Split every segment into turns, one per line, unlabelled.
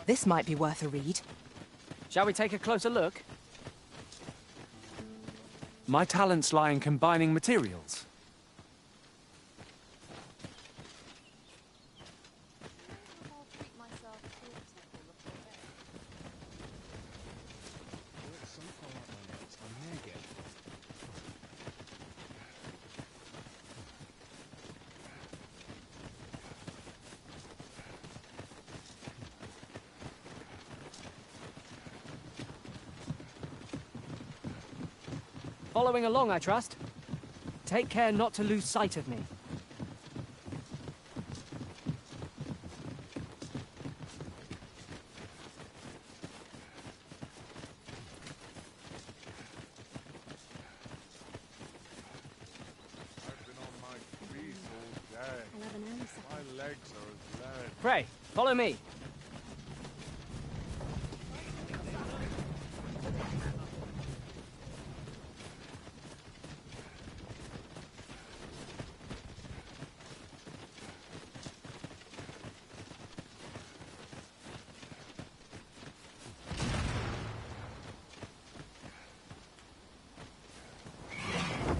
This might be worth a read.
Shall we take a closer look? My talents lie in combining materials. Following along, I trust. Take care not to lose sight of me.
I've been on my feet all day. My legs are as lead.
Pray, follow me.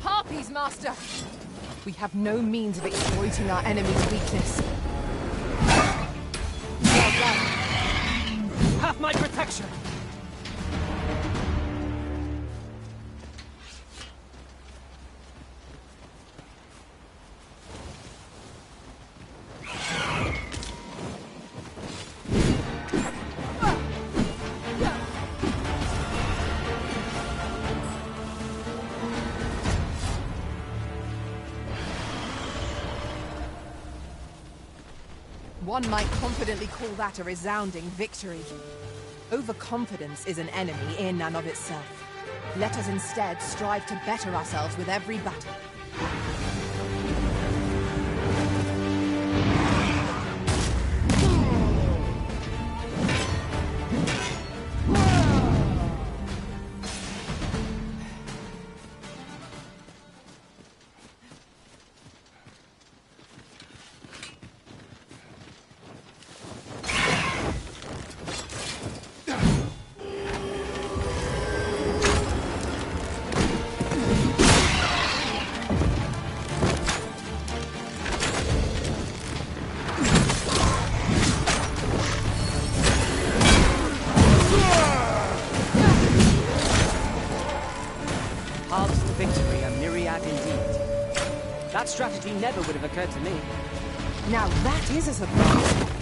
Harpies, Master! We have no means of exploiting our enemy's weakness. Well done.
Have my protection!
One might confidently call that a resounding victory. Overconfidence is an enemy in and of itself. Let us instead strive to better ourselves with every battle.
Paths to victory are myriad indeed. That strategy never would have occurred to me.
Now that is a surprise.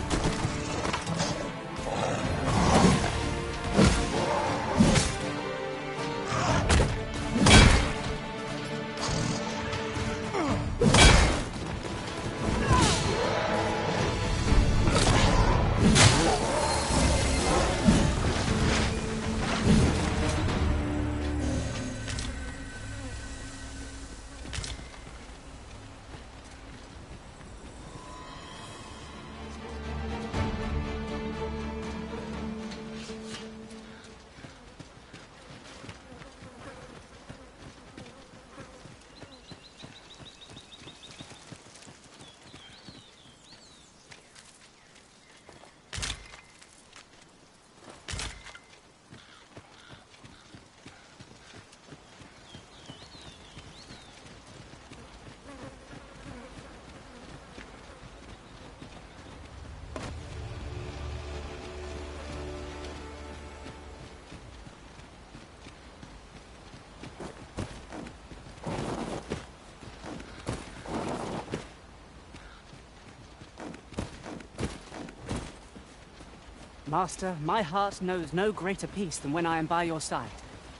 Master, my heart knows no greater peace than when I am by your side.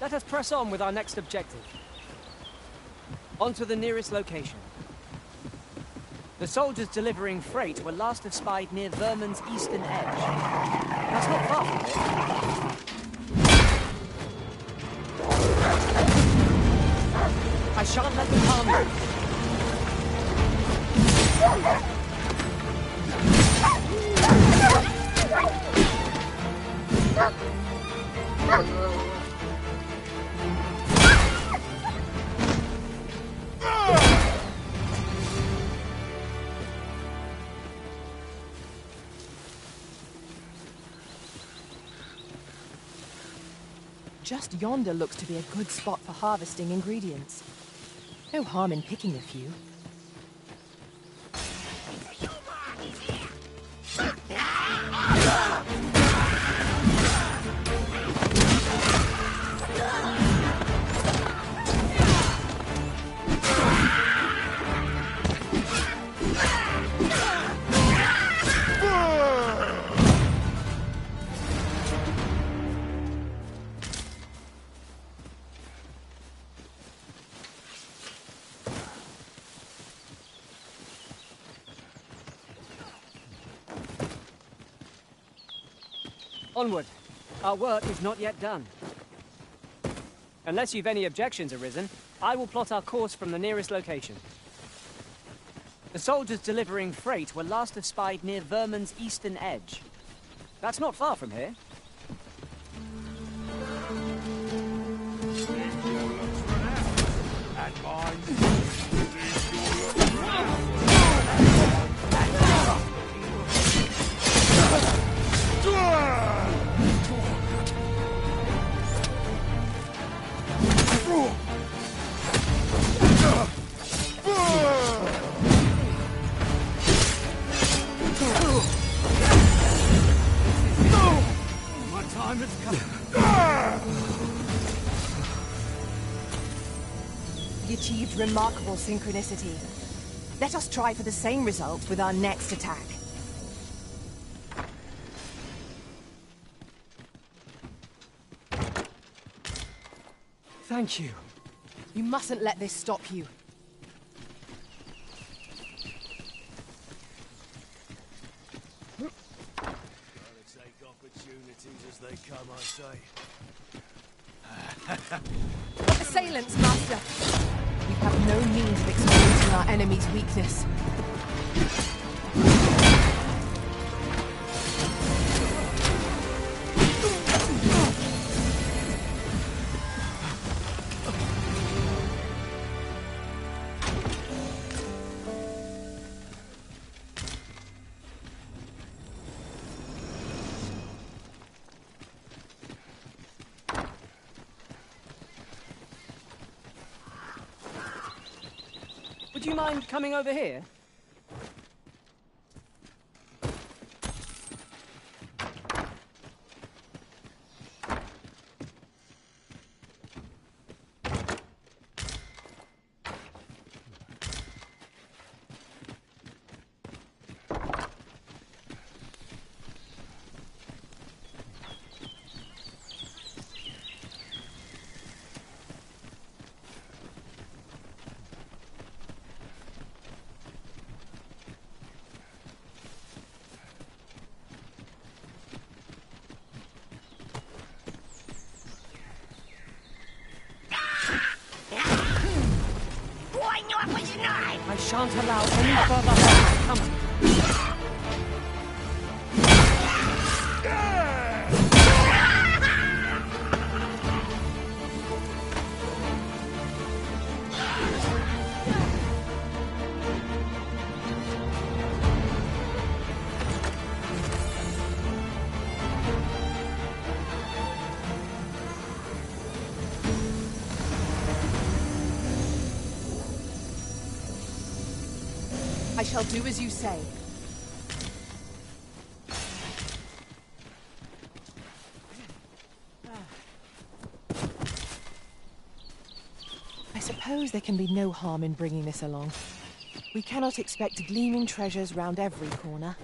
Let us press on with our next objective. On to the nearest location. The soldiers delivering freight were last espied near Vermin's eastern edge. That's not far from it. I shan't let them harm you.
Just yonder looks to be a good spot for harvesting ingredients. No harm in picking a few.
Onward. Our work is not yet done. Unless you've any objections arisen, I will plot our course from the nearest location. The soldiers delivering freight were last espied near Vermin's eastern edge. That's not far from here.
We achieved remarkable synchronicity. Let us try for the same result with our next attack.
Thank you.
You mustn't let this stop you.
Gotta take opportunities as they come, I say.
Assailants, Master! We have no means of exploiting our enemy's weakness.
Would you mind coming over here? I shan't allow any further harm to come.
I shall do as you say. I suppose there can be no harm in bringing this along. We cannot expect gleaming treasures round every corner.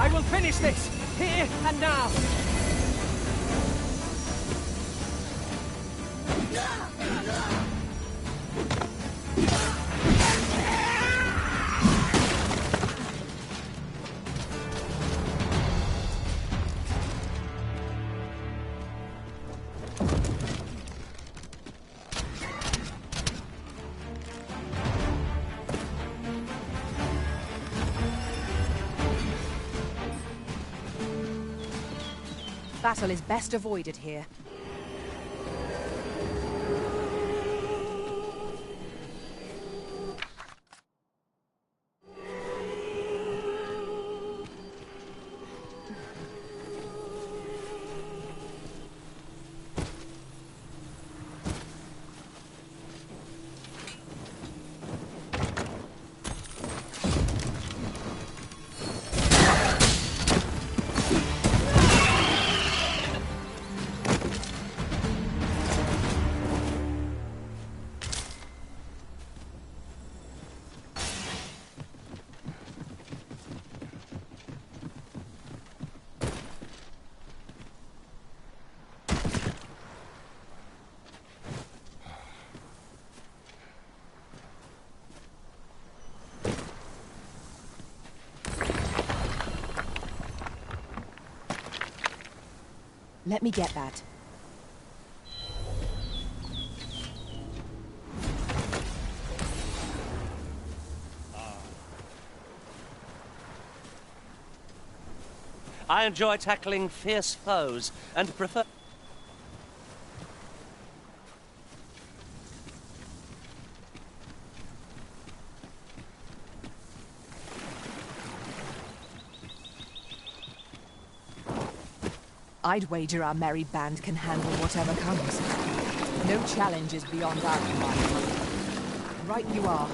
I will finish this, here and now.
battle is best avoided here. Let me get that.
I enjoy tackling fierce foes and prefer...
I'd wager our merry band can handle whatever comes. No challenge is beyond our command. Right you are.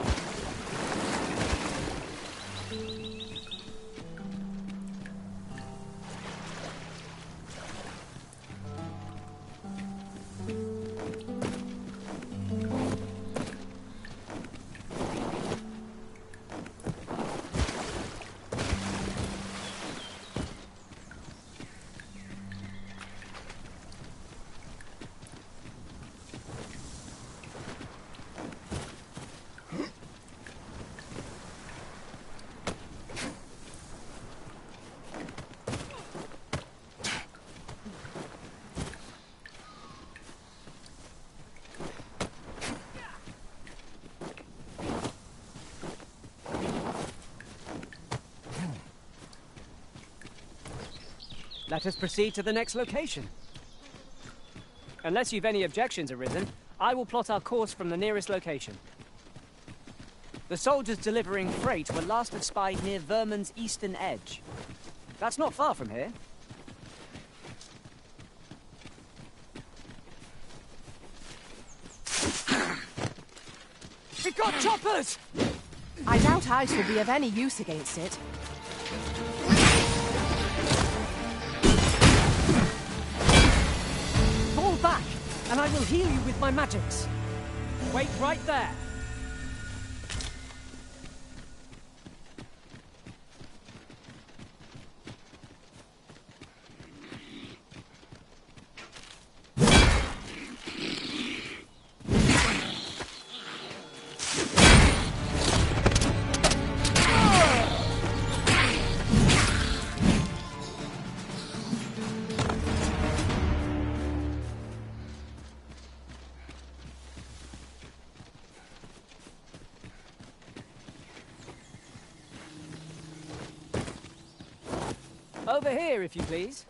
Let us proceed to the next location. Unless you've any objections arisen, I will plot our course from the nearest location. The soldiers delivering freight were last espied near Vermin's eastern edge. That's not far from here. We've got choppers!
I doubt ice will be of any use against it.
Fall back, and I will heal you with my magics. Wait right there. Over here, if you please.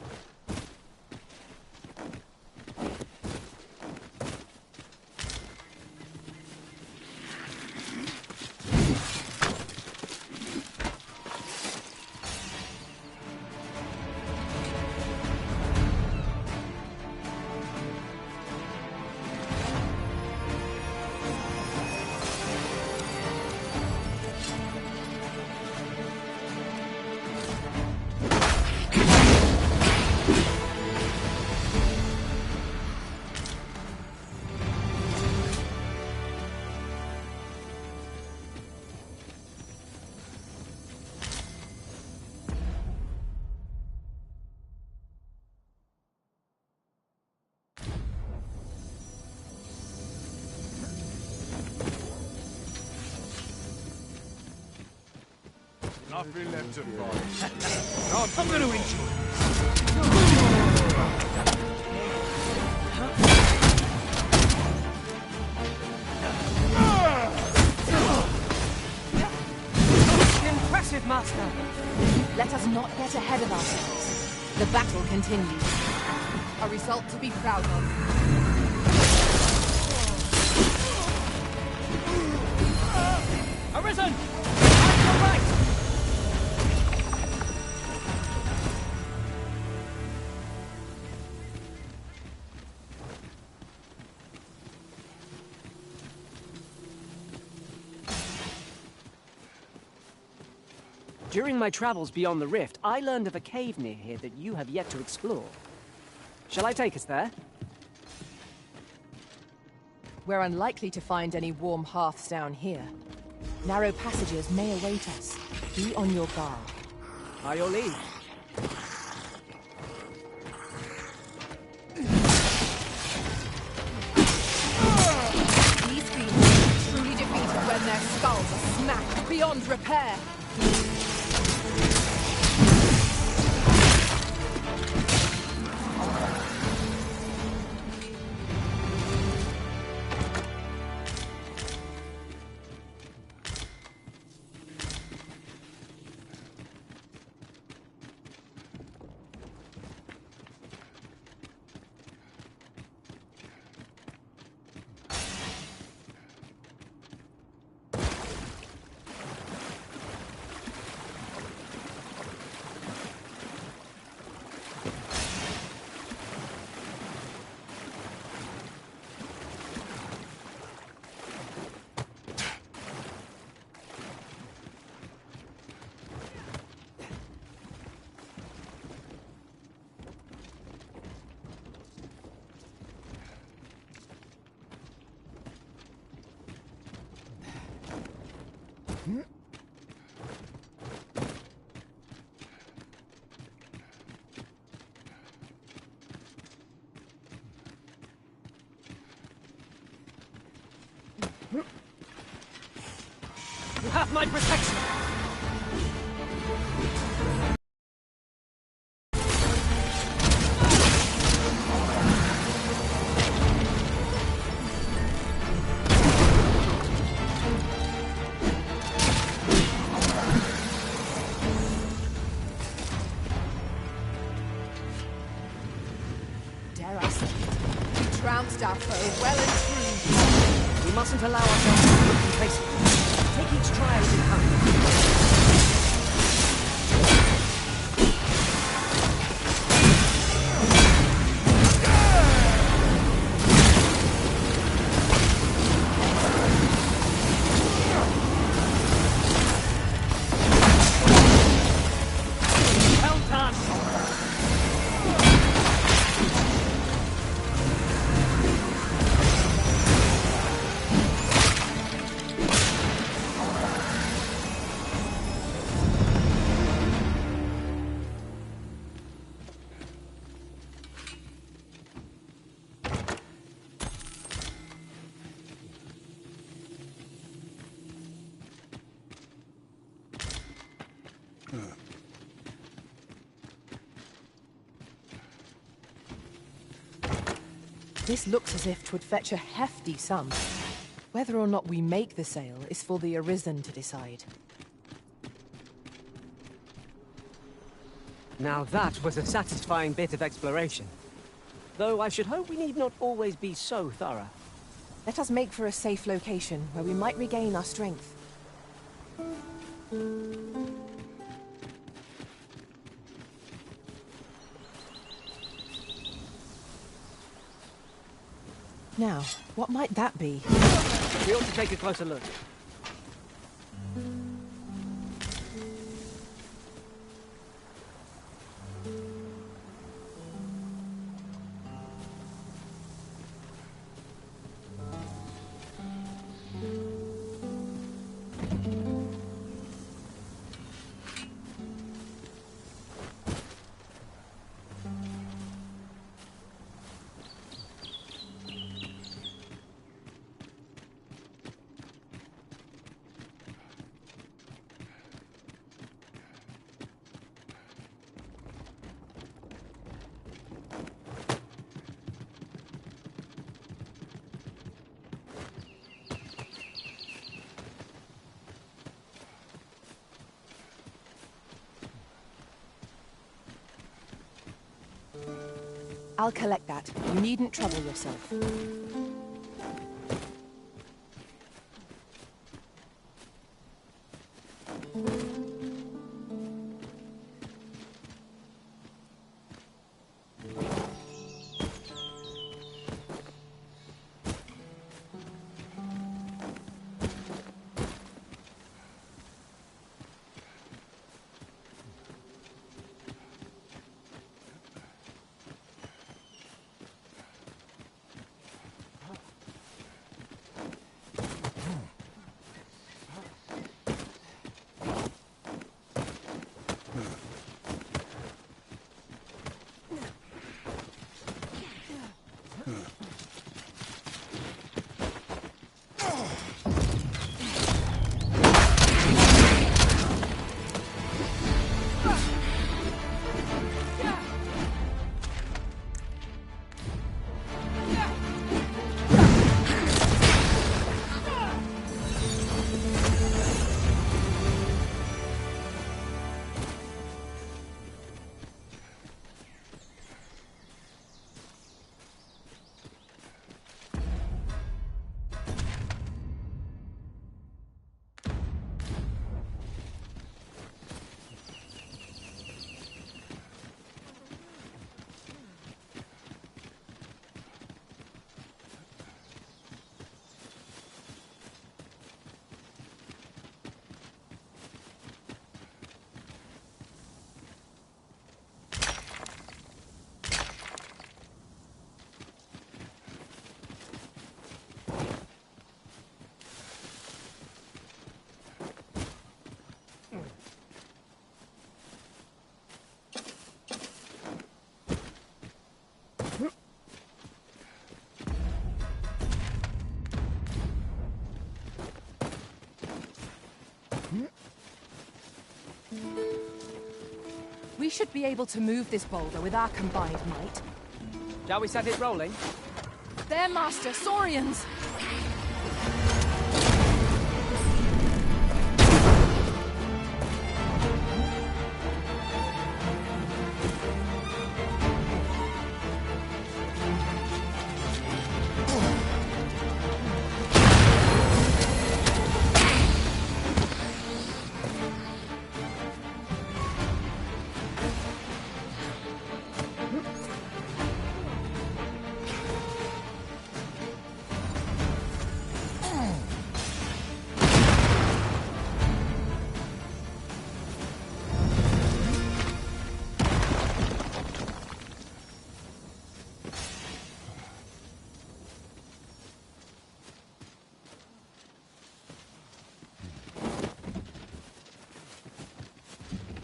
Nothing left to fight.
I'm gonna eat you.
Impressive, Master.
Let us not get ahead of ourselves. The battle continues. A result to be proud of.
Arisen! At your right! During my travels beyond the rift, I learned of a cave near here that you have yet to explore. Shall I take us there?
We're unlikely to find any warm hearths down here. Narrow passages may await us. Be on your guard.
By your leave.
These beasts are truly defeated when their skulls are smashed beyond repair.
You have my protection!
Dare I say it? We trounced our foe well and true.
We mustn't allow ourselves to be complacent. Take each trial as it comes. Well done!
This looks as if 'twould fetch a hefty sum. Whether or not we make the sale is for the Arisen to decide.
Now that was a satisfying bit of exploration. Though I should hope we need not always be so thorough.
Let us make for a safe location where we might regain our strength. Now, what might that be?
We ought to take a closer look.
I'll collect that. You needn't trouble yourself. We should be able to move this boulder with our combined might.
Shall we set it rolling?
There, Master, Saurians!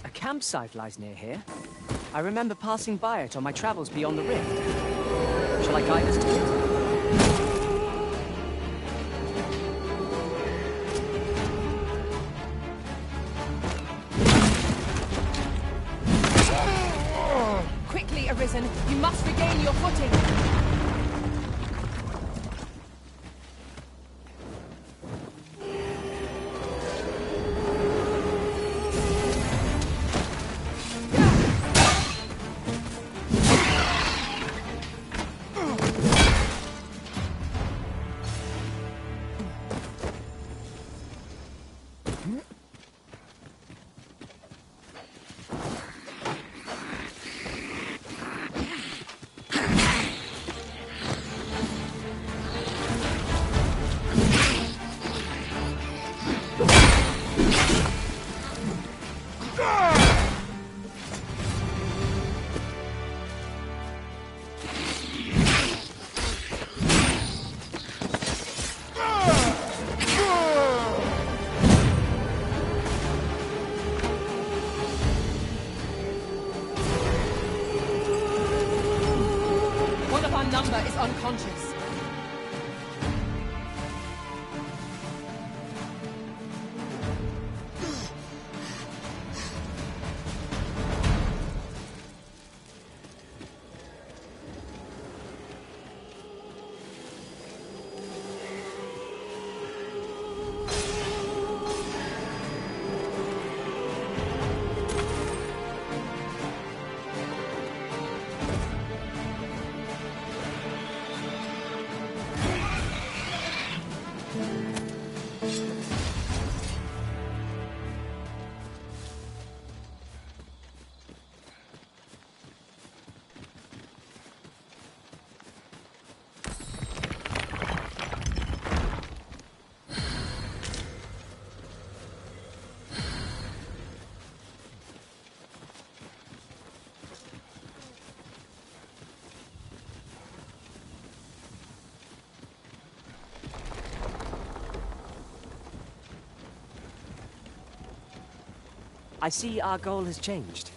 A campsite lies near here. I remember passing by it on my travels beyond the rift. Shall I guide us to it?
Quickly, Arisen! You must regain your footing! Number is unconscious.
I see our goal has changed.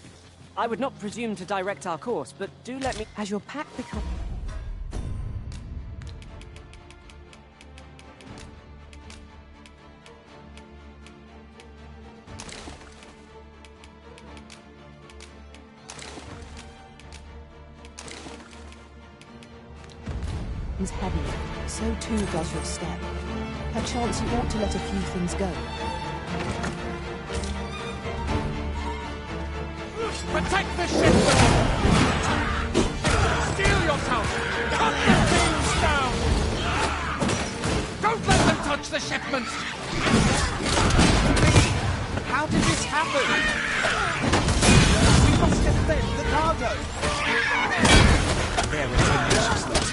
I would not presume to direct our course, but do let me...
Has your pack become... is heavy, so too does your step. Perchance you ought to let a few things go.
Protect the ship! Steel yourself! Cut the beams down! Don't let them touch the shipment!
How did this happen? We must defend the cargo! There is deliciousness.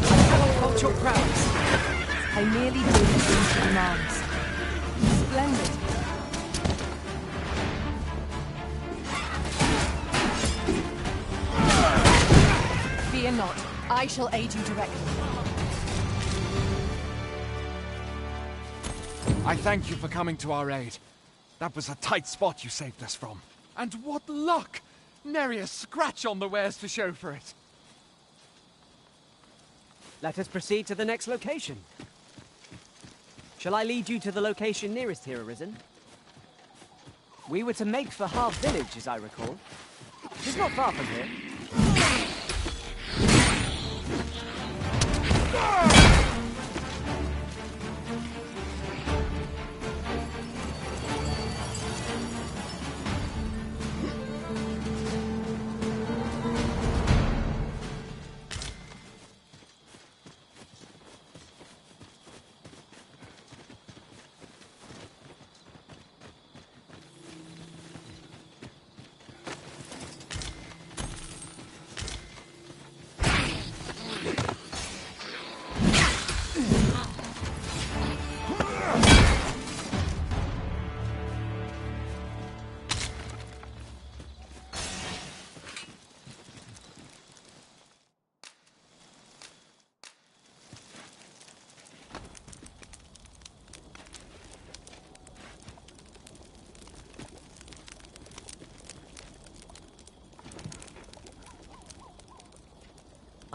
I cannot hold your prowess.
I merely do the things she demands. Splendid. Fear not. I shall aid you directly.
I thank you for coming to our aid. That was a tight spot you saved us from. And what luck! Nary a scratch on the wares to show for it.
Let us proceed to the next location. Shall I lead you to the location nearest here, Arisen? We were to make for Harv Village, as I recall. It's not far from here.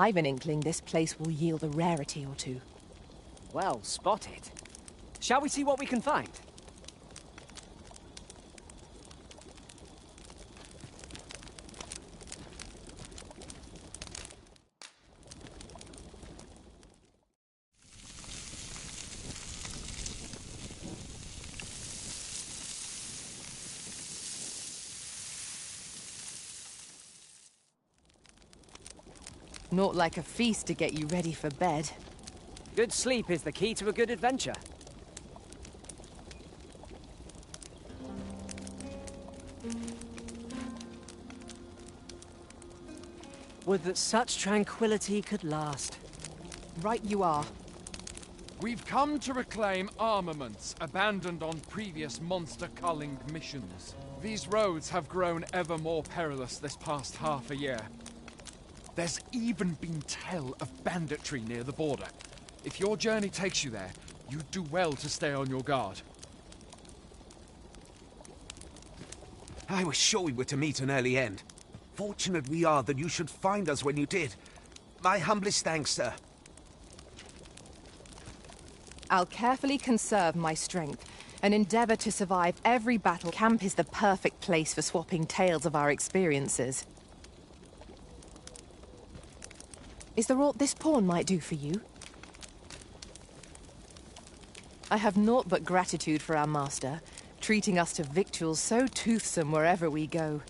I've an inkling this place will yield a rarity or two.
Well spotted. Shall we see what we can find?
Not like a feast to get you ready for bed.
Good sleep is the key to a good adventure. Would that such tranquility could last.
Right you are.
We've come to reclaim armaments abandoned on previous monster-culling missions. These roads have grown ever more perilous this past half a year. There's even been tell of banditry near the border. If your journey takes you there, you'd do well to stay on your guard.
I was sure we were to meet an early end. Fortunate we are that you should find us when you did. My humblest thanks, sir.
I'll carefully conserve my strength and endeavor to survive every battle. Camp is the perfect place for swapping tales of our experiences. Is there aught this pawn might do for you? I have naught but gratitude for our master, treating us to victuals so toothsome wherever we go.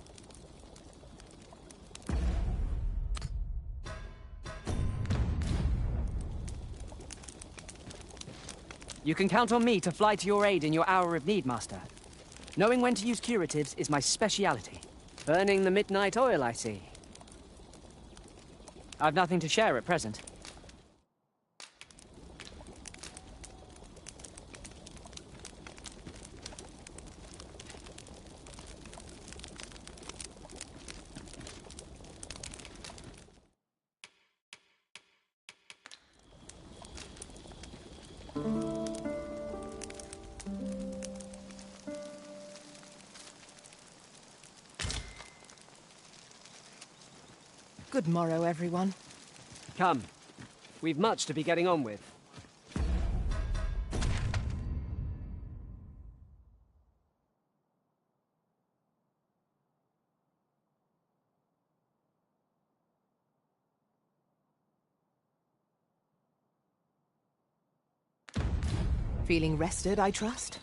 You can count on me to fly to your aid in your hour of need, Master. Knowing when to use curatives is my speciality. Burning the midnight oil, I see. I've nothing to share at present.
Good morrow, everyone.
Come. We've much to be getting on with.
Feeling rested, I trust?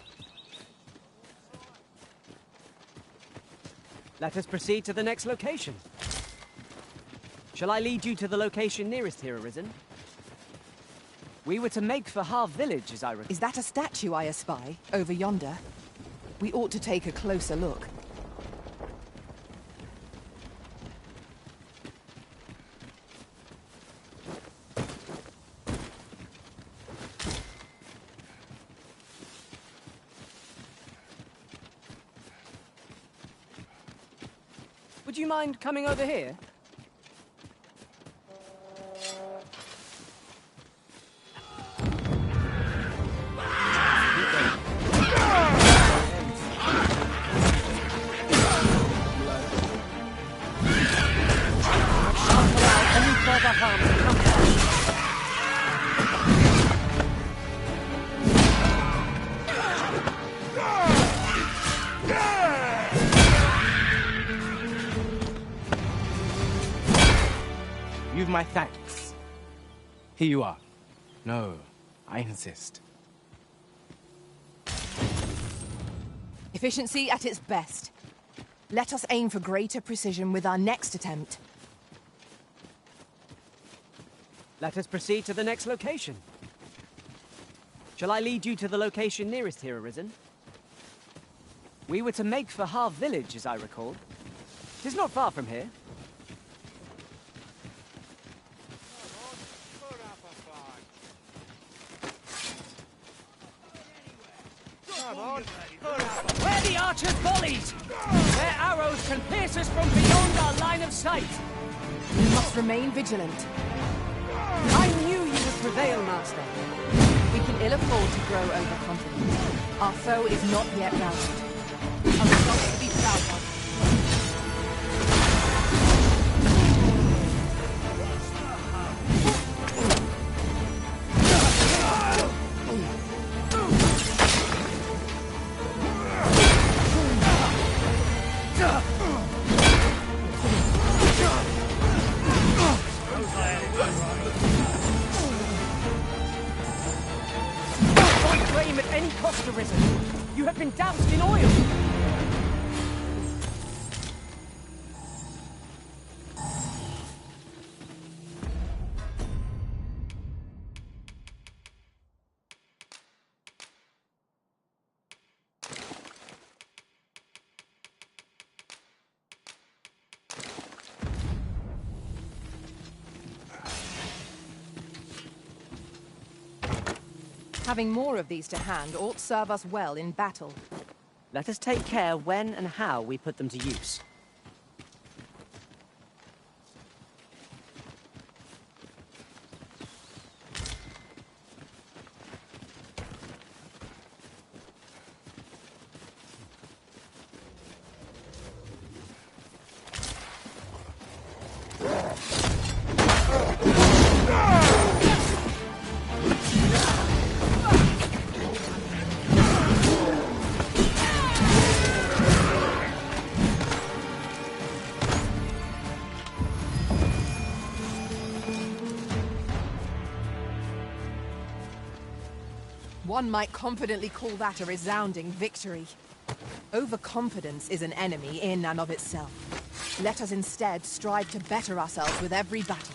Let us proceed to the next location. Shall I lead you to the location nearest here, Arisen? We were to make for Harv Village, as I recall.
Is that a statue I espy, over yonder? We ought to take a closer look.
Would you mind coming over here?
You've my thanks. Here you are. No, I insist.
Efficiency at its best. Let us aim for greater precision with our next attempt.
Let us proceed to the next location. Shall I lead you to the location nearest here, Arisen? We were to make for Harv Village, as I recall. 'Tis not far from here. Where the archers' volleys! Their arrows can pierce us from beyond our line of sight!
We must remain vigilant.
I knew you would prevail, Master.
We can ill afford to grow overconfident. Our foe is not yet routed. A result to be proud of.
Aim at any cost, Arisen. You have been doused in oil.
Having more of these to hand ought serve us well in battle.
Let us take care when and how we put them to use.
One might confidently call that a resounding victory. Overconfidence is an enemy in and of itself. Let us instead strive to better ourselves with every battle.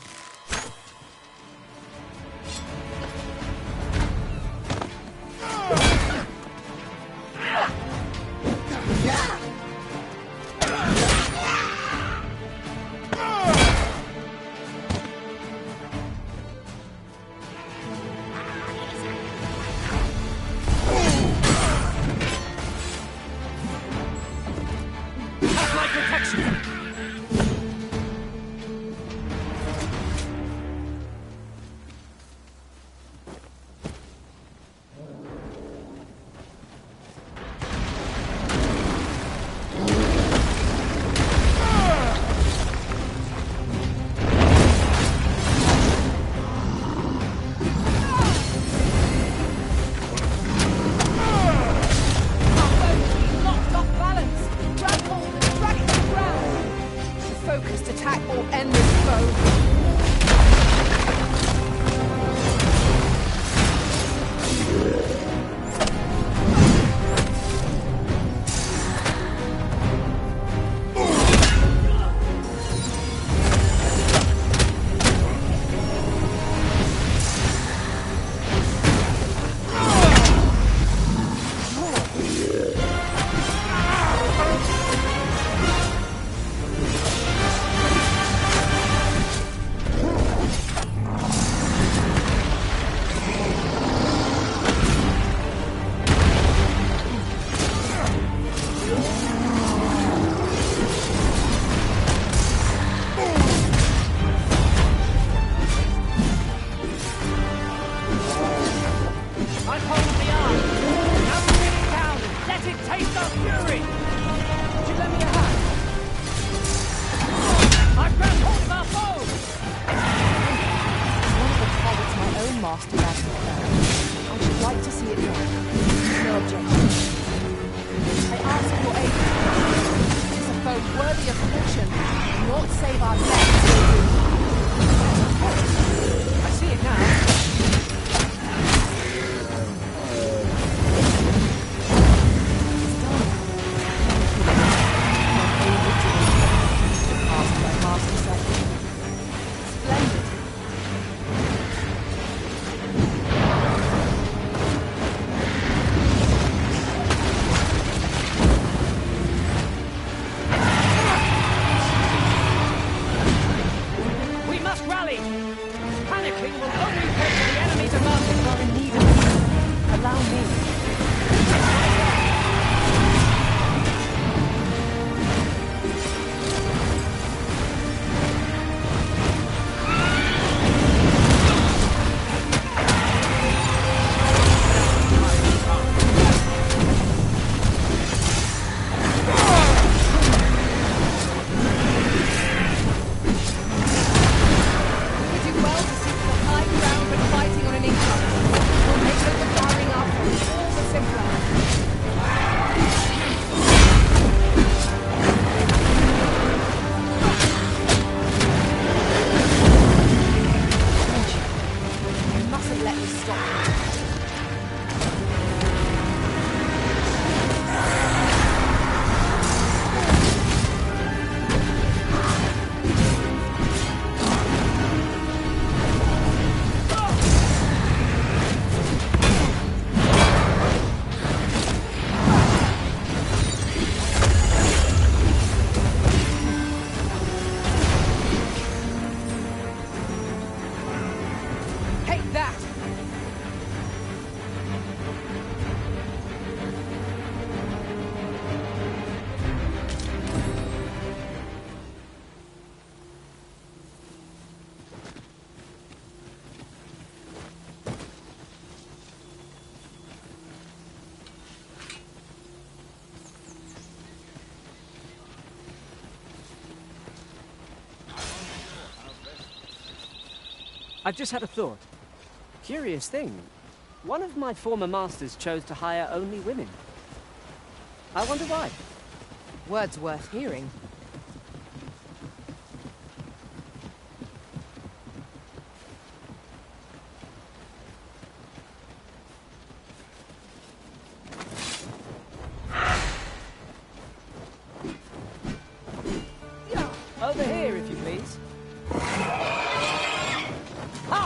grabbed hold of the arm. Now we pin it down and let it taste our fury. Would you lend me a hand? I've grabbed hold of our foe.
One of the targets my own master has prepared. I should like to see it done. No objection. I ask your aid. It is a foe worthy of caution. Naught save our deaths will do.
I see it now. I've just had a thought. Curious thing. One of my former masters chose to hire only women. I wonder why.
Words worth hearing.
Over here, if you please.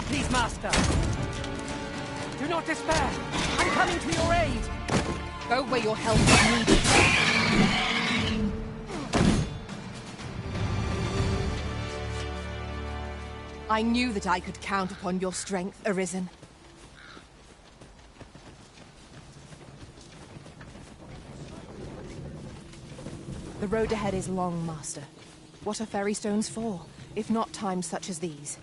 Please, Master! Do not despair! I'm coming to your aid!
Go where your help is needed. I knew that I could count upon your strength, Arisen. The road ahead is long, Master. What are ferry stones for, if not times such as these?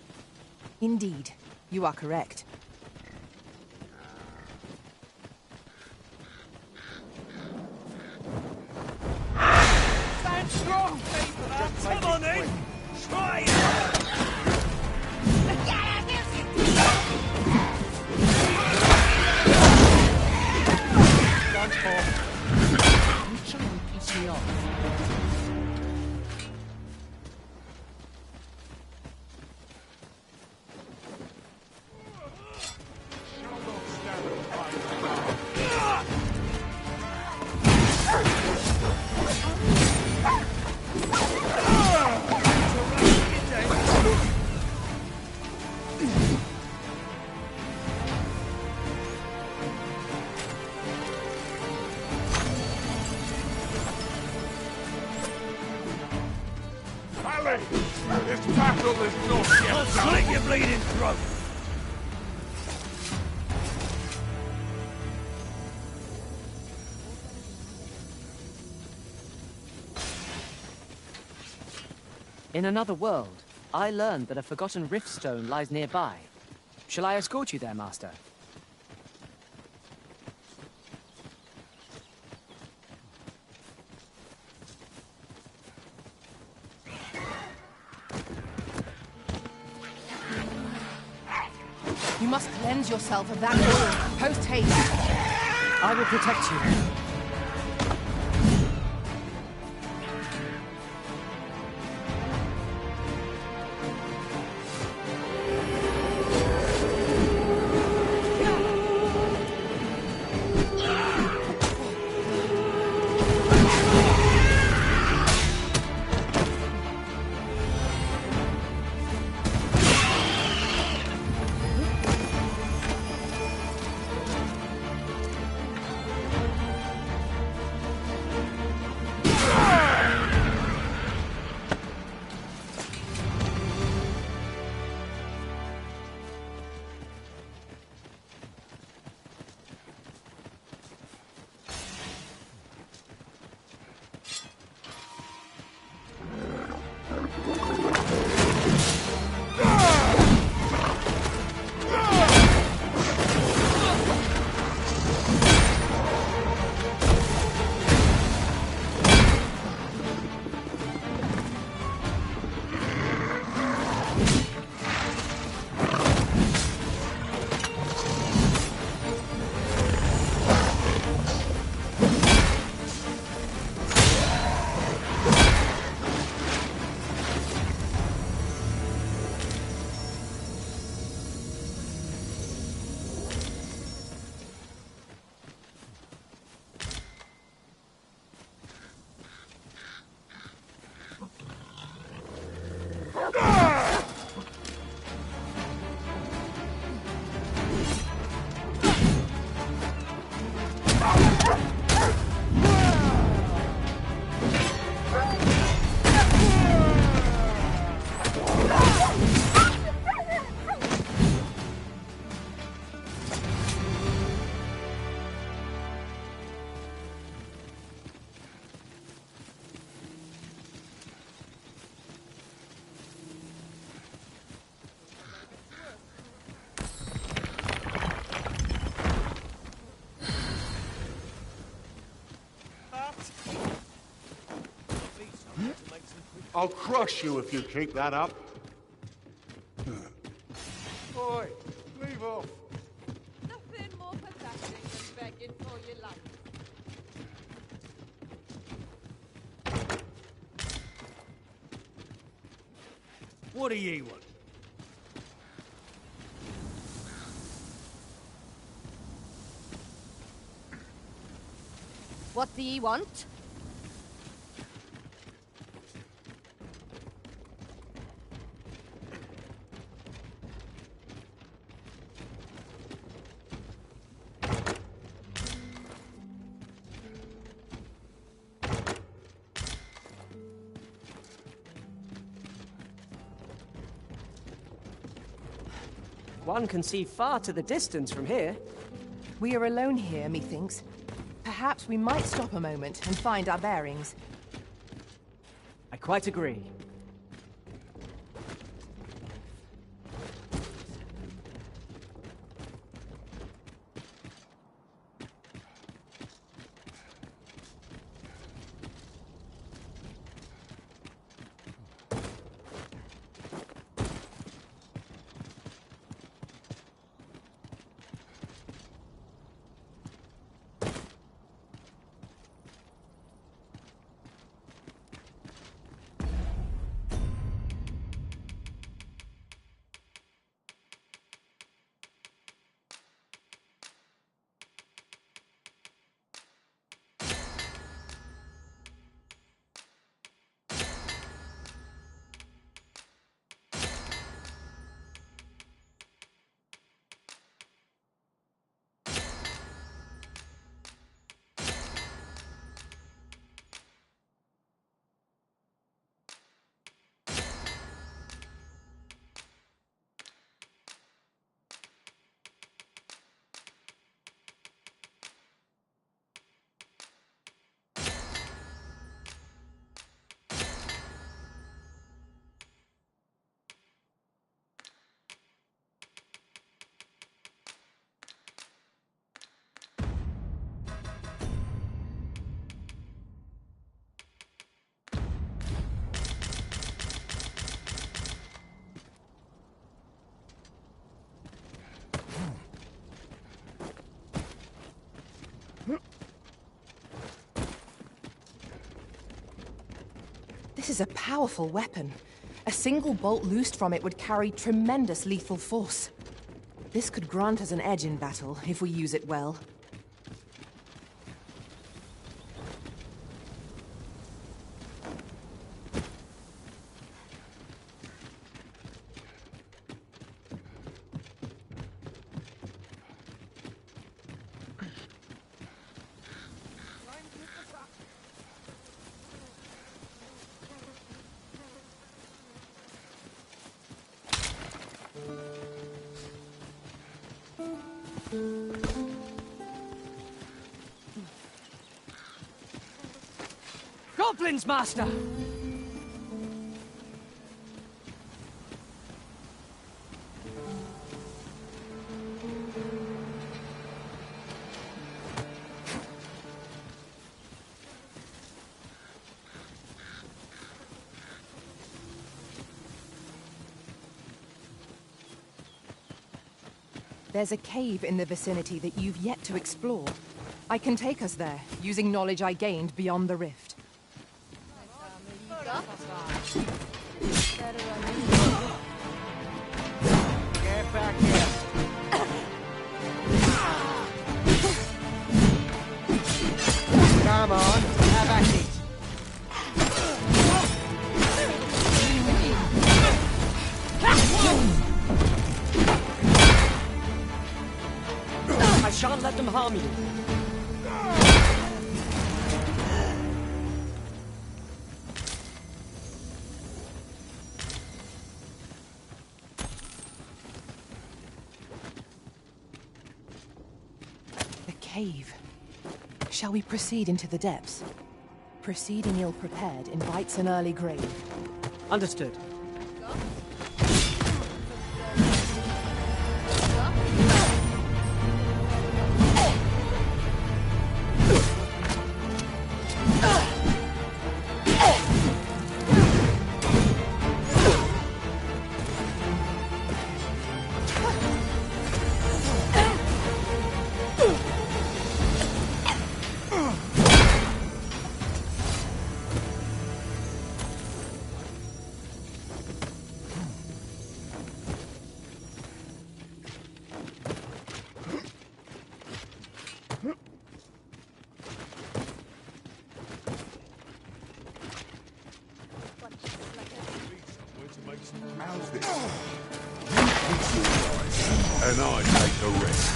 Indeed, you are correct.
Stand strong! Come on in! Try it!
You try and piss me off.
This battle is not yet
I'll slit your bleeding throat!
In another world, I learned that a forgotten rift stone lies nearby. Shall I escort you there, Master?
must cleanse yourself of that oil. Post haste.
I will protect you.
I'll crush you if you keep that up. Oi, leave off.
Nothing more pathetic than begging for your life.
What do ye want?
What do ye want?
One can see far to the distance from here.
We are alone here, methinks. Perhaps we might stop a moment and find our bearings.
I quite agree.
This is a powerful weapon. A single bolt loosed from it would carry tremendous lethal force. This could grant us an edge in battle, if we use it well.
Goblins, Master!
There's a cave in the vicinity that you've yet to explore. I can take us there, using knowledge I gained beyond the rift.
Get back here. Come on, have at it. I shan't let them harm you.
The cave. Shall we proceed into the depths? Proceeding ill-prepared invites an early grave.
Understood.
How's this? You fix your life, and I take the rest.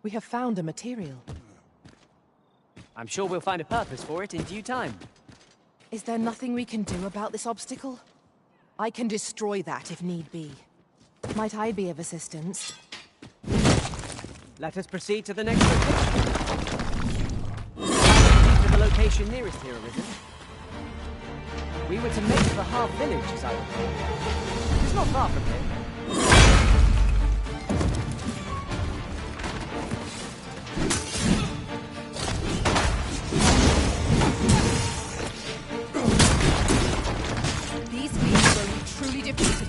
We have found a material.
I'm sure we'll find a purpose for it in due time.
Is there nothing we can do about this obstacle? I can destroy that if need be. Might I be of assistance?
Let us proceed to the next location. To the location nearest here, Arisen. We were to make for the half village, as I recall. It's not far from here.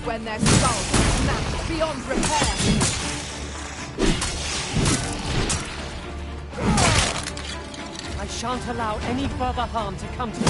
When their skulls are snapped beyond repair.
I shan't allow any further harm to come to you.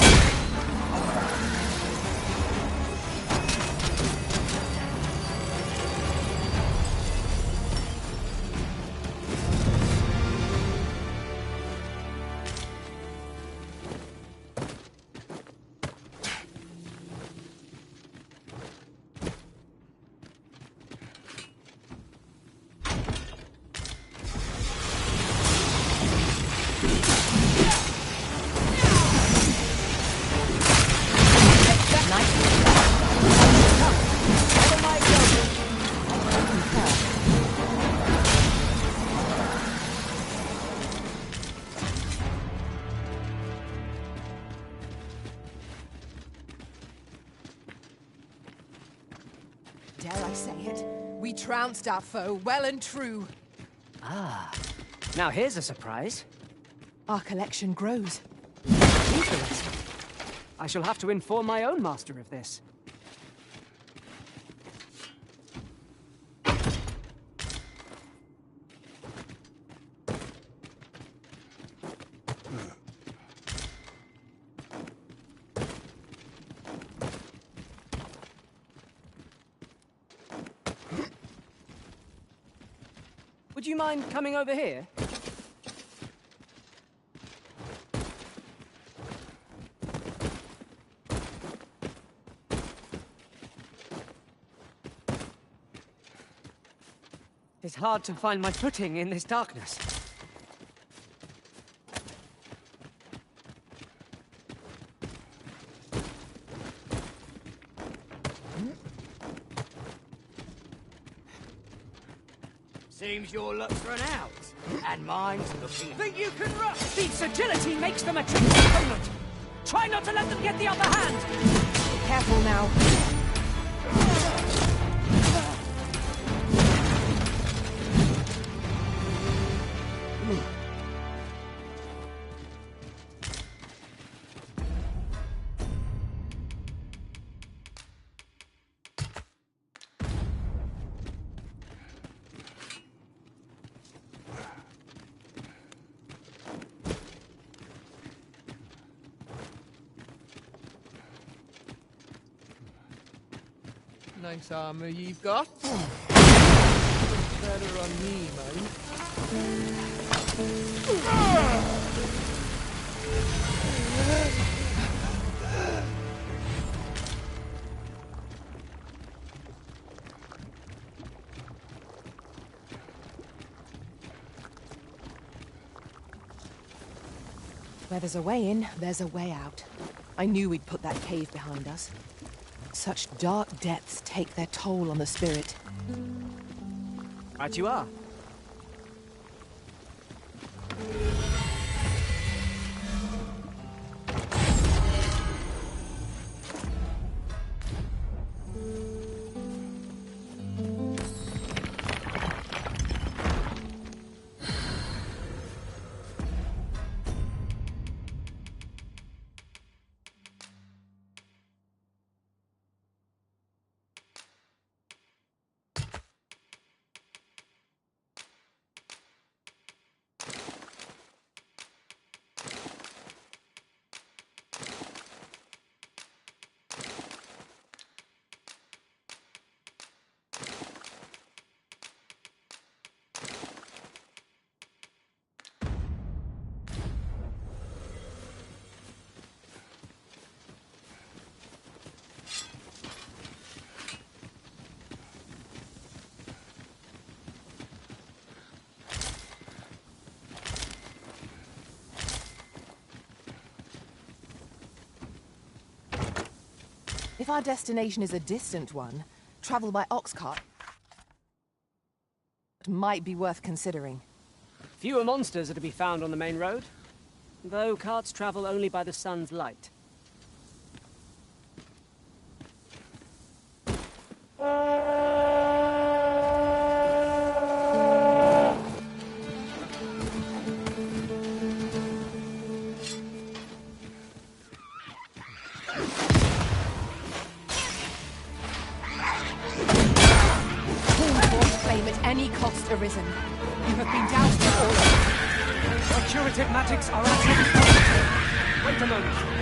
Dare I say it? We trounced our foe well and true.
Ah, now here's a surprise.
Our collection grows.
Interesting. I shall have to inform my own master of this. Would you mind coming over here? It's hard to find my footing in this darkness.
Seems your luck's run out, and mine's looking.
Think you can rush? Feats agility makes them a tricky opponent. Try not to let them get the upper hand.
Careful now.
Nice armor you've got. Better on me, mate.
Where there's a way in, there's a way out. I knew we'd put that cave behind us. Such dark depths take their toll on the spirit.
Right you are.
If our destination is a distant one, travel by ox cart might be worth considering.
Fewer monsters are to be found on the main road, though carts travel only by the sun's light.
Claim at any cost arisen. You have been doused with all.
curative magics are at your disposal. Wait a moment.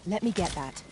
Let me get that.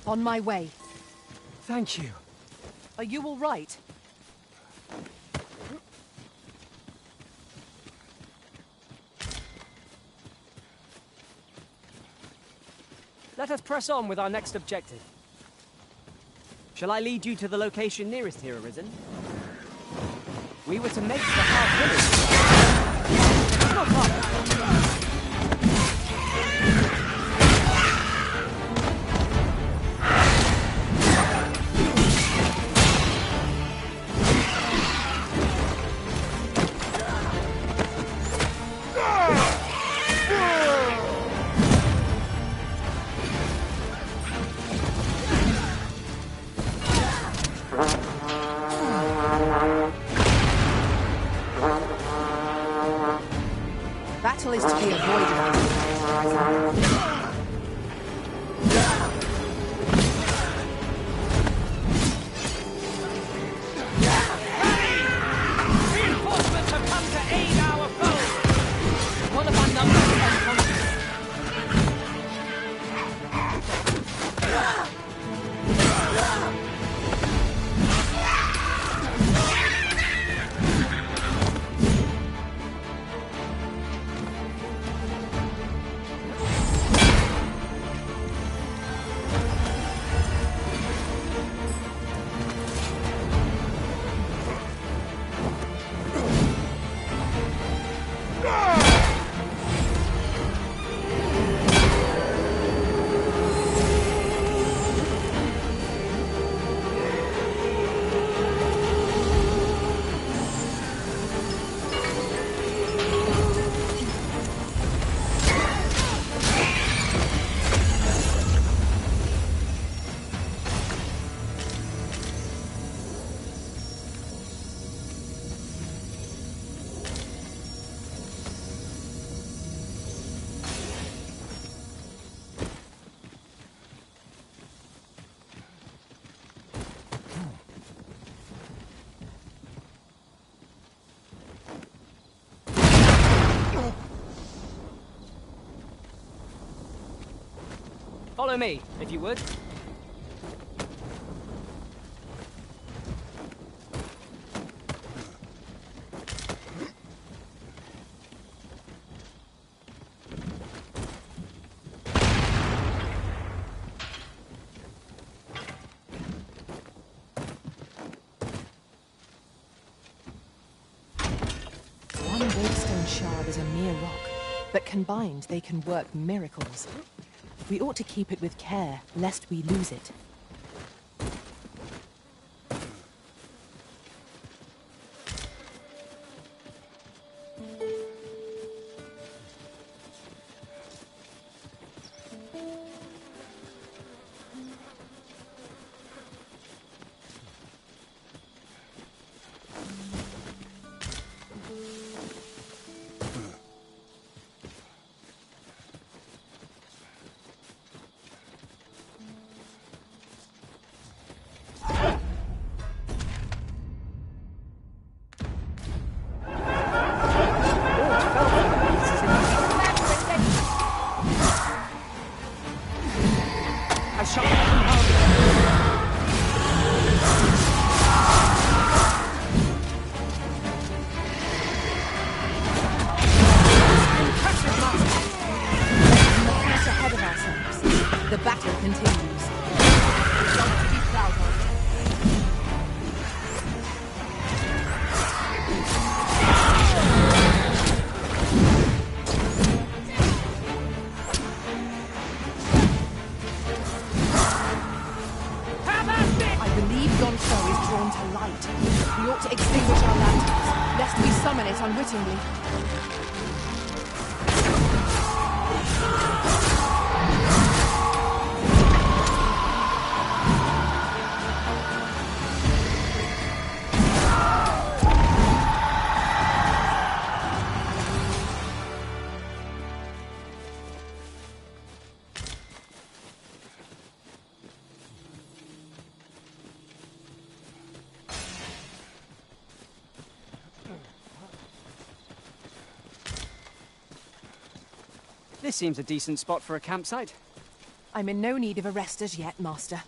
On my way.
Thank you.
Are you all right?
Let us press on with our next objective. Shall I lead you to the location nearest here, Arisen? We were to make the half village. Not far.
Battle is to be avoided.
Reinforcements have come to aid our foes! One of our numbers is unconscious. Follow me, if you would.
One Wakestone shard is a mere rock, but combined they can work miracles. We ought to keep it with care, lest we lose it. The battle continues. I believe yon foe is drawn to light. We ought to extinguish our lanterns, lest we summon it unwittingly.
This seems a decent spot for a campsite.
I'm in no need of a rest as yet, Master.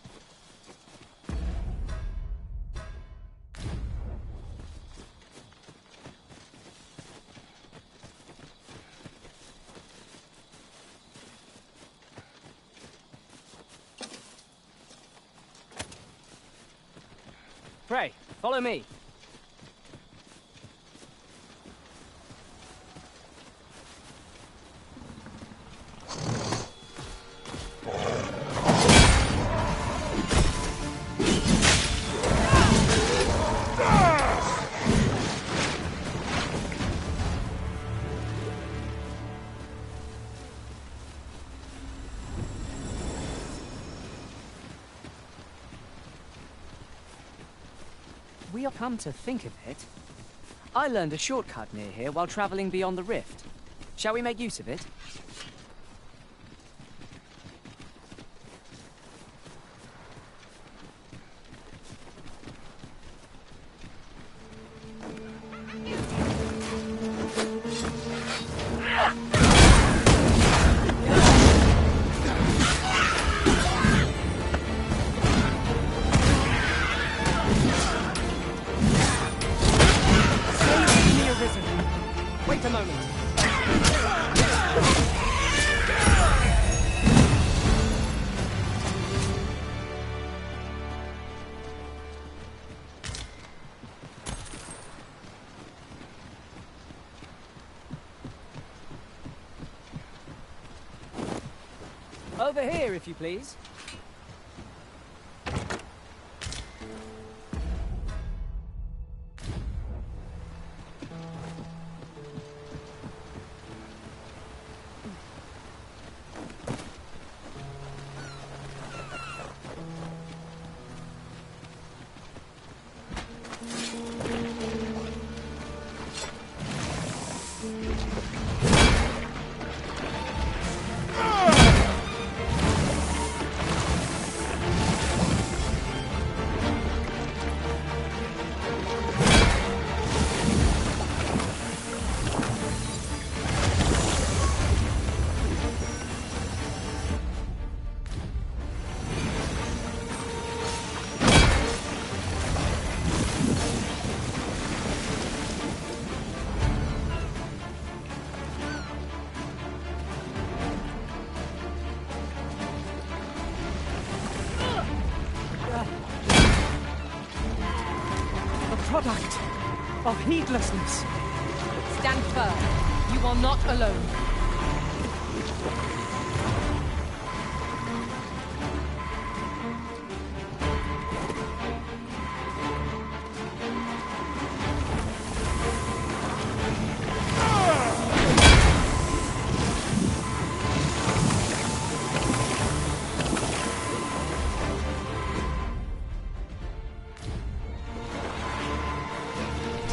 Pray, follow me. We'll come to think of it. I learned a shortcut near here while traveling beyond the rift. Shall we make use of it? Wait a moment. Over here, if you please. Product of heedlessness.
Stand firm. You are not alone.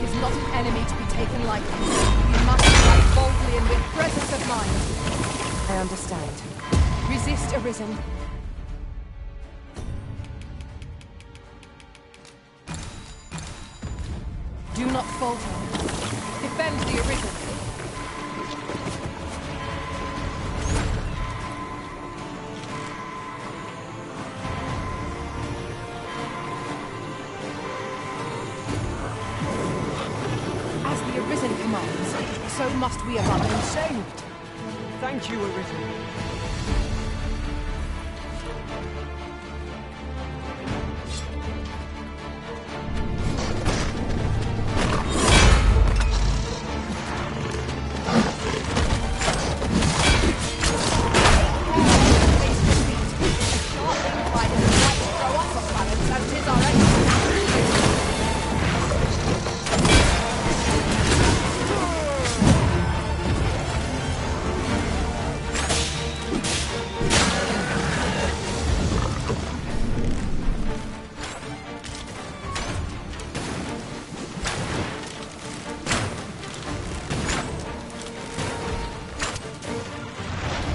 Is not an enemy to be taken lightly. You must fight boldly and with presence of mind. I understand. Resist, Arisen. Do not falter. Defend the Arisen. Arisen commands, so must we of others saved.
Thank you, Arisen.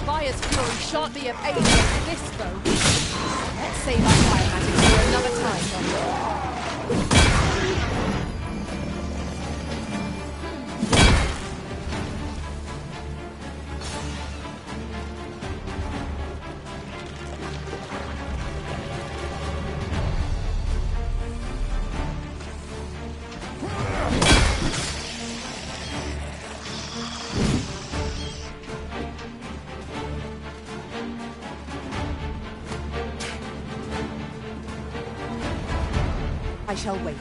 Fire's fury shan't be of aid against this foe. Let's save our fire magic for another time, Doctor. shall wait.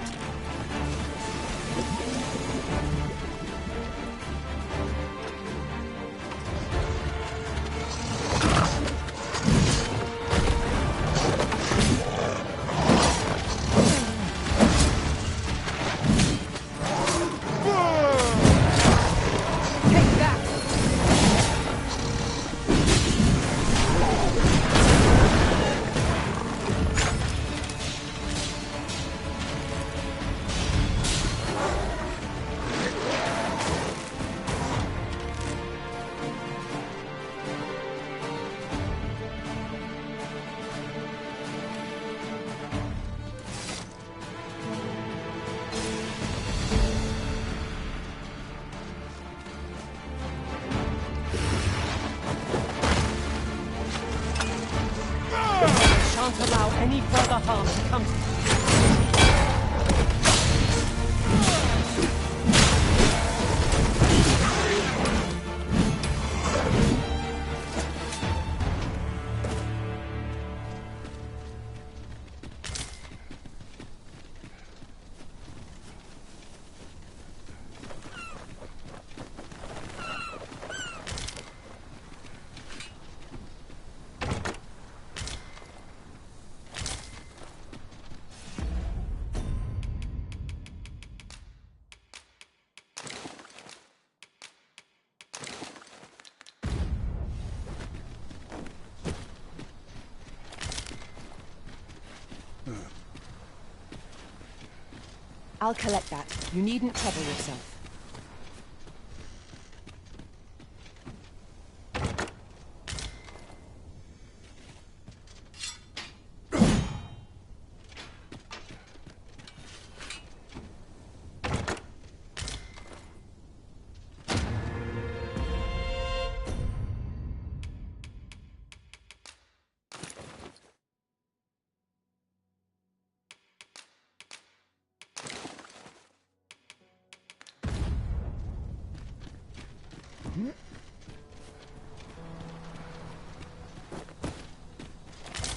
Shan't allow any further harm to come to you.
I'll collect that. You needn't trouble yourself.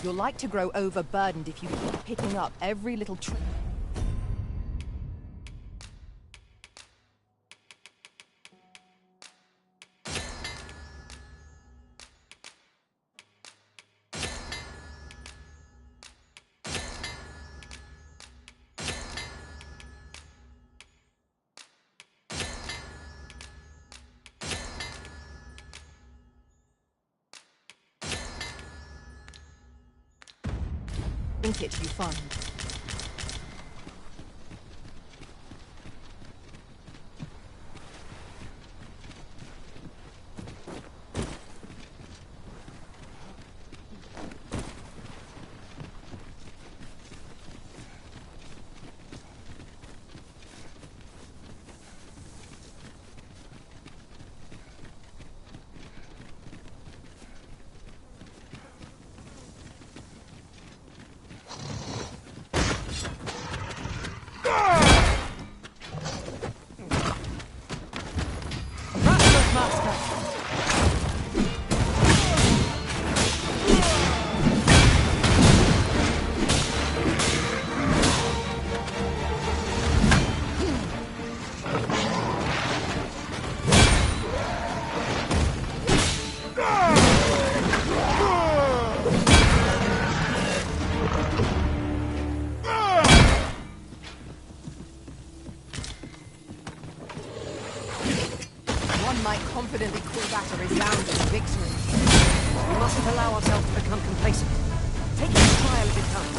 You'll like to grow overburdened if you keep picking up every little trick. Trinket you find. One might confidently call that a resounding victory.
We mustn't allow ourselves to become complacent. Take each trial as it comes.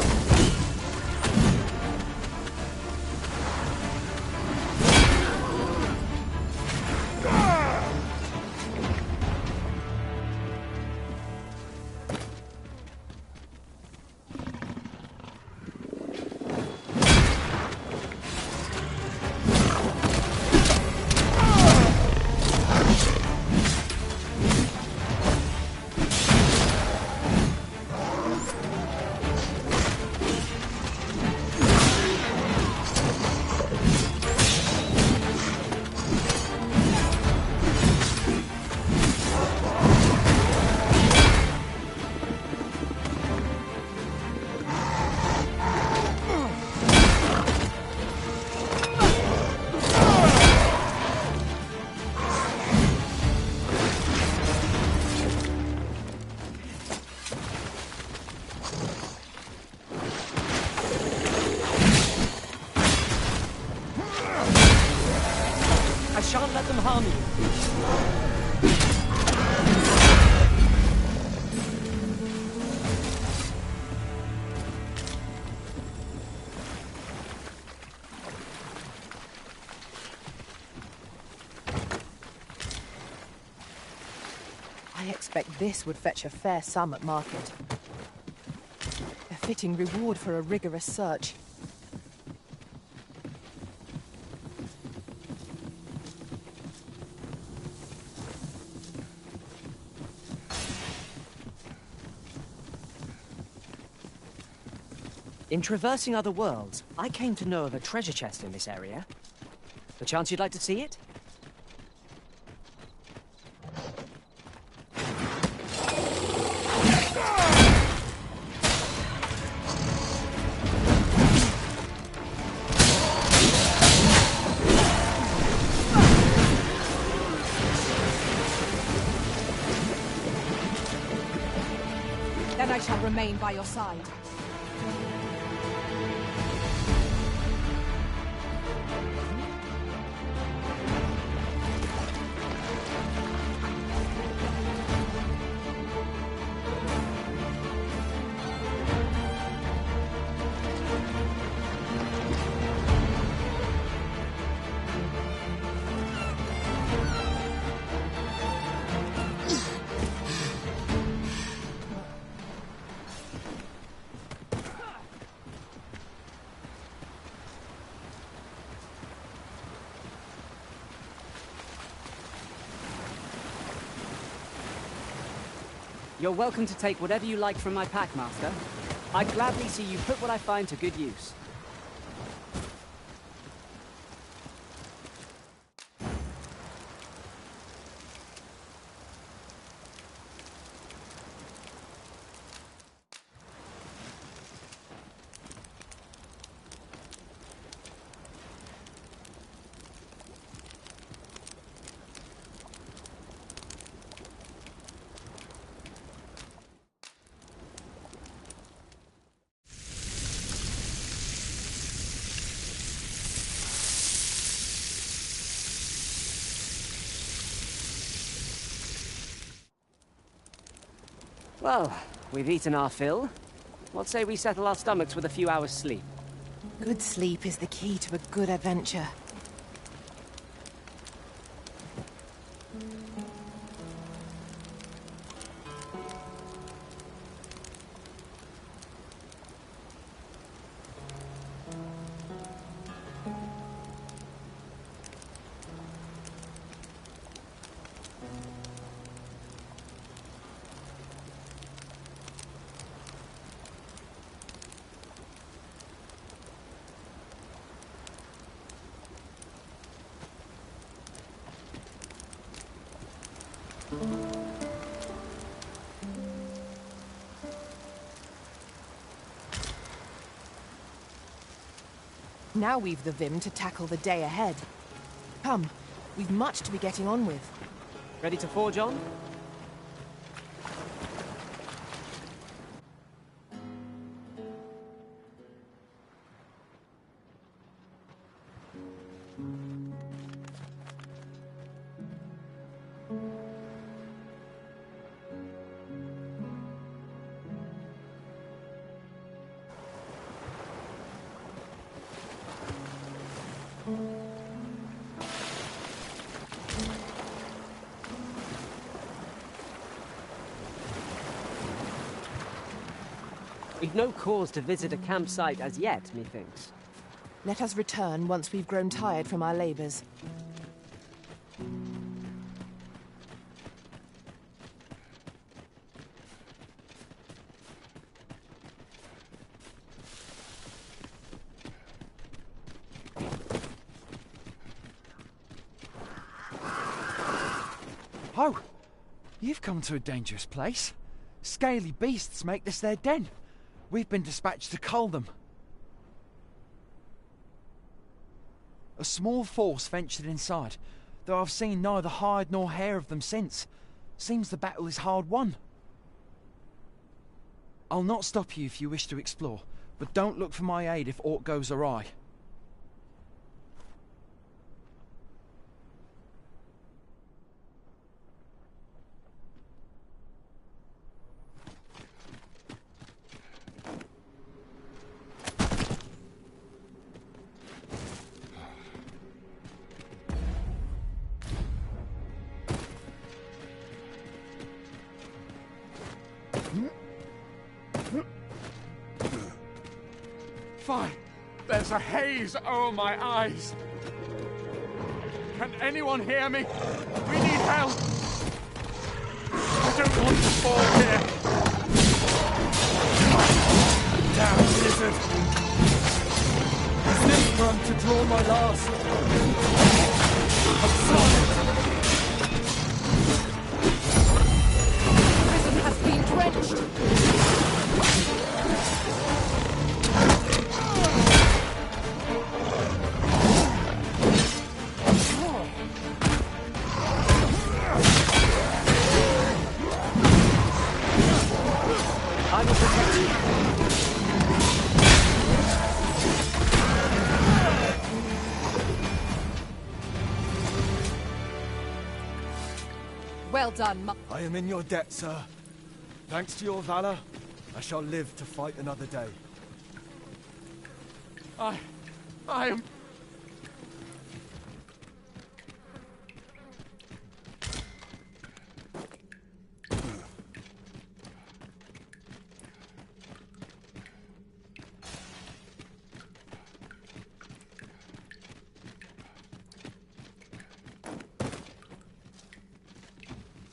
shan't let them harm you.
I expect this would fetch a fair sum at market. A fitting reward for a rigorous search.
In traversing other worlds, I came to know of a treasure chest in this area. The chance you'd like to see it?
Then I shall remain by your side.
You're welcome to take whatever you like from my pack, Master. I'd gladly see you put what I find to good use. Well, we've eaten our fill. What say we settle our stomachs with a few hours' sleep?
Good sleep is the key to a good adventure. Now we've the vim to tackle the day ahead. Come, we've much to be getting on with.
Ready to forge on? We've no cause to visit a campsite as yet, methinks.
Let us return once we've grown tired from our labors.
Oh! You've come to a dangerous place. Scaly beasts make this their den. We've been dispatched to cull them. A small force ventured inside, though I've seen neither hide nor hair of them since. Seems the battle is hard won. I'll not stop you if you wish to explore, but don't look for my aid if aught goes awry. There's a haze over my eyes. Can anyone hear me? We need help. I don't want to fall here. Damn lizard. This run to draw my last. I'm sorry.
Prison has been drenched.
I will protect you.
Well done,
I am in your debt, sir. Thanks to your valor, I shall live to fight another day.
I am...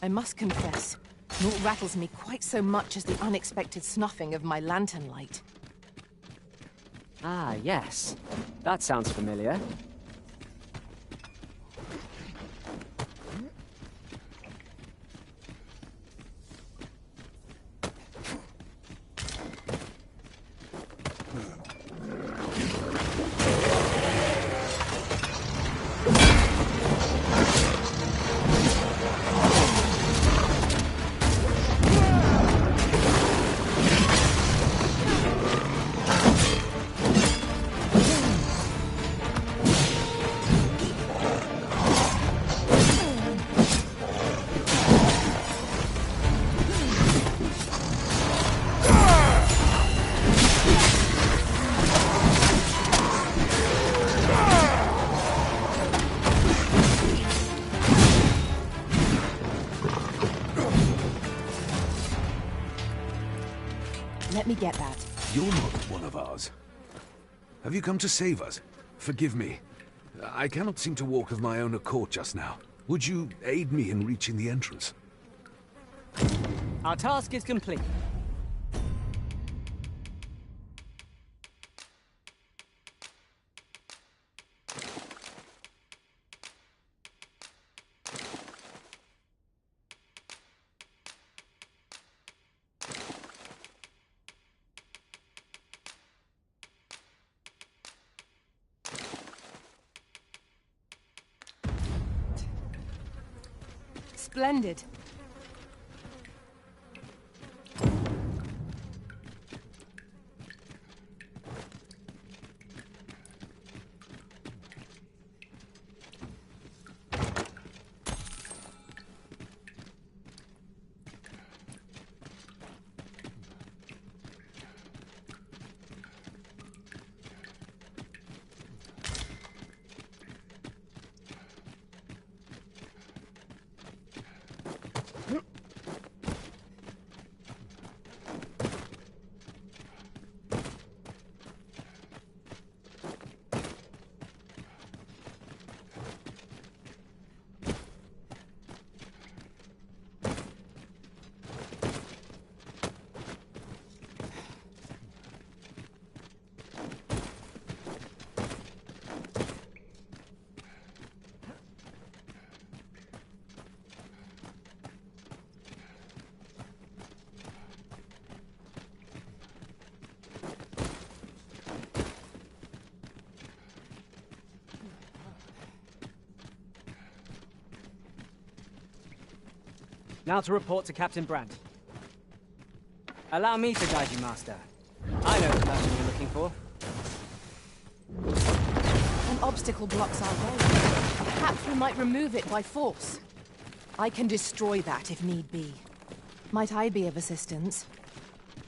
I must confess, naught rattles me quite so much as the unexpected snuffing of my lantern light.
Ah, yes. That sounds familiar.
Let me get that.
You're not one of ours. Have you come to save us? Forgive me. I cannot seem to walk of my own accord just now. Would you aid me in reaching the entrance?
Our task is complete.
Splendid.
Now to report to Captain Brandt. Allow me to guide you, Master. I know the person you're looking for.
An obstacle blocks our way. Perhaps we might remove it by force. I can destroy that if need be. Might I be of assistance?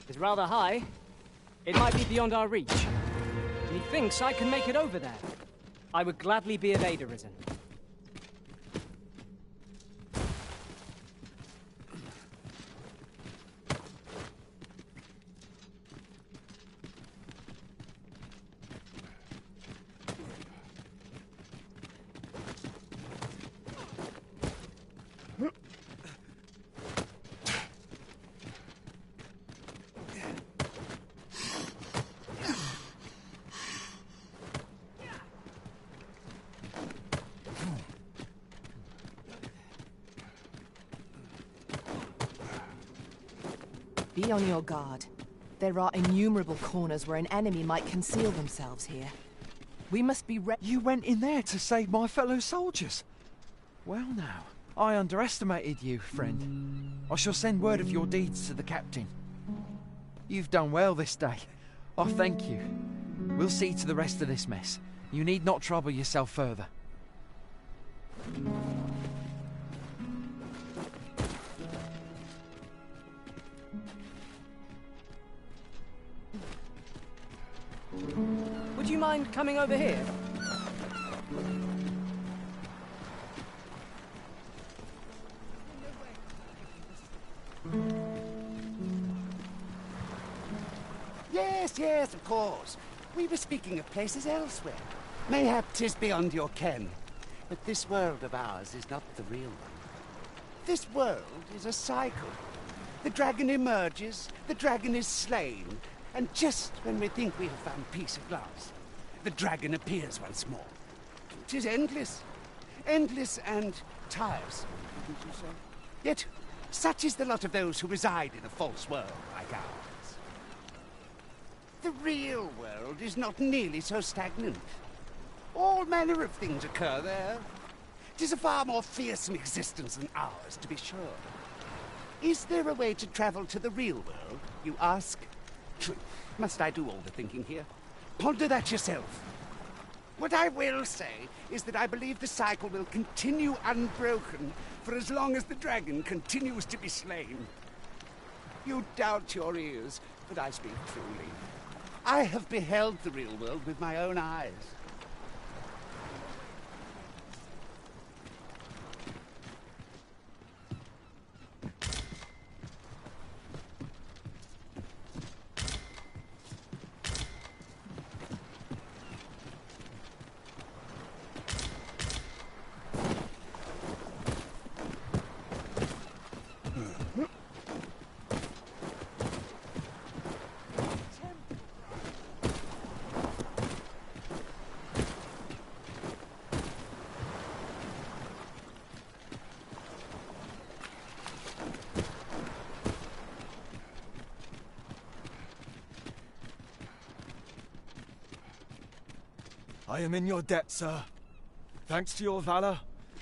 It's rather high. It might be beyond our reach. Methinks I can make it over there. I would gladly be of aid, Arisen.
Be on your guard. There are innumerable corners where an enemy might conceal themselves here. We must be ready.
You went in there to save my fellow soldiers. Well now, I underestimated you, friend. I shall send word of your deeds to the captain. You've done well this day. I thank you. We'll see to the rest of this mess. You need not trouble yourself further.
Would you mind coming over here?
Yes, of course. We were speaking of places elsewhere. Mayhap 'tis beyond your ken. But this world of ours is not the real one. This world is a cycle. The dragon emerges, the dragon is slain, and just when we think we have found peace at last, the dragon appears once more. 'Tis endless. Endless and tiresome, wouldn't you say? Yet, such is the lot of those who reside in a false world like ours. The real world is not nearly so stagnant. All manner of things occur there. 'Tis a far more fearsome existence than ours, to be sure. Is there a way to travel to the real world, you ask? Must I do all the thinking here? Ponder that yourself. What I will say is that I believe the cycle will continue unbroken for as long as the dragon continues to be slain. You doubt your ears, but I speak truly. I have beheld the real world with my own eyes.
I am in your debt, sir. Thanks to your valor,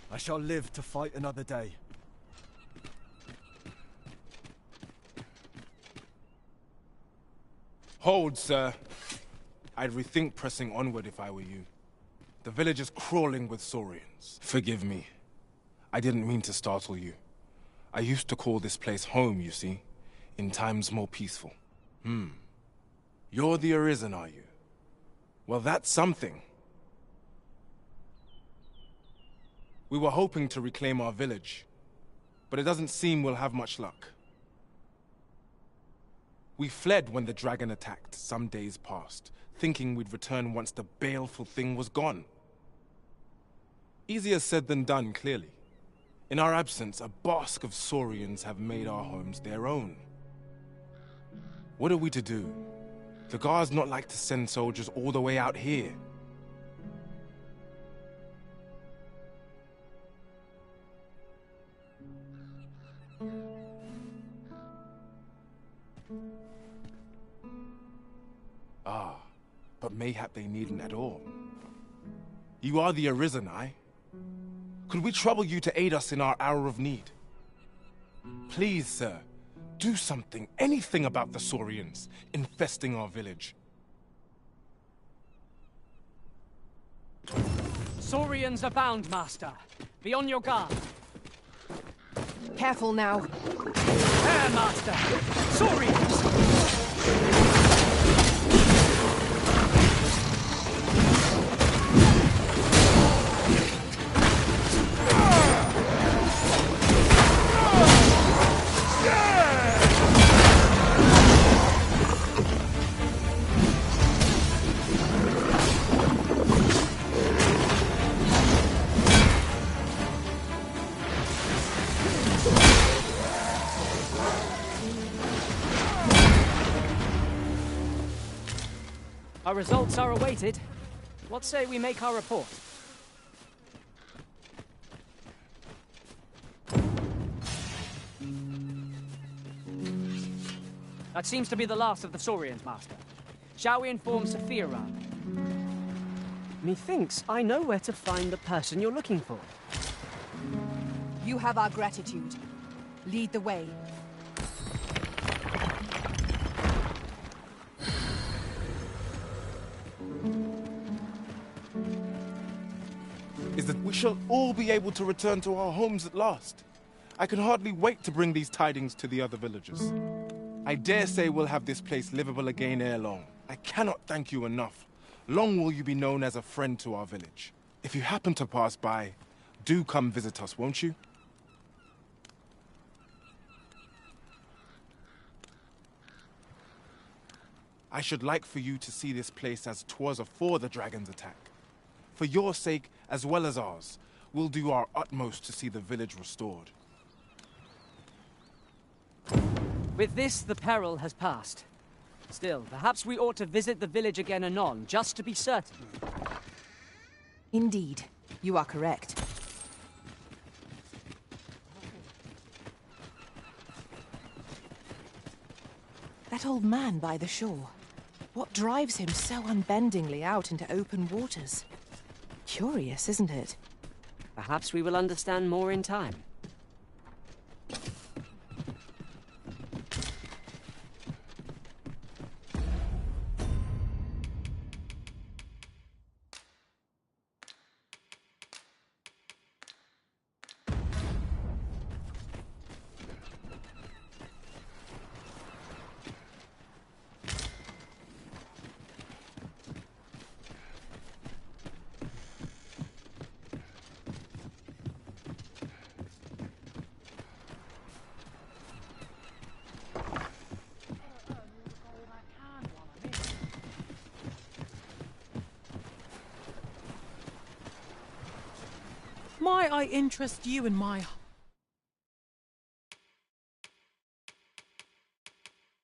I shall live to fight another day.
Hold, sir. I'd rethink pressing onward if I were you. The village is crawling with saurians. Forgive me. I didn't mean to startle you. I used to call this place home, you see, in times more peaceful. You're the Arisen, are you? Well, that's something. We were hoping to reclaim our village, but it doesn't seem we'll have much luck. We fled when the dragon attacked some days past, thinking we'd return once the baleful thing was gone. Easier said than done, clearly. In our absence, a bask of saurians have made our homes their own. What are we to do? The guards not like to send soldiers all the way out here. But mayhap they needn't at all. You are the Arisen, aye? Could we trouble you to aid us in our hour of need? Please, sir, do something, anything about the saurians infesting our village.
Saurians abound, Master. Be on your guard.
Careful now.
There, Master! Saurians! Our results are awaited. What say we make our report? That seems to be the last of the Saurians, Master. Shall we inform Saphira? Methinks I know where to find the person you're looking for.
You have our gratitude. Lead the way.
Is that we shall all be able to return to our homes at last. I can hardly wait to bring these tidings to the other villagers. I dare say we'll have this place livable again ere long. I cannot thank you enough. Long will you be known as a friend to our village. If you happen to pass by, do come visit us, won't you? I should like for you to see this place as 'twas afore the dragon's attack. For your sake, as well as ours, we'll do our utmost to see the village restored.
With this, the peril has passed. Still, perhaps we ought to visit the village again anon, just to be certain.
Indeed, you are correct. That old man by the shore. What drives him so unbendingly out into open waters? Curious, isn't it?
Perhaps we will understand more in time.
Might I interest you in my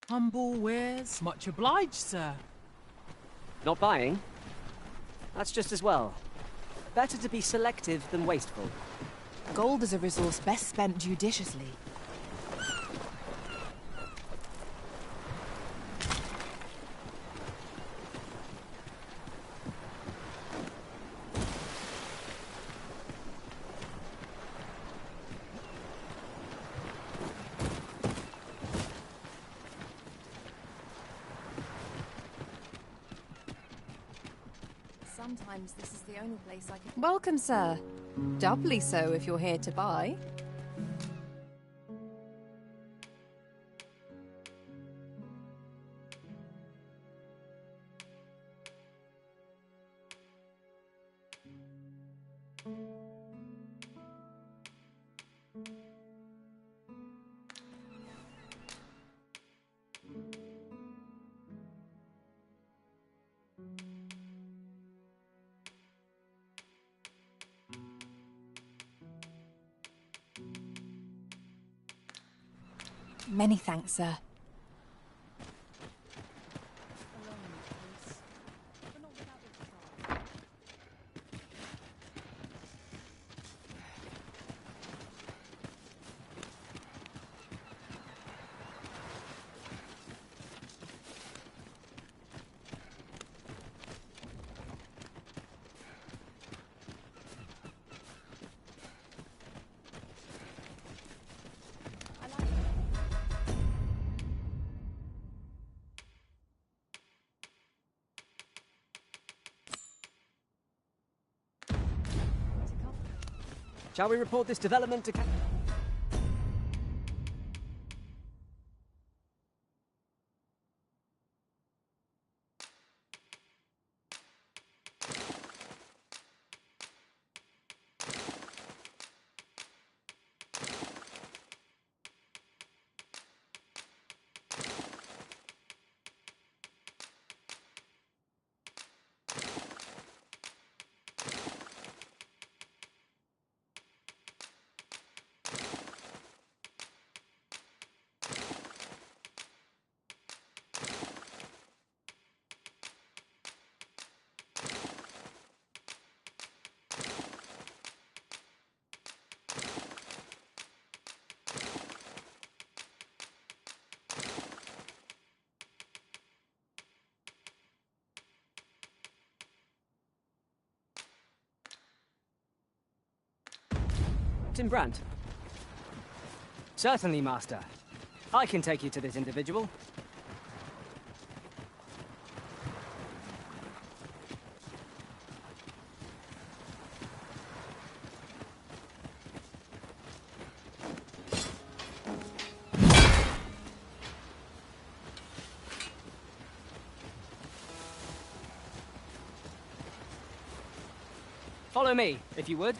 humble wares? Much obliged, sir.
Not buying? That's just as well. Better to be selective than wasteful.
Gold is a resource best spent judiciously.
Sometimes this is the only place I can...
Welcome, sir. Doubly so if you're here to buy.
Many thanks, sir.
Shall we report this development to Captain Brandt? Certainly, Master. I can take you to this individual. Follow me, if you would.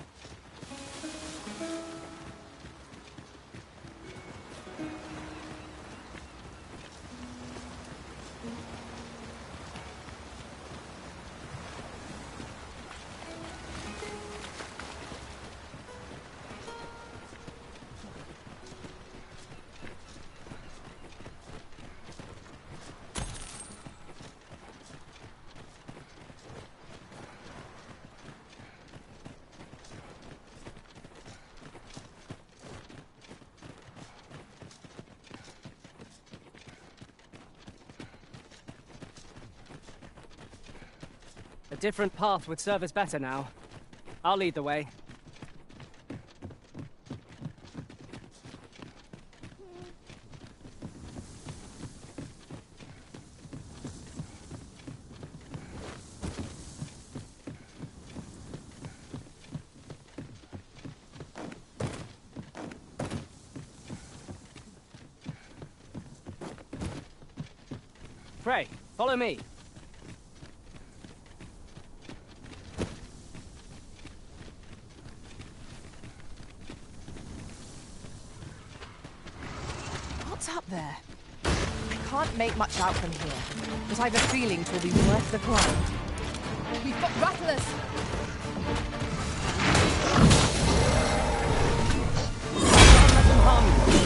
A different path would serve us better now. I'll lead the way. Pray, follow me.
What's up there? I can't make much out from here, but I've a feeling 'twill be worth the climb. We've got rattlers!
Don't let them harm you.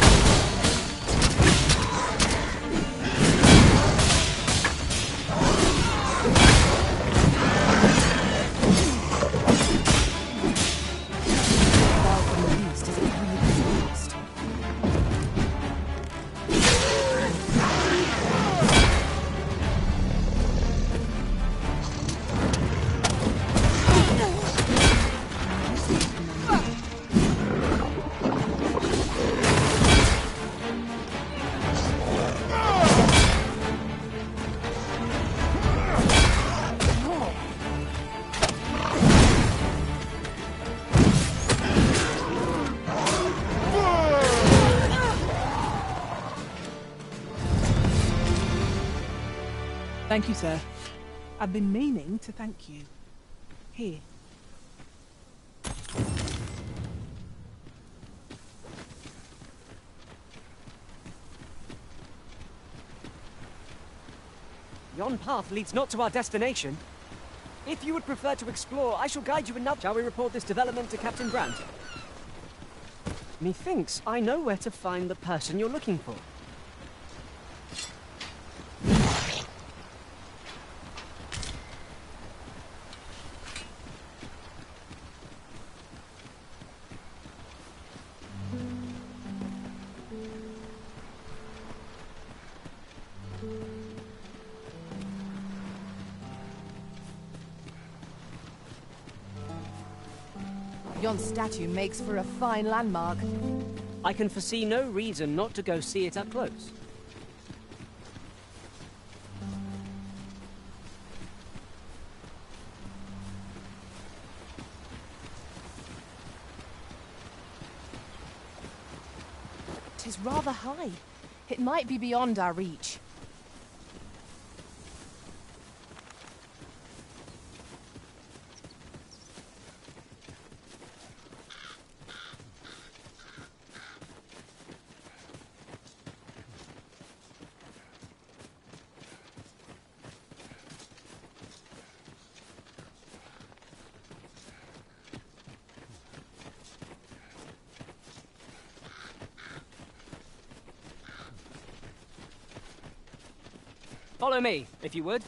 Far from the least is equally lost.
Thank you, sir. I've been meaning to thank you. Here.
Yon path leads not to our destination. If you would prefer to explore, I shall guide you another. Shall we report this development to Captain Brandt? Methinks I know where to find the person you're looking for.
Yon statue makes for a fine landmark.
I can foresee no reason not to go see it up close.
Tis rather high. It might be beyond our reach.
Follow me, if you would.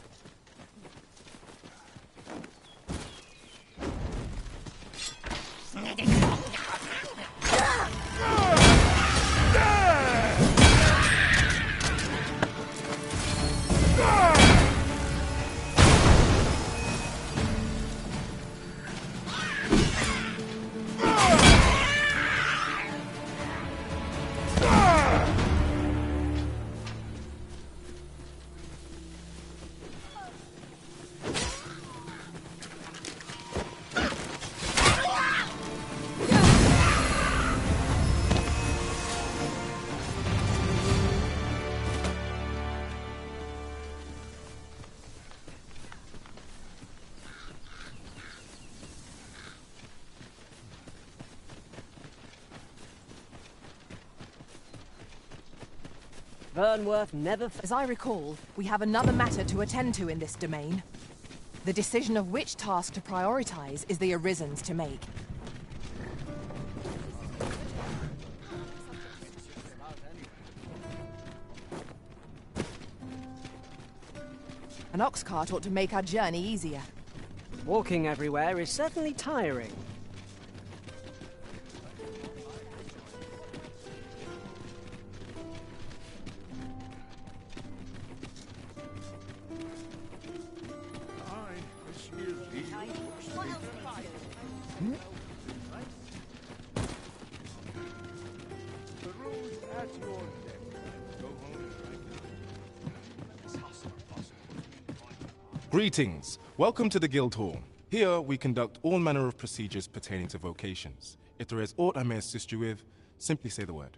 Vernworth never...
As I recall, we have another matter to attend to in this domain. The decision of which task to prioritize is the Arisen's to make. An ox cart ought to make our journey easier.
Walking everywhere is certainly tiring.
Greetings. Welcome to the Guild Hall. Here we conduct all manner of procedures pertaining to vocations. If there is aught I may assist you with, simply say the word.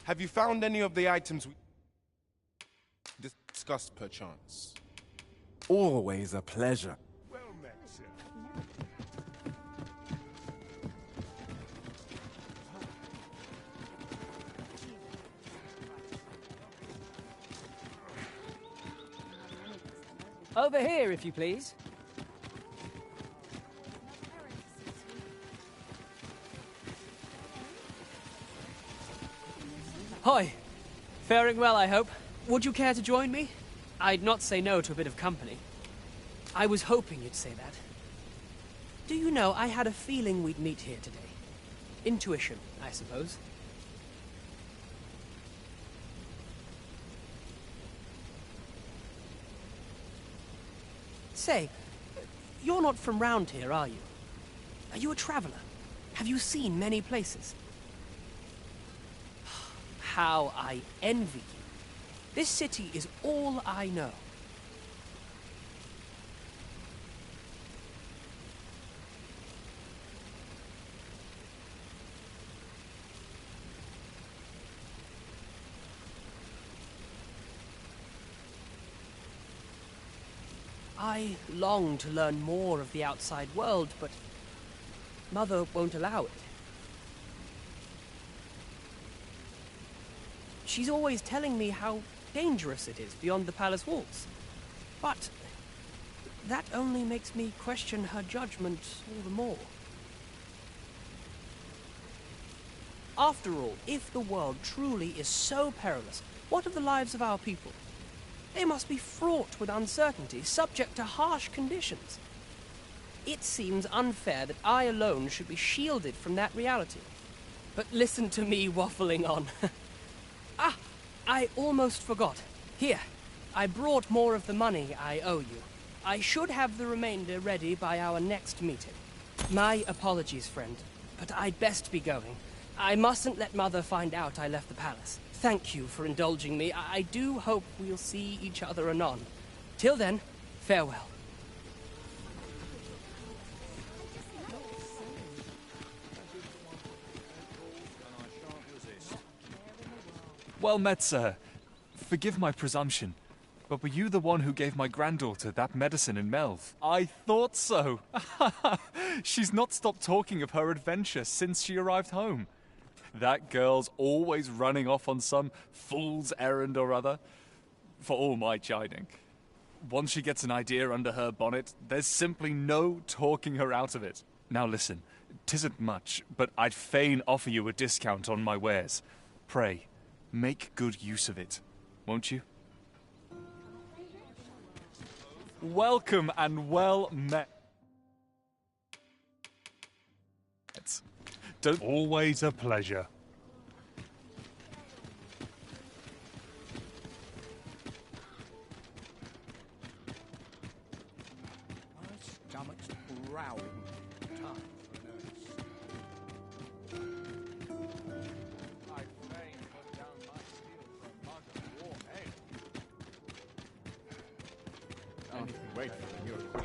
Have you found any of the items we discussed, perchance? Always a pleasure.
Well met, sir.
Over here, if you please. Hoi! Faring well, I hope. Would you care to join me? I'd not say no to a bit of company. I was hoping you'd say that. Do you know, I had a feeling we'd meet here today. Intuition, I suppose. Say, you're not from round here, are you? Are you a traveler? Have you seen many places? How I envy you. This city is all I know. I long to learn more of the outside world, but Mother won't allow it. She's always telling me how dangerous it is beyond the palace walls. But that only makes me question her judgment all the more. After all, if the world truly is so perilous, what of the lives of our people? They must be fraught with uncertainty, subject to harsh conditions. It seems unfair that I alone should be shielded from that reality. But listen to me waffling on. Ah, I almost forgot. Here, I brought more of the money I owe you. I should have the remainder ready by our next meeting. My apologies, friend, but I'd best be going. I mustn't let Mother find out I left the palace. Thank you for indulging me. I do hope we'll see each other anon. Till then, farewell.
Well met, sir. Forgive my presumption, but were you the one who gave my granddaughter that medicine in Melve? I thought so. She's not stopped talking of her adventure since she arrived home. That girl's always running off on some fool's errand or other, for all my chiding. Once she gets an idea under her bonnet, there's simply no talking her out of it. Now listen, 'tisn't much, but I'd fain offer you a discount on my wares. Pray, make good use of it, won't you? Welcome and well met. Don't...
Always a pleasure.
My stomach's growling. Time for a nurse.
I fain put down my steel for a mug of warm ale. Anything wait for the miracle.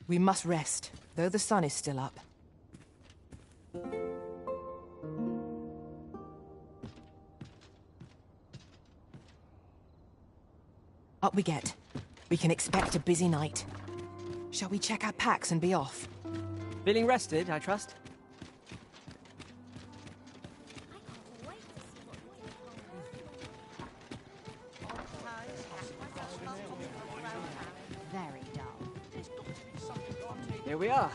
We must rest, though the sun is still up. Up we get. We can expect a busy night. Shall we check our packs and be off?
Feeling rested, I trust?
Very dull.
Here we are.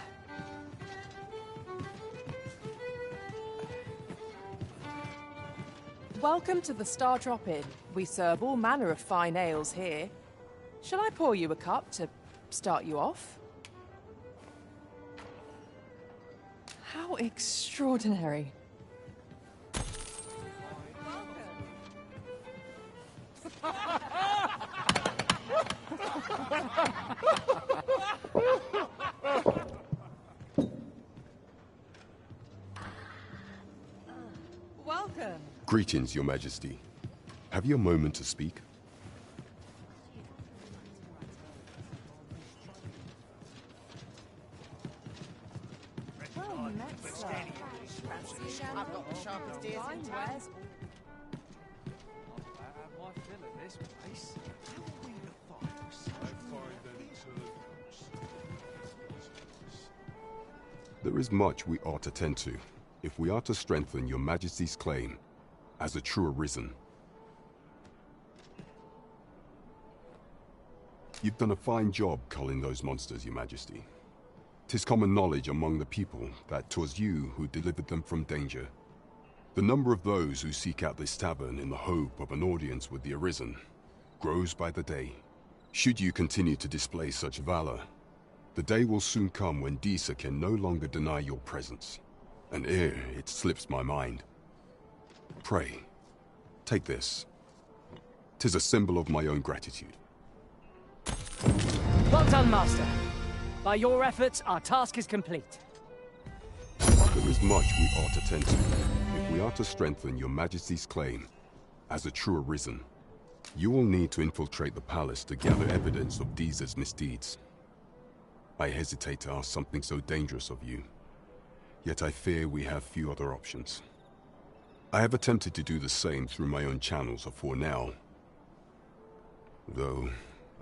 Welcome to the Star Drop Inn. We serve all manner of fine ales here. Shall I pour you a cup to start you off? How extraordinary. Welcome.
Greetings, Your Majesty. Have you a moment to speak?
Well met, sir. I've got the sharpest ears in town.
There is much we ought to tend to, if we are to strengthen Your Majesty's claim as a true arisen. You've done a fine job culling those monsters, Your Majesty. 'Tis common knowledge among the people that 'twas you who delivered them from danger. The number of those who seek out this tavern in the hope of an audience with the Arisen grows by the day. Should you continue to display such valor, the day will soon come when Disa can no longer deny your presence. And ere it slips my mind, pray, take this. 'Tis a symbol of my own gratitude.
Well done, Master. By your efforts, our task is complete.
There is much we ought to tend to, if we are to strengthen Your Majesty's claim as a true Arisen. You will need to infiltrate the palace to gather evidence of Disa's misdeeds. I hesitate to ask something so dangerous of you, yet I fear we have few other options. I have attempted to do the same through my own channels afore now, though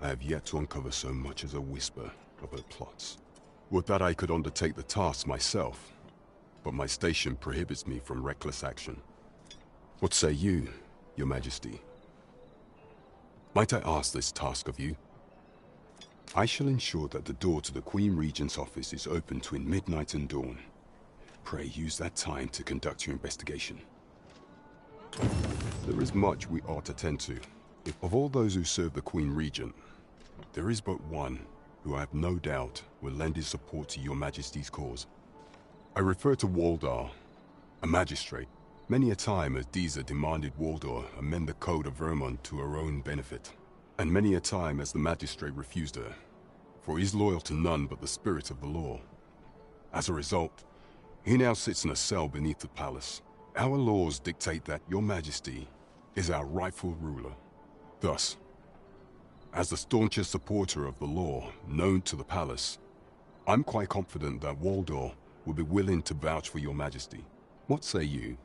I have yet to uncover so much as a whisper of her plots. Would that I could undertake the task myself, but my station prohibits me from reckless action. What say you, Your Majesty? Might I ask this task of you? I shall ensure that the door to the Queen Regent's office is open between midnight and dawn. Pray use that time to conduct your investigation. There is much we ought to tend to. If of all those who serve the Queen Regent, there is but one who I have no doubt will lend his support to Your Majesty's cause. I refer to Waldar, a magistrate. Many a time has Disa demanded Waldar amend the Code of Vermont to her own benefit, and many a time has the magistrate refused her, for he is loyal to none but the spirit of the law. As a result, he now sits in a cell beneath the palace. Our laws dictate that Your Majesty is our rightful ruler. Thus, as the staunchest supporter of the law known to the palace, I'm quite confident that Waldor will be willing to vouch for Your Majesty. What say you?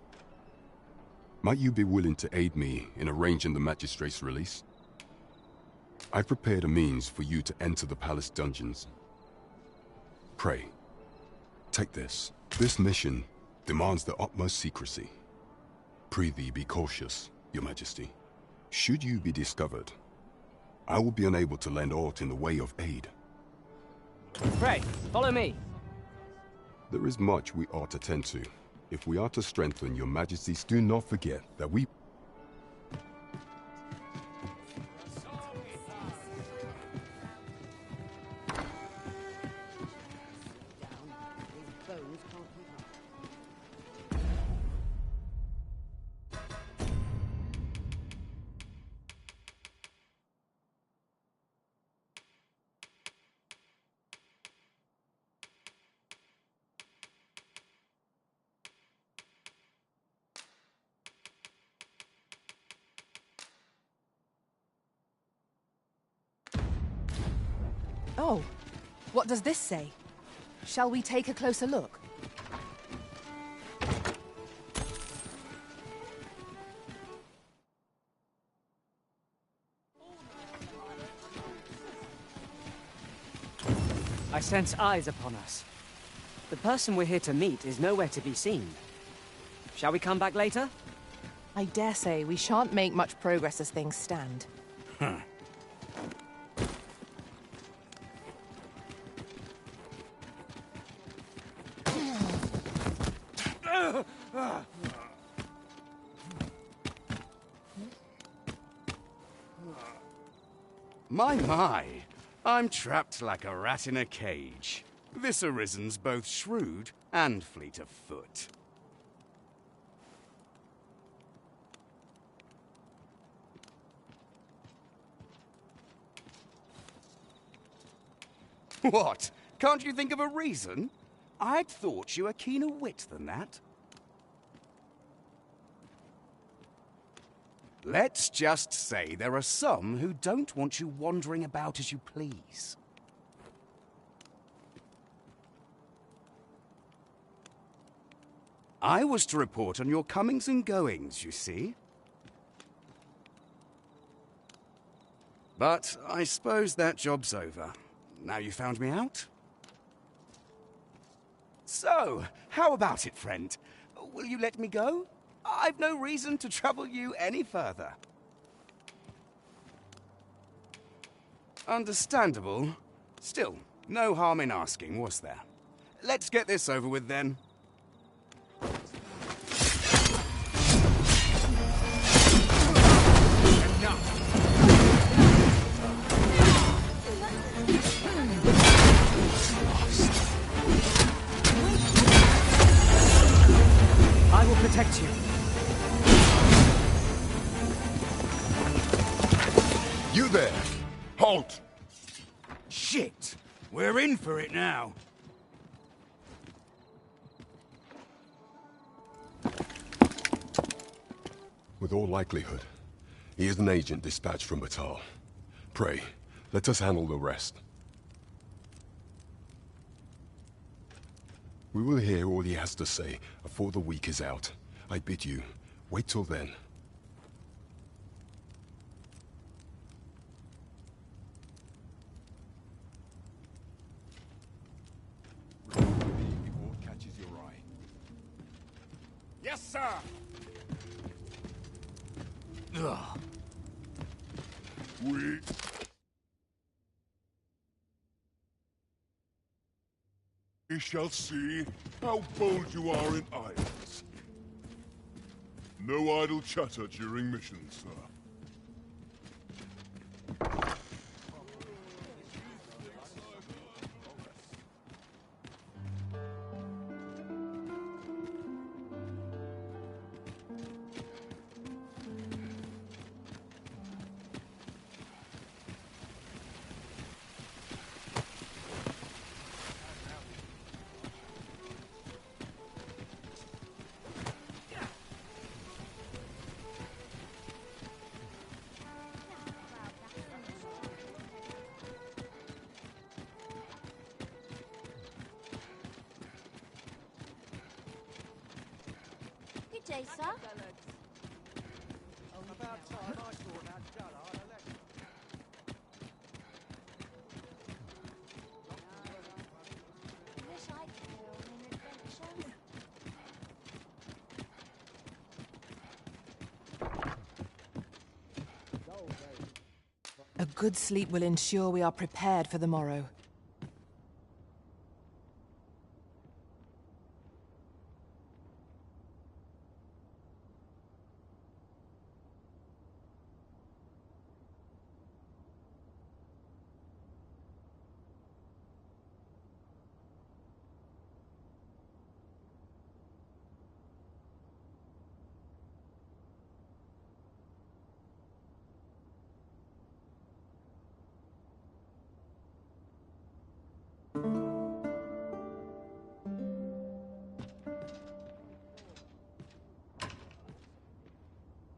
Might you be willing to aid me in arranging the magistrate's release? I've prepared a means for you to enter the palace dungeons. Pray, take this. This mission demands the utmost secrecy. Prithee be cautious, Your Majesty. Should you be discovered, I will be unable to lend aught in the way of aid.
Pray, follow me.
There is much we ought to tend to. If we are to strengthen Your Majesty's, do not forget that we...
Oh, What does this say? Shall we take a closer look?
I sense eyes upon us. The person we're here to meet is nowhere to be seen. Shall we come back later?
I dare say we shan't make much progress as things stand.
My, I'm trapped like a rat in a cage. This Arisen's both shrewd and fleet of foot. What? Can't you think of a reason? I'd thought you were keener wit than that. Let's just say there are some who don't want you wandering about as you please. I was to report on your comings and goings, you see. But I suppose that job's over. Now you found me out? So, how about it, friend? Will you let me go? I've no reason to trouble you any further. Understandable. Still, no harm in asking, was there? Let's get this over with then.
I will protect you.
You there! Halt!
Shit! We're in for it now.
With all likelihood, he is an agent dispatched from Batal. Pray, let us handle the rest. We will hear all he has to say before the week is out. I bid you, wait till then.
Before it catches your eye.
Yes, sir! Ugh.
We shall see how bold you are in idleness. No idle chatter during missions, sir.
Good day, sir. Wish I could go on an adventure.
A good sleep will ensure we are prepared for the morrow.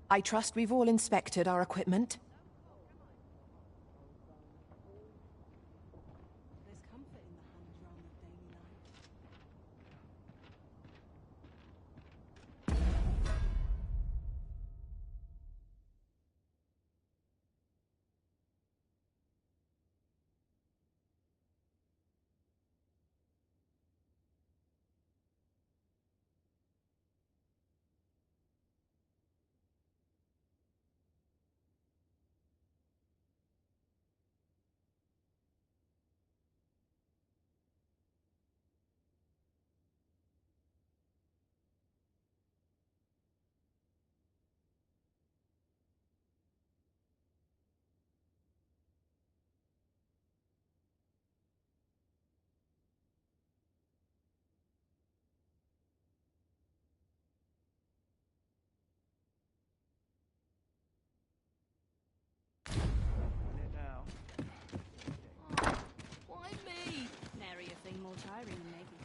I trust we've all inspected our equipment.
There's comfort in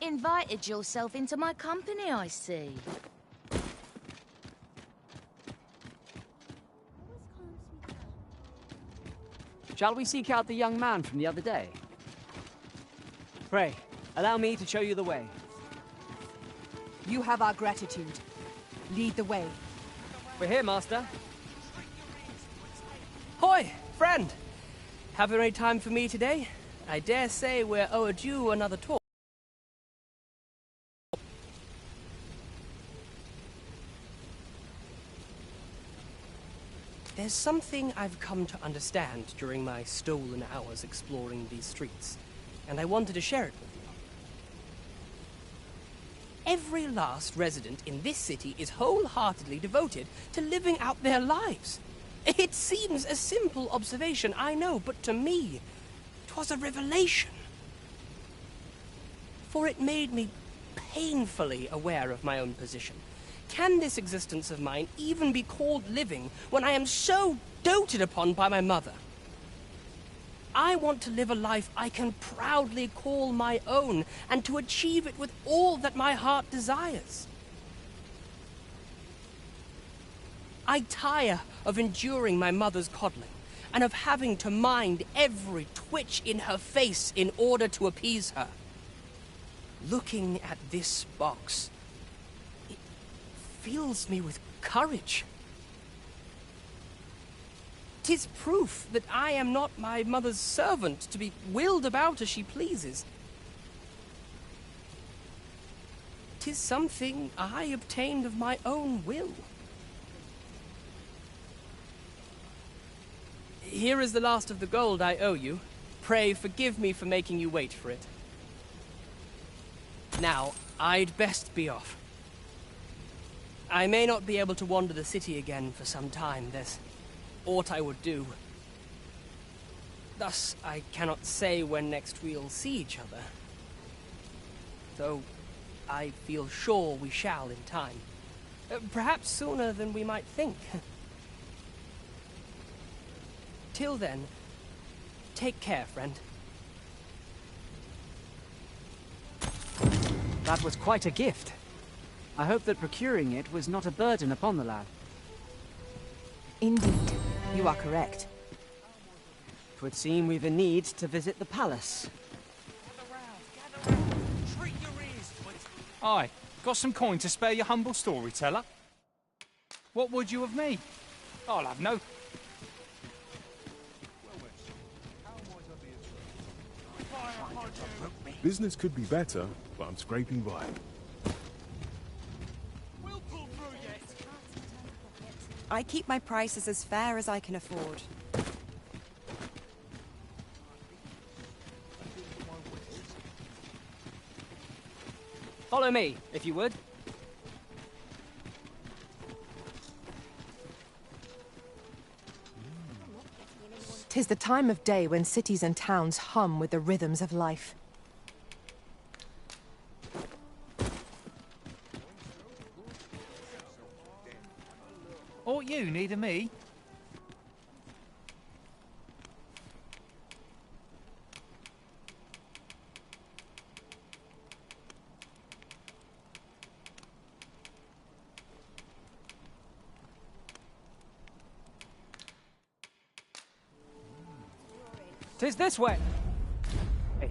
Invited yourself into my company, I see.
Shall we seek out the young man from the other day? Pray, allow me to show you the way.
You have our gratitude. Lead the way.
We're here, Master.
Hoi, friend! Have any time for me today? I dare say we're overdue another talk. There's something I've come to understand during my stolen hours exploring these streets, and I wanted to share it with you. Every last resident in this city is wholeheartedly devoted to living out their lives. It seems a simple observation, I know, but to me, 'twas a revelation. For it made me painfully aware of my own position. Can this existence of mine even be called living when I am so doted upon by my mother? I want to live a life I can proudly call my own, and to achieve it with all that my heart desires. I tire of enduring my mother's coddling, and of having to mind every twitch in her face in order to appease her. Looking at this box, it fills me with courage. 'Tis proof that I am not my mother's servant to be wheeled about as she pleases. 'Tis something I obtained of my own will. Here is the last of the gold I owe you. Pray forgive me for making you wait for it. Now, I'd best be off. I may not be able to wander the city again for some time. There's aught I would do. Thus, I cannot say when next we'll see each other. Though I feel sure we shall in time. Perhaps sooner than we might think. Till then, take care, friend.
That was quite a gift. I hope that procuring it was not a burden upon the lad.
Indeed, you are correct.
'Twould seem we've a need to visit the palace.
Aye, got some coin to spare your humble storyteller? What would you of me? I'll have no...
Business could be better, but I'm scraping by.
I keep my prices as fair as I can afford.
Follow me, if you would.
'Tis the time of day when cities and towns hum with the rhythms of life.
Ought you need me?
Tis this way. Hey.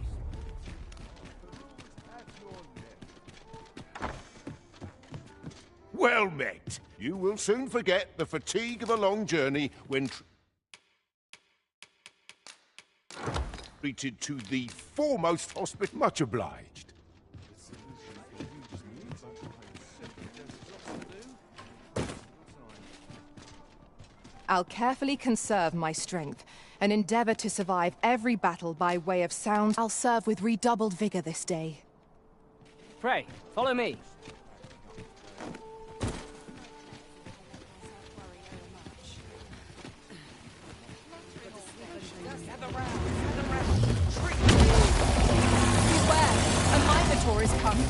Well met. You will soon forget the fatigue of a long journey when treated to the foremost hospital. Much obliged.
I'll carefully conserve my strength and endeavor to survive every battle by way of sound. I'll serve with redoubled vigor this day.
Pray, follow me.
Beware! A Minotaur is coming.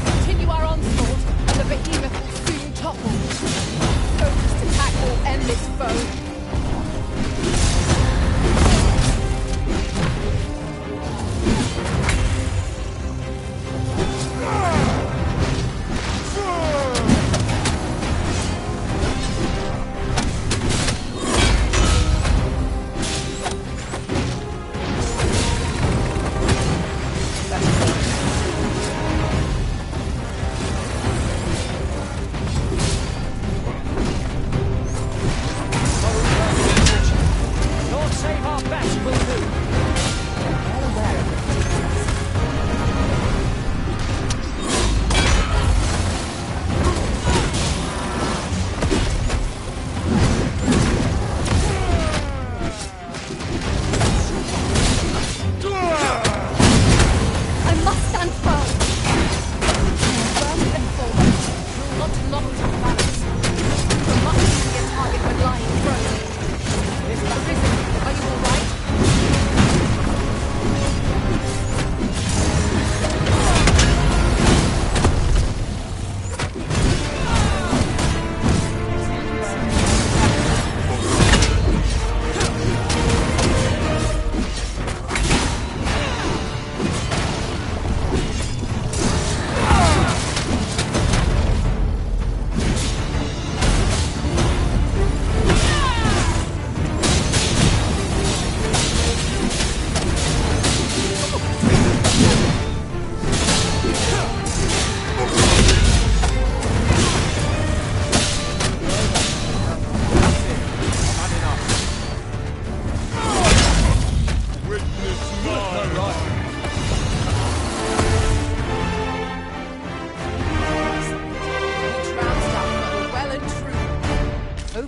Continue our onslaught, and the behemoth will soon topple. Focused attack will end this foe.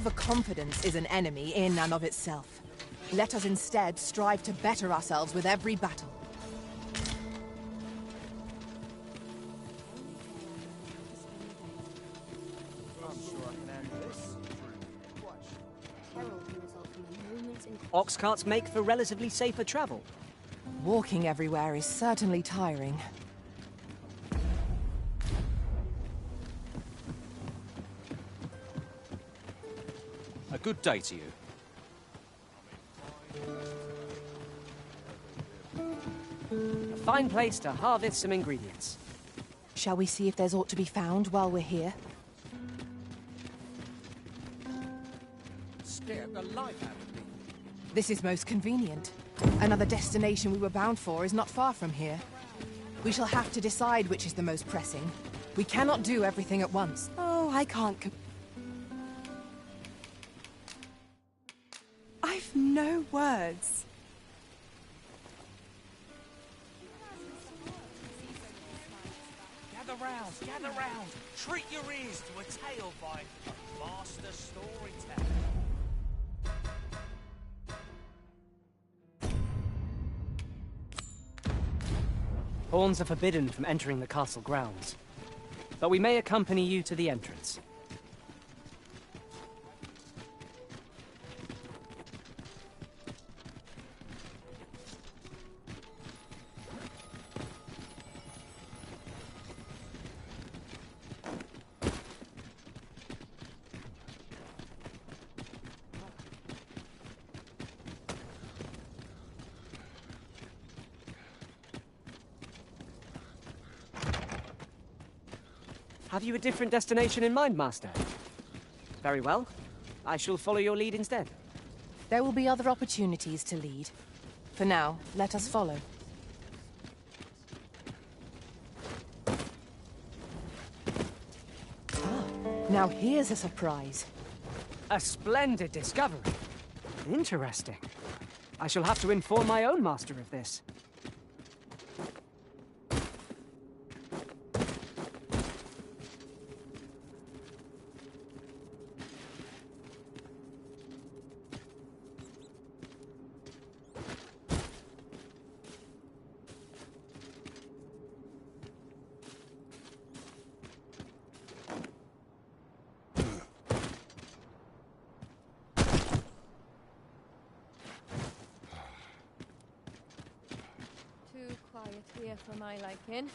Overconfidence is an enemy in and of itself. Let us instead strive to better ourselves with every battle.
Ox carts make for relatively safer travel.
Walking everywhere is certainly tiring.
A good day to you.
A fine place to harvest some ingredients.
Shall we see if there's aught to be found while we're here?
Scared the life out of me.
This is most convenient. Another destination we were bound for is not far from here. We shall have to decide which is the most pressing. We cannot do everything at once.
Oh, I can't. I've no words.
Gather round. Treat your ears to a tale by a master storyteller.
Pawns are forbidden from entering the castle grounds, but we may accompany you to the entrance. Have you a different destination in mind, Master? Very well. I shall follow your lead instead.
There will be other opportunities to lead. For now, let us follow. Now here's a surprise.
A splendid discovery. Interesting. I shall have to inform my own master of this.
Too quiet here for my liking.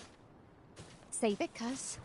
Save it, cuz.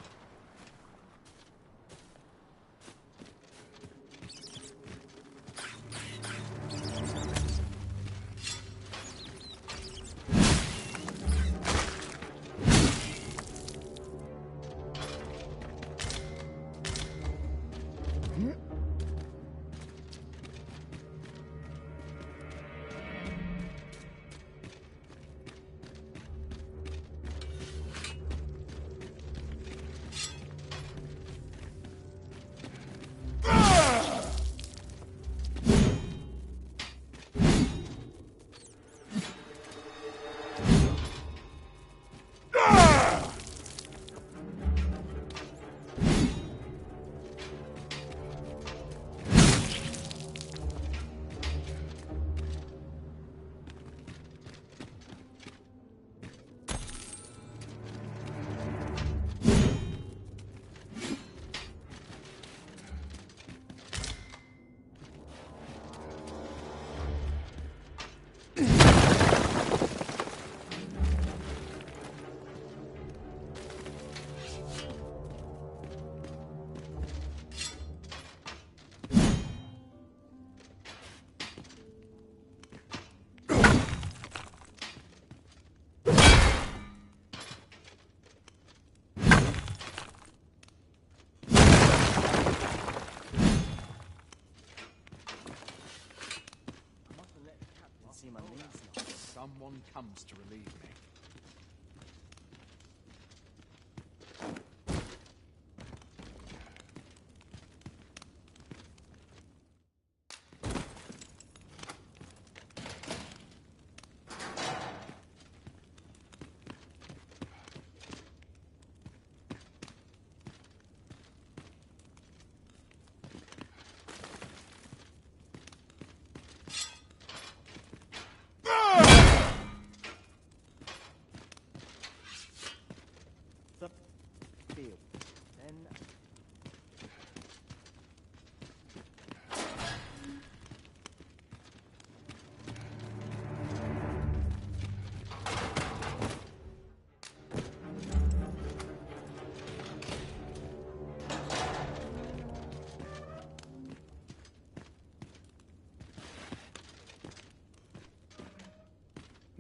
Someone comes to relieve me.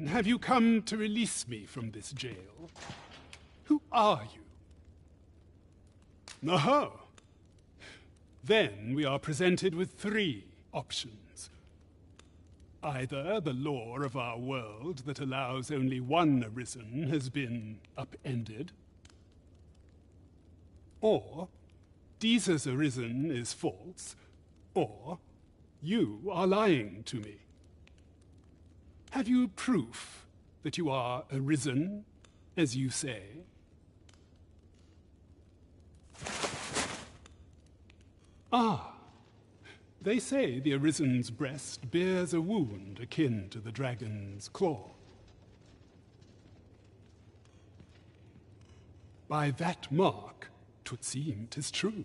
have you come to release me from this jail? Who are you? Oh. Then we are presented with three options. Either the law of our world that allows only one Arisen has been upended, or Deeza's Arisen is false, or you are lying to me. Have you proof that you are Arisen, as you say? Ah. They say the Arisen's breast bears a wound akin to the dragon's claw. By that mark, 'twould seem 'tis true.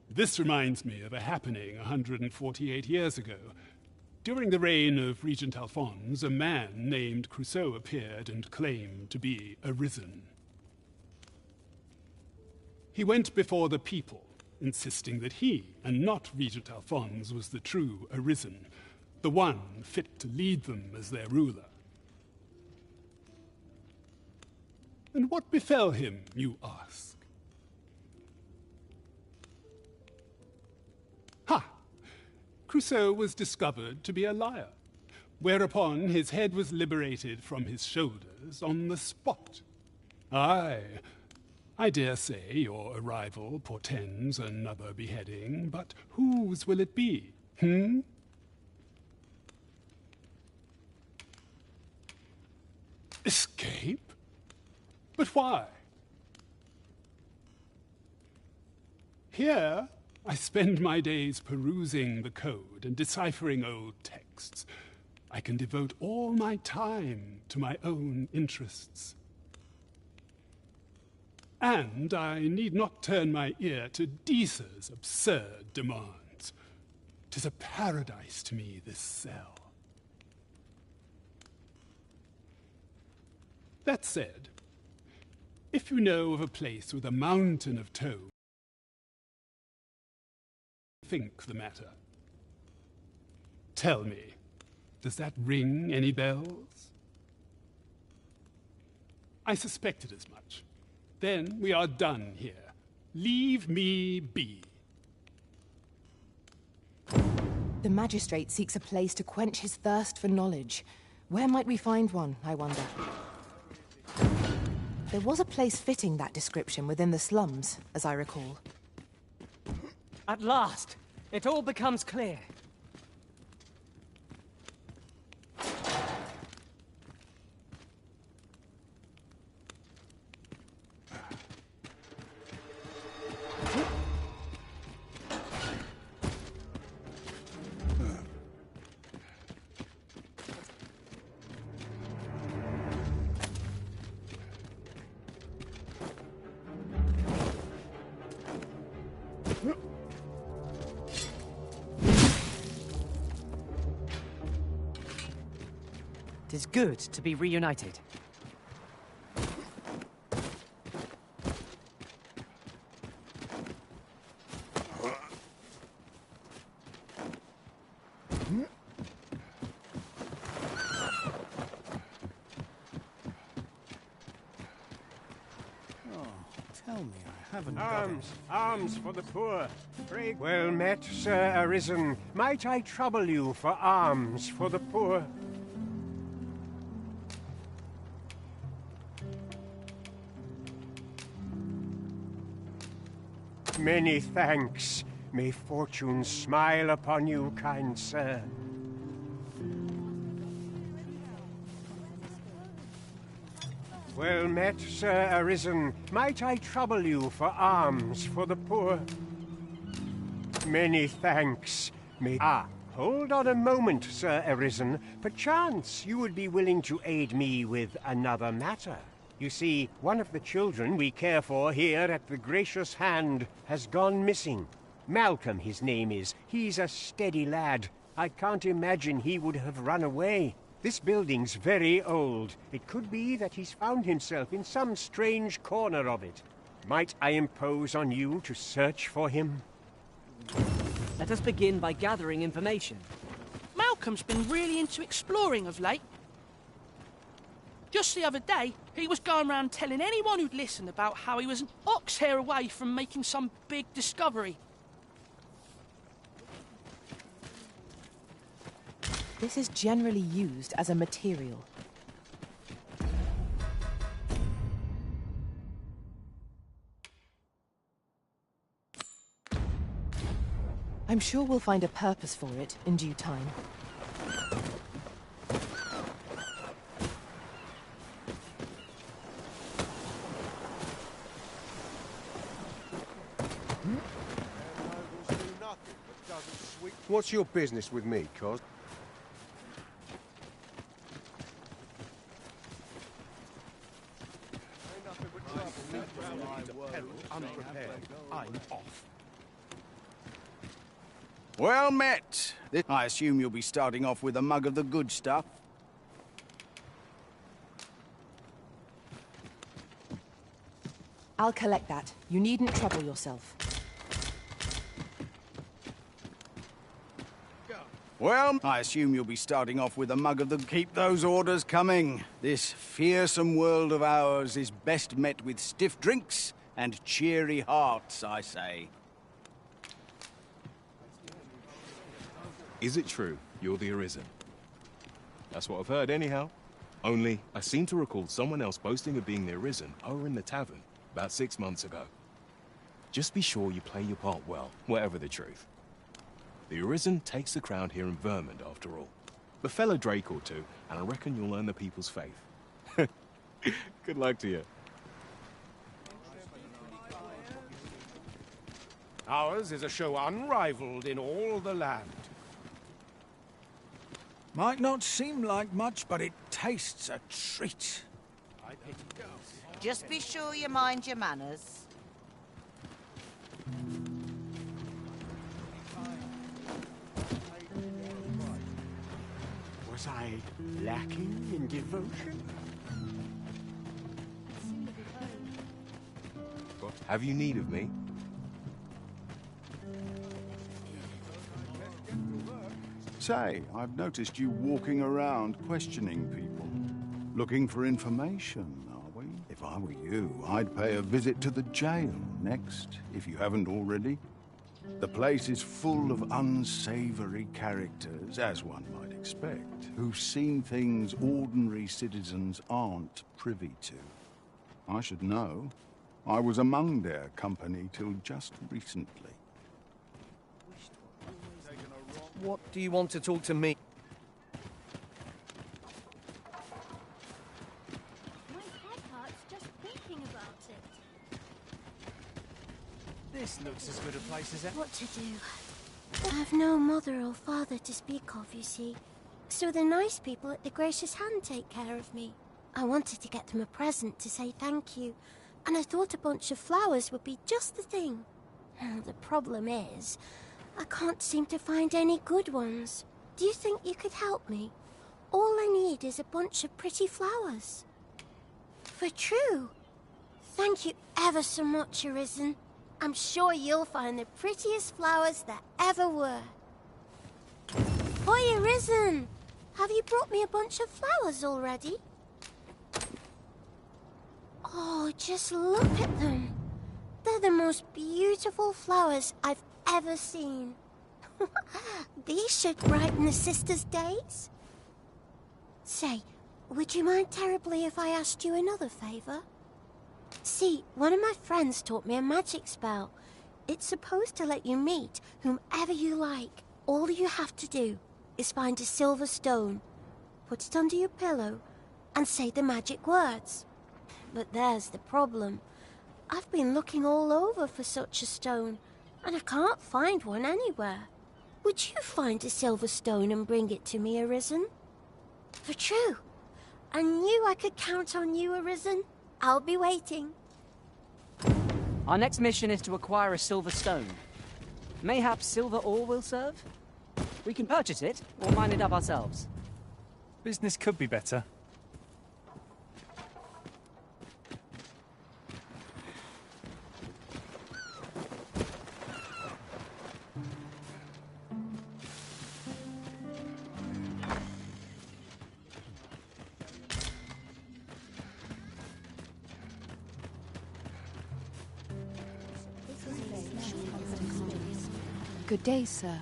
This reminds me of a happening 148 years ago. During the reign of Regent Alphonse, a man named Crusoe appeared and claimed to be Arisen. He went before the people, insisting that he, and not Regent Alphonse, was the true Arisen, the one fit to lead them as their ruler. And what befell him, you ask? Ha! Crusoe was discovered to be a liar, whereupon his head was liberated from his shoulders on the spot. Aye, I dare say your arrival portends another beheading, but whose will it be, Escape? But why? Here, I spend my days perusing the code and deciphering old texts. I can devote all my time to my own interests. And I need not turn my ear to Deeza's absurd demands. 'Tis a paradise to me, this cell. That said, if you know of a place with a mountain of toads, think the matter. Tell me, does that ring any bells? I suspected as much. Then we are done here. Leave me be.
The magistrate seeks a place to quench his thirst for knowledge. Where might we find one, I wonder? There was a place fitting that description within the slums, as I recall.
At last, it all becomes clear. It is good to be reunited.
Arms for the poor. Pray. Well met, Sir Arisen. Might I trouble you for alms for the poor? Many thanks. May fortune smile upon you, kind sir. Well met, Sir Arisen. Might I trouble you for alms for the poor? Many thanks. Hold on a moment, Sir Arisen. Perchance you would be willing to aid me with another matter. You see, one of the children we care for here at the Gracious Hand has gone missing. Malcolm, his name is. He's a steady lad. I can't imagine he would have run away. This building's very old. It could be that he's found himself in some strange corner of it. Might I impose on you to search for him?
Let us begin by gathering information.
Malcolm's been really into exploring of late. Just the other day, he was going around telling anyone who'd listen about how he was an ox hair away from making some big discovery.
This is generally used as a material. I'm sure we'll find a purpose for it in due time.
What's your business with me, Cos?
I'm off.
Well met. I assume you'll be starting off with a mug of the good stuff.
I'll collect that. You needn't trouble yourself.
Well, I assume you'll be starting off with a mug of the... Keep those orders coming. This fearsome world of ours is best met with stiff drinks and cheery hearts, I say.
Is it true you're the Arisen? That's what I've heard anyhow. Only, I seem to recall someone else boasting of being the Arisen over in the tavern about 6 months ago. Just be sure you play your part well, whatever the truth. The Arisen takes the crown here in Vermund, after all. Befell a Drake or two, and I reckon you'll earn the people's faith. Good luck to you.
Ours is a show unrivaled in all the land.
Might not seem like much, but it tastes a treat.
Just be sure you mind your manners.
Was I lacking in devotion?
What have you need of me?
Say, I've noticed you walking around questioning people. Looking for information, are we? If I were you, I'd pay a visit to the jail next, if you haven't already. The place is full of unsavory characters, as one might expect, who've seen things ordinary citizens aren't privy to. I should know. I was among their company till just recently.
What do you want to talk to me?
My head hurts just thinking about it.
This looks as good a place as ever.
What to do? I've no mother or father to speak of, you see. So the nice people at the Gracious Hand take care of me. I wanted to get them a present to say thank you, and I thought a bunch of flowers would be just the thing. The problem is, I can't seem to find any good ones. Do you think you could help me? All I need is a bunch of pretty flowers. For true. Thank you ever so much, Arisen. I'm sure you'll find the prettiest flowers that ever were. Boy, Arisen! Have you brought me a bunch of flowers already? Oh, just look at them. They're the most beautiful flowers I've ever seen. These should brighten the sisters' days. Say, would you mind terribly if I asked you another favor? See, one of my friends taught me a magic spell. It's supposed to let you meet whomever you like. All you have to do is find a silver stone, put it under your pillow, and say the magic words. But there's the problem. I've been looking all over for such a stone, and I can't find one anywhere. Would you find a silver stone and bring it to me, Arisen? For true. I knew I could count on you, Arisen. I'll be waiting.
Our next mission is to acquire a silver stone. Mayhaps silver ore will serve? We can purchase it, or mine it up ourselves.
Business could be better.
Good day, sir.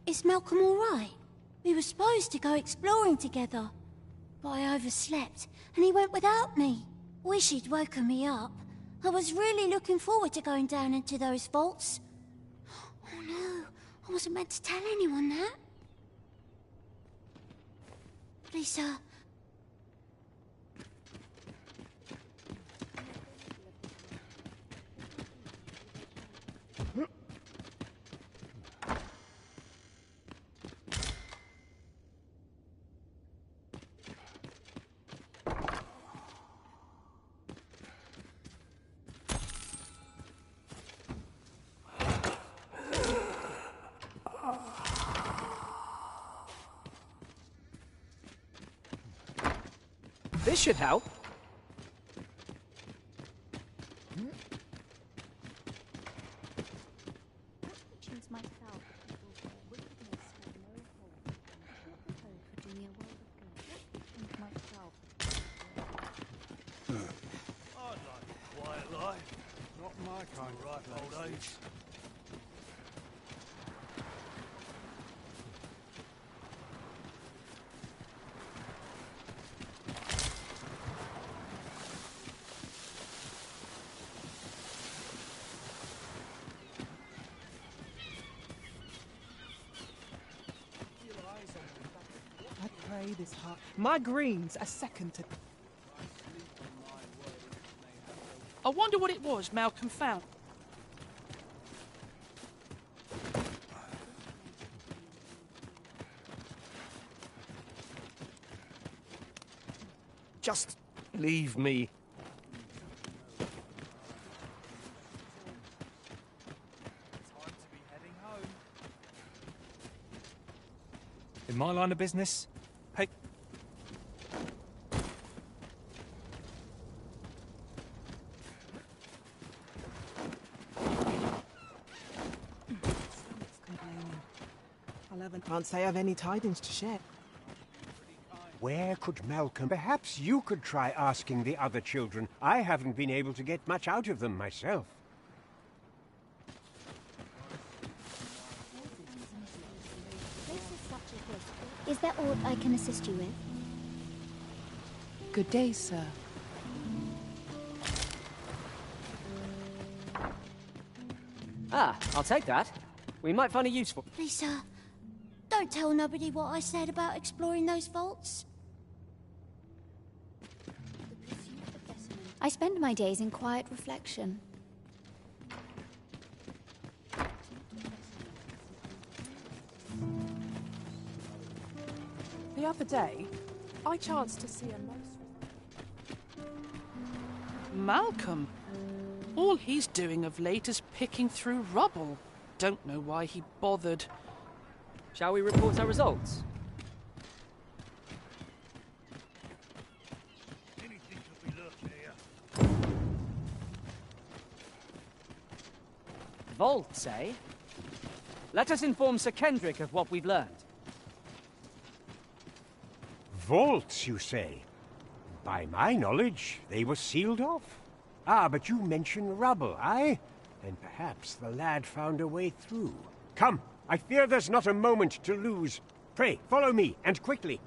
Is Malcolm all right? We were supposed to go exploring together, but I overslept, and he went without me. Wish he'd woken me up. I was really looking forward to going down into those vaults. Oh no, I wasn't meant to tell anyone that. Please, sir.
This should help.
This heart. My green's a second to... I wonder what it was Malcolm found.
Just leave me.
In my line of business, hey.
Can't say I've any tidings to share.
Where could Malcolm... Perhaps you could try asking the other children. I haven't been able to get much out of them myself.
Is there aught I can assist you with?
Good day, sir.
Ah, I'll take that. We might find it useful.
Please, sir, don't tell nobody what I said about exploring those vaults.
I spend my days in quiet reflection.
The other day, I chanced to see a Malcolm. All he's doing of late is picking through rubble. Don't know why he bothered.
Shall we report our results? Vaults, eh? Let us inform Sir Kendrick of what we've learned.
Vaults, you say? By my knowledge, they were sealed off. Ah, but you mention rubble, aye? Then perhaps the lad found a way through. Come, I fear there's not a moment to lose. Pray, follow me, and quickly.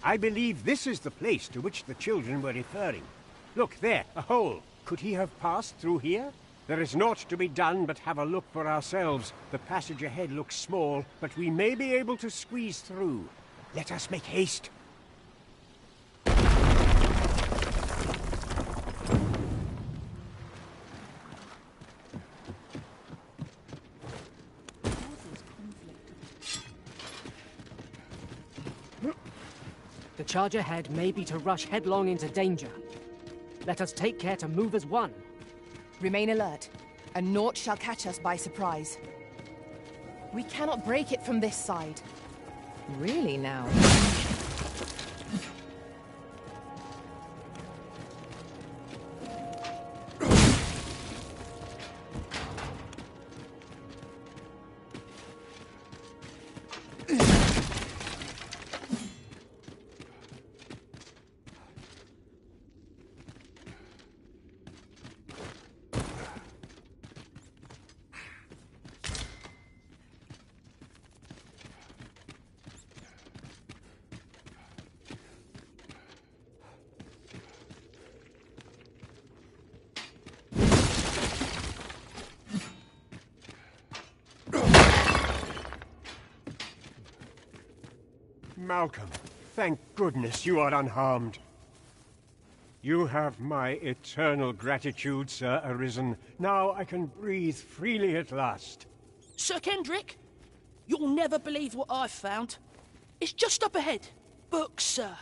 I believe this is the place to which the children were referring. Look, there, a hole. Could he have passed through here? There is naught to be done but have a look for ourselves. The passage ahead looks small, but we may be able to squeeze through. Let us make haste.
The charge ahead may be to rush headlong into danger. Let us take care to move as one.
Remain alert, and naught shall catch us by surprise. We cannot break it from this side. Really now?
Malcolm, thank goodness you are unharmed. You have my eternal gratitude, Sir Arisen. Now I can breathe freely at last.
Sir Kendrick, you'll never believe what I've found. It's just up ahead. Books, sir.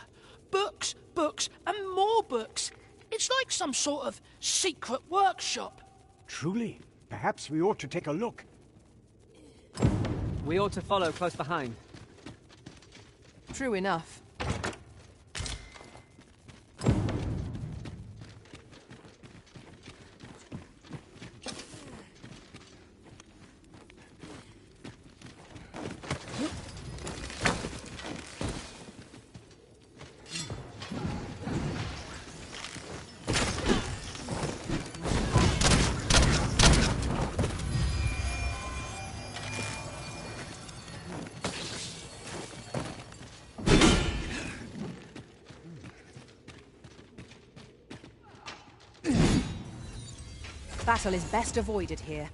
Books, books, and more books. It's like some sort of secret workshop.
Truly? Perhaps we ought to take a look.
We ought to follow close behind.
True enough. Battle is best avoided here.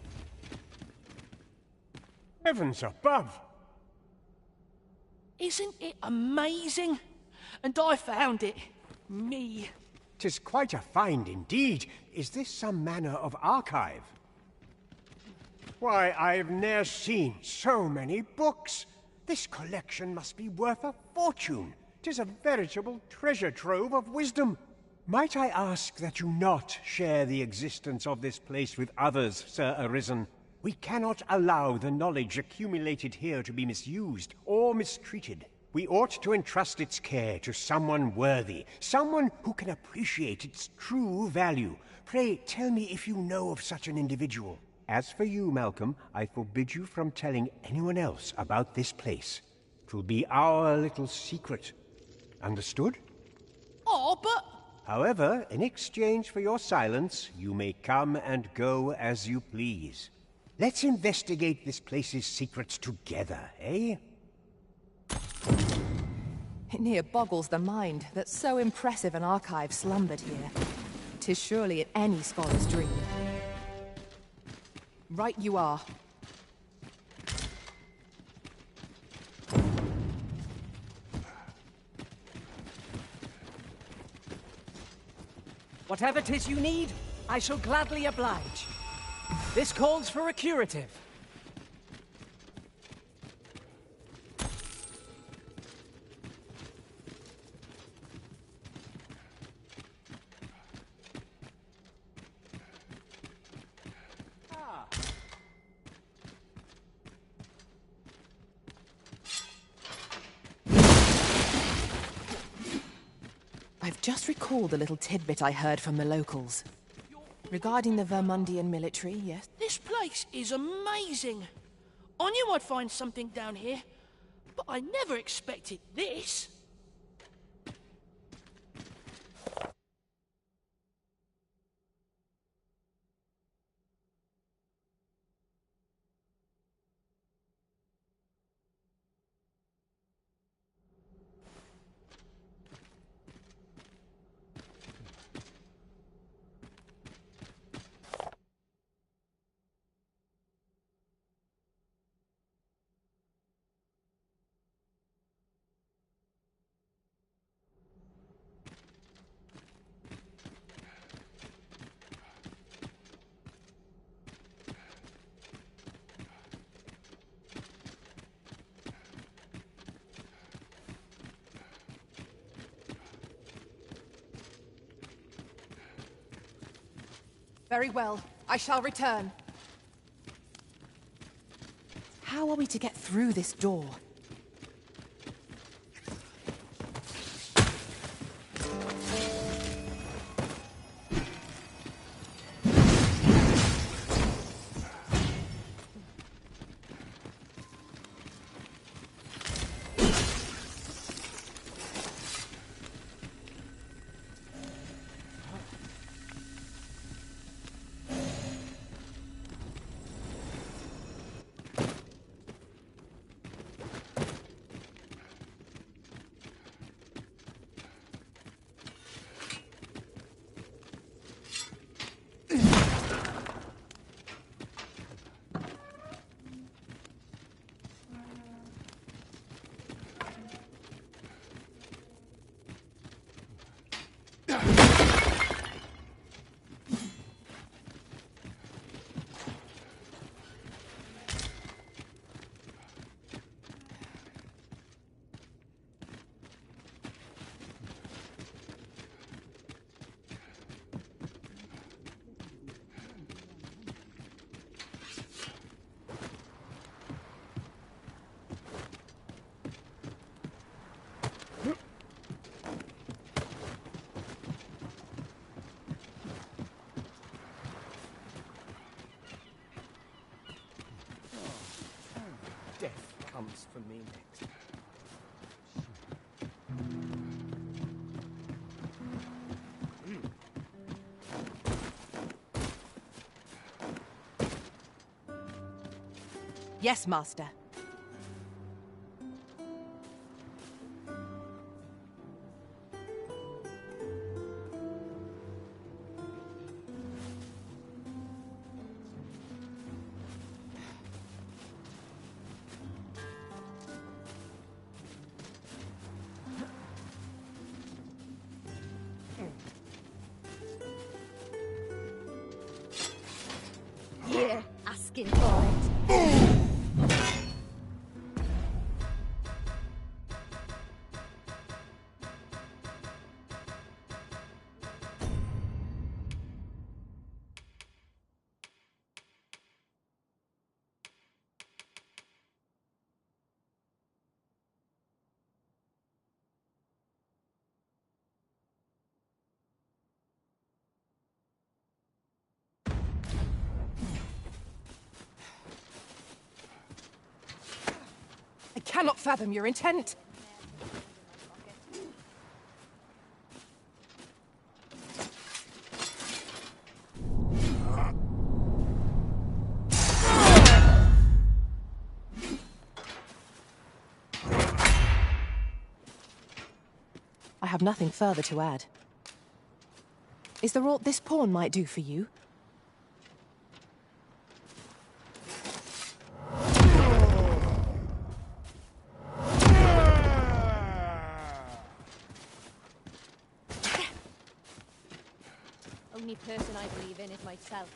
Heavens above!
Isn't it amazing? And I found it. Me.
'Tis quite a find indeed. Is this some manner of archive? Why, I've ne'er seen so many books. This collection must be worth a fortune. 'Tis a veritable treasure trove of wisdom. Might I ask that you not share the existence of this place with others, Sir Arisen? We cannot allow the knowledge accumulated here to be misused or mistreated. We ought to entrust its care to someone worthy, someone who can appreciate its true value. Pray, tell me if you know of such an individual. As for you, Malcolm, I forbid you from telling anyone else about this place. 'Twill be our little secret. Understood?
Oh, but...
However, in exchange for your silence, you may come and go as you please. Let's investigate this place's secrets together, eh?
It near boggles the mind that so impressive an archive slumbered here. 'Tis surely in any scholar's dream. Right you are.
Whatever 'tis you need, I shall gladly oblige. This calls for a curative.
I've just recalled a little tidbit I heard from the locals. Regarding the Vermundian military, yes?
This place is amazing. I knew I'd find something down here, but I never expected this.
Very well. I shall return. How are we to get through this door?
comes for me next.
Yes, Master.
Yeah, asking for it.
I cannot fathom your intent. I have nothing further to add. Is there aught this pawn might do for you?
Only person I believe in is myself.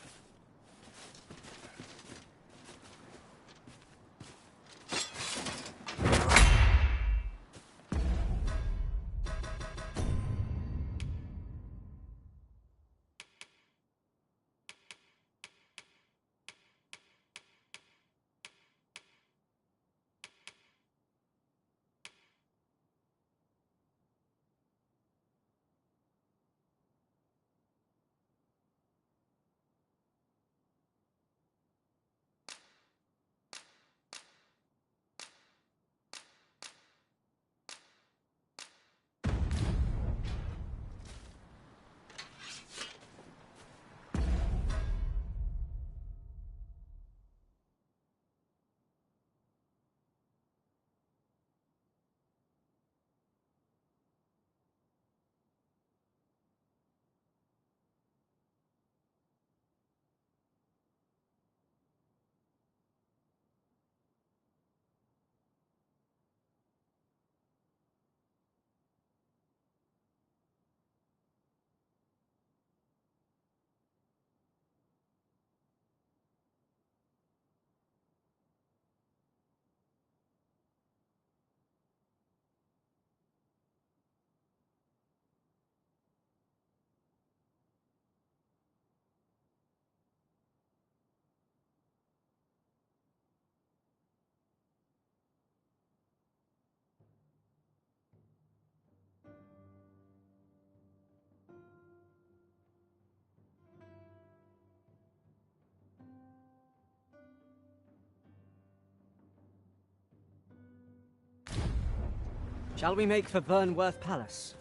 Shall we make for Burnworth Palace?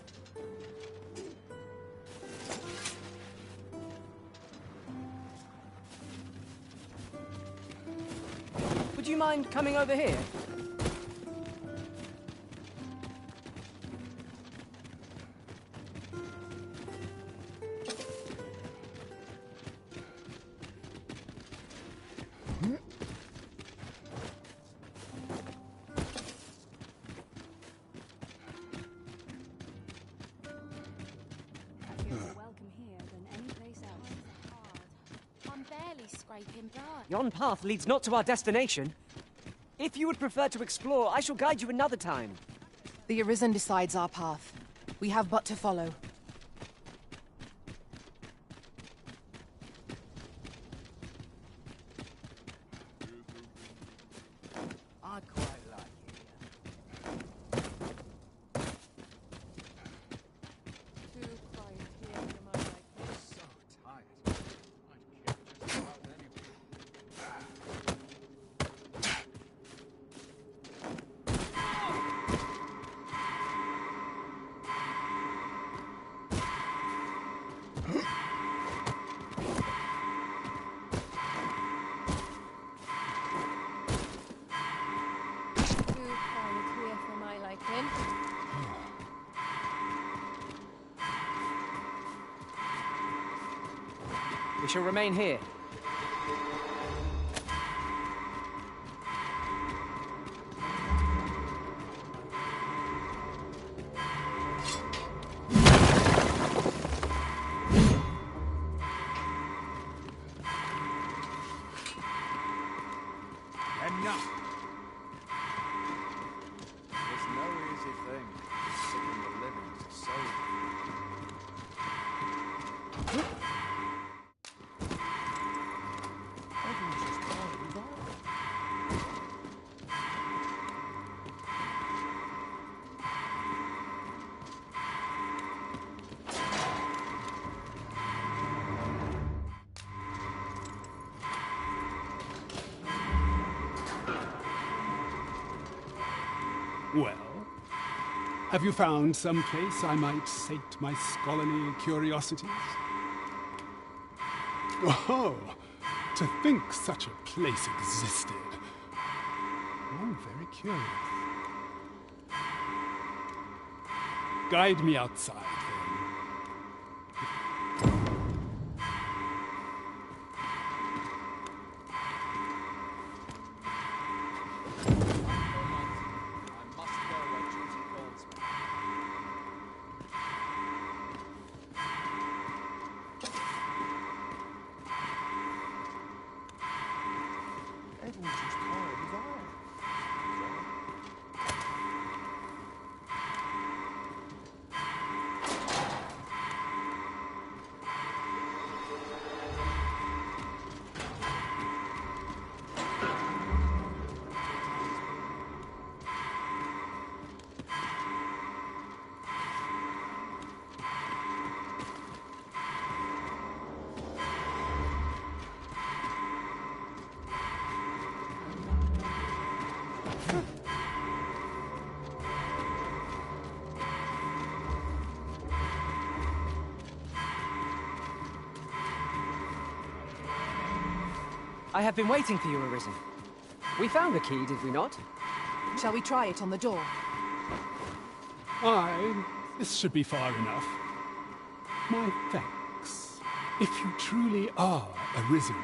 Would you mind coming over here? Yon path leads not to our destination. If you would prefer to explore, I shall guide you another time.
The Arisen decides our path. We have but to follow.
I quite like it here. Too quiet here in a moment like this. So tired. I'd kill just about anyone.
We shall remain here.
Enough!
There's no easy thing. Sicking the living to soul. Everyone's just tired of revival.
Well, have you found some place I might sate my scholarly curiosities? Oh, to think such a place existed. Oh, very curious. Guide me outside, then.
Everyone's just tired of iron.
I have been waiting for you, Arisen. We found a key, did we not?
Shall we try it on the door?
Aye, this should be far enough. My thanks. If you truly are Arisen,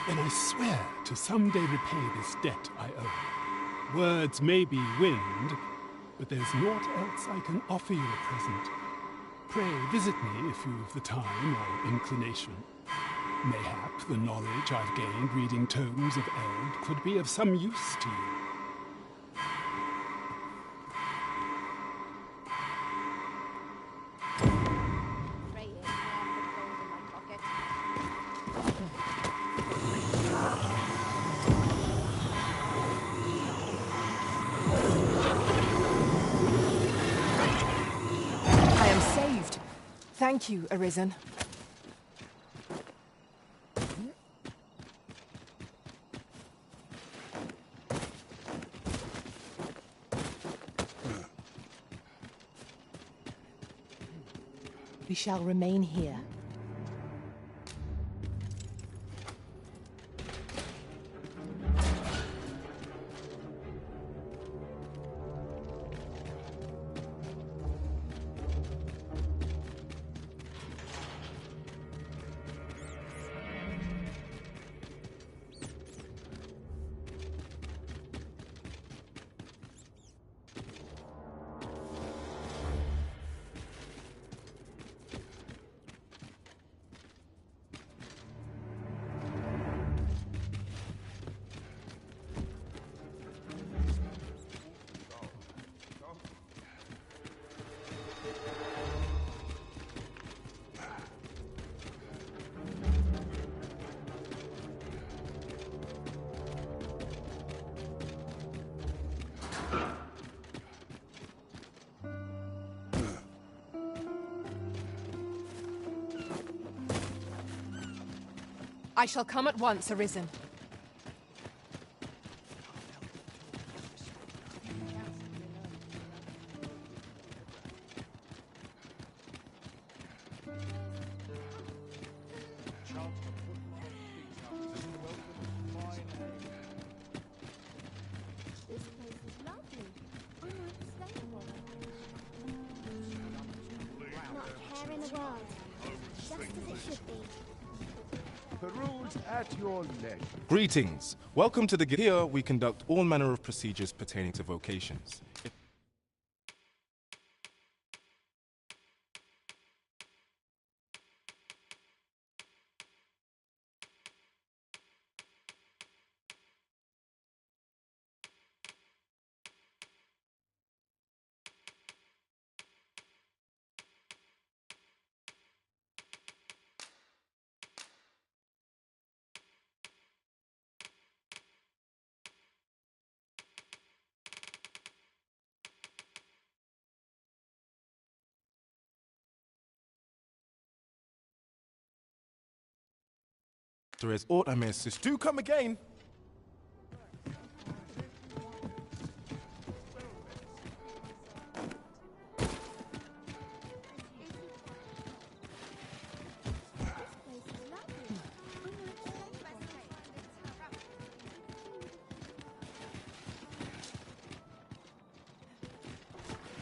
then I swear to someday repay this debt I owe. Words may be wind, but there's naught else I can offer you at present. Pray visit me if you've the time or inclination. Mayhap the knowledge I've gained reading tomes of Eld could be of some use to you.
I am saved. Thank you, Arisen. We shall remain here. I shall come at once, Arisen.
This place is lovely. Unmistakable. Not a care in the world. Just as it should be.
Peruse at your leisure.
Greetings. Welcome to the Here we conduct all manner of procedures pertaining to vocations. There is aught I may assist. Do come again.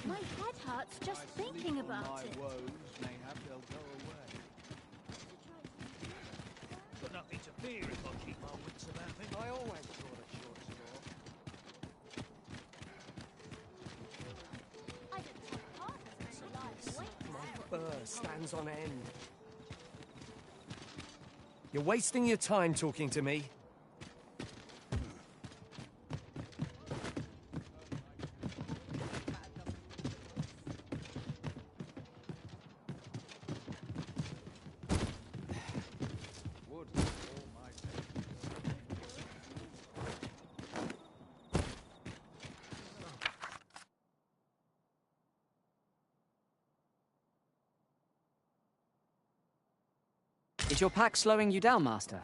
My head hurts just thinking about it.
Got nothing to fear if I keep my wits about me. I always thought a short straw.
My fur stands on end. You're wasting your time talking to me. Is your pack slowing you down, Master?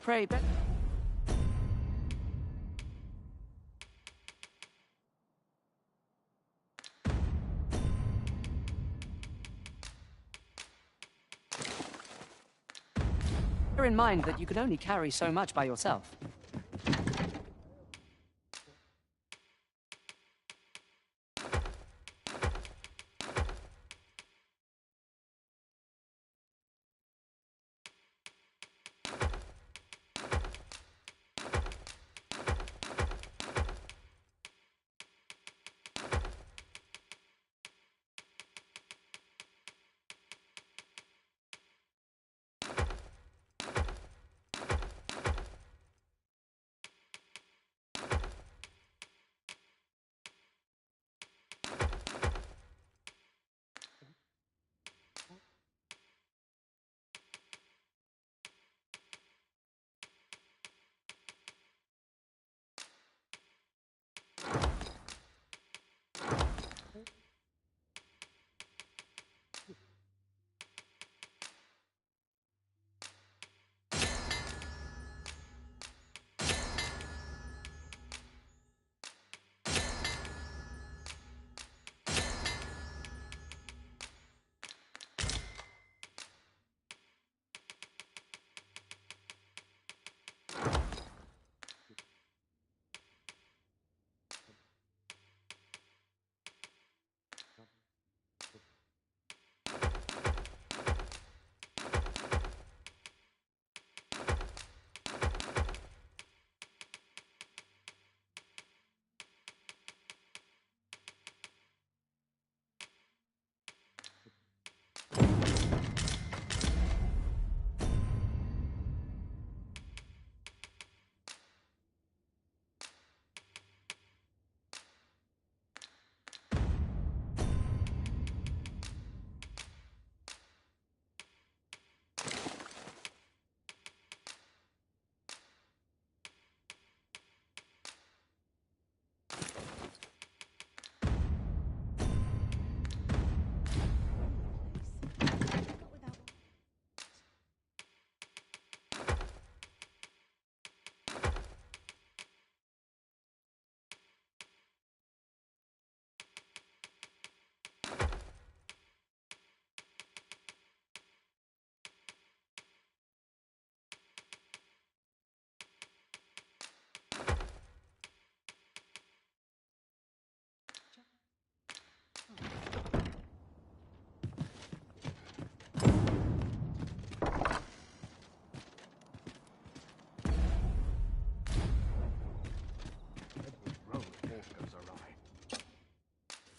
Pray, but... Bear in mind that you can only carry so much by yourself.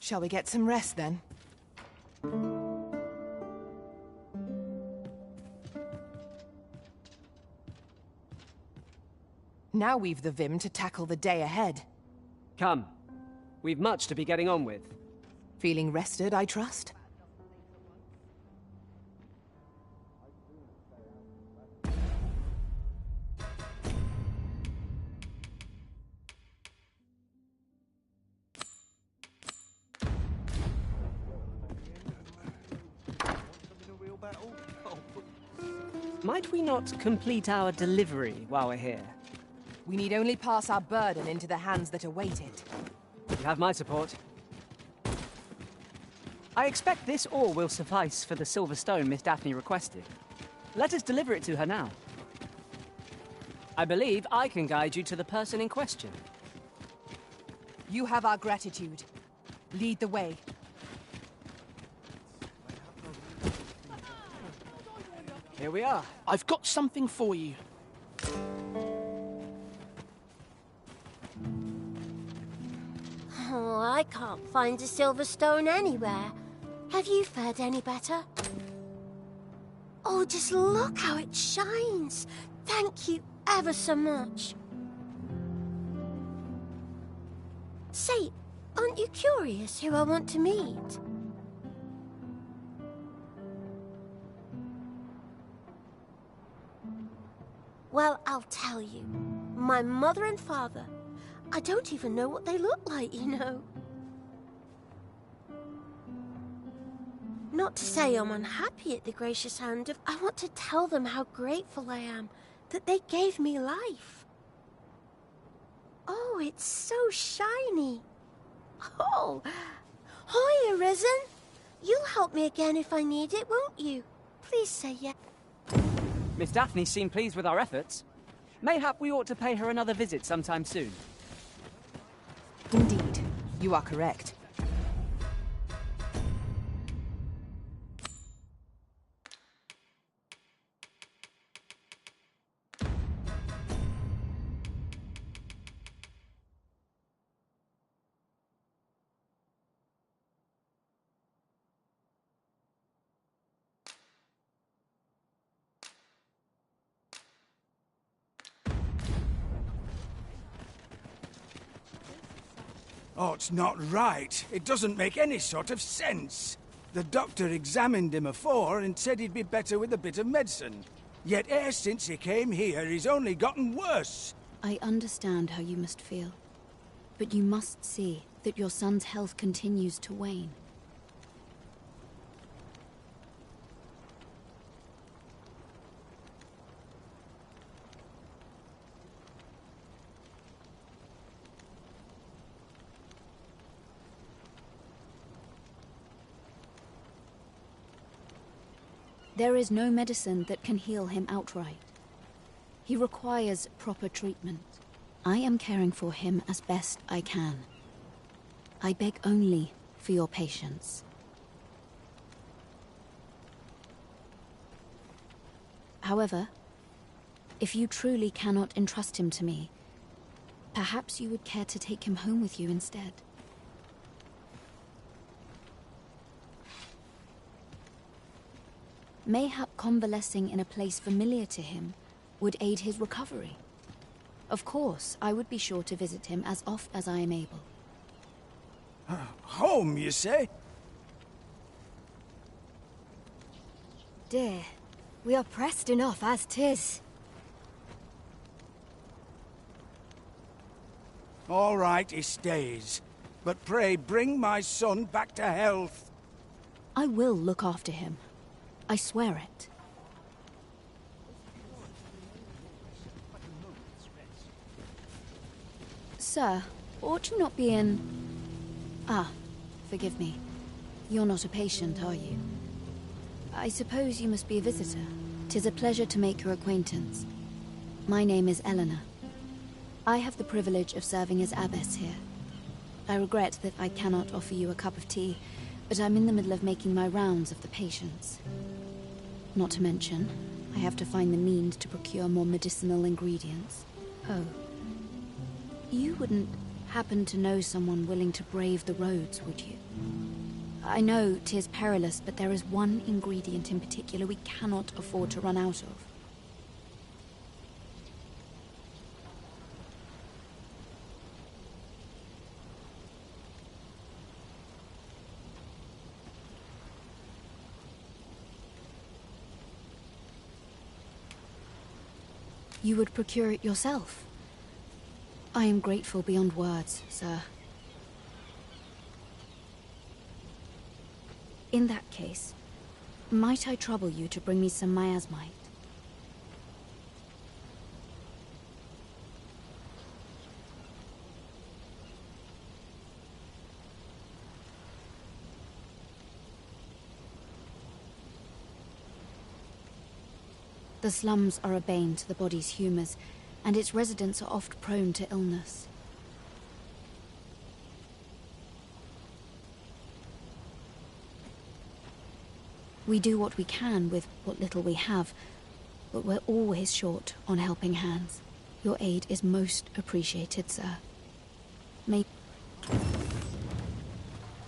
Shall we get some rest then? Now we've the vim to tackle the day ahead.
Come. We've much to be getting on with.
Feeling rested, I trust?
Might we not complete our delivery while we're here?
We need only pass our burden into the hands that await it.
You have my support. I expect this ore will suffice for the silver stone Miss Daphne requested. Let us deliver it to her now. I believe I can guide you to the person in question.
You have our gratitude. Lead the way.
Here we are.
I've got something for you.
Oh, I can't find a silver stone anywhere. Have you fared any better? Oh, just look how it shines. Thank you ever so much. Say, aren't you curious who I want to meet? Well, I'll tell you. My mother and father. I don't even know what they look like, you know. Not to say I'm unhappy at the gracious hand of... I want to tell them how grateful I am that they gave me life. Oh, it's so shiny. Oh, hi, Arisen. You'll help me again if I need it, won't you? Please say yes.
Miss Daphne seemed pleased with our efforts. Mayhap we ought to pay her another visit sometime soon.
Indeed, you are correct.
Oh, it's not right. It doesn't make any sort of sense. The doctor examined him afore and said he'd be better with a bit of medicine. Yet e'er since he came here, he's only gotten worse.
I understand how you must feel. But you must see that your son's health continues to wane. There is no medicine that can heal him outright. He requires proper treatment. I am caring for him as best I can. I beg only for your patience. However, if you truly cannot entrust him to me, perhaps you would care to take him home with you instead. Mayhap convalescing in a place familiar to him would aid his recovery. Of course, I would be sure to visit him as oft as I am able.
Home, you say?
Dear, we are pressed enough as 'tis.
All right, he stays. But pray, bring my son back to health.
I will look after him. I swear it. Sir, ought you not be in... Ah, forgive me. You're not a patient, are you? I suppose you must be a visitor. 'Tis a pleasure to make your acquaintance. My name is Eleanor. I have the privilege of serving as abbess here. I regret that I cannot offer you a cup of tea, but I'm in the middle of making my rounds of the patients. Not to mention, I have to find the means to procure more medicinal ingredients. Oh. You wouldn't happen to know someone willing to brave the roads, would you? I know 'tis perilous, but there is one ingredient in particular we cannot afford to run out of. You would procure it yourself? I am grateful beyond words, sir. In that case, might I trouble you to bring me some miasmite? The slums are a bane to the body's humors, and its residents are oft prone to illness. We do what we can with what little we have, but we're always short on helping hands. Your aid is most appreciated, sir. May...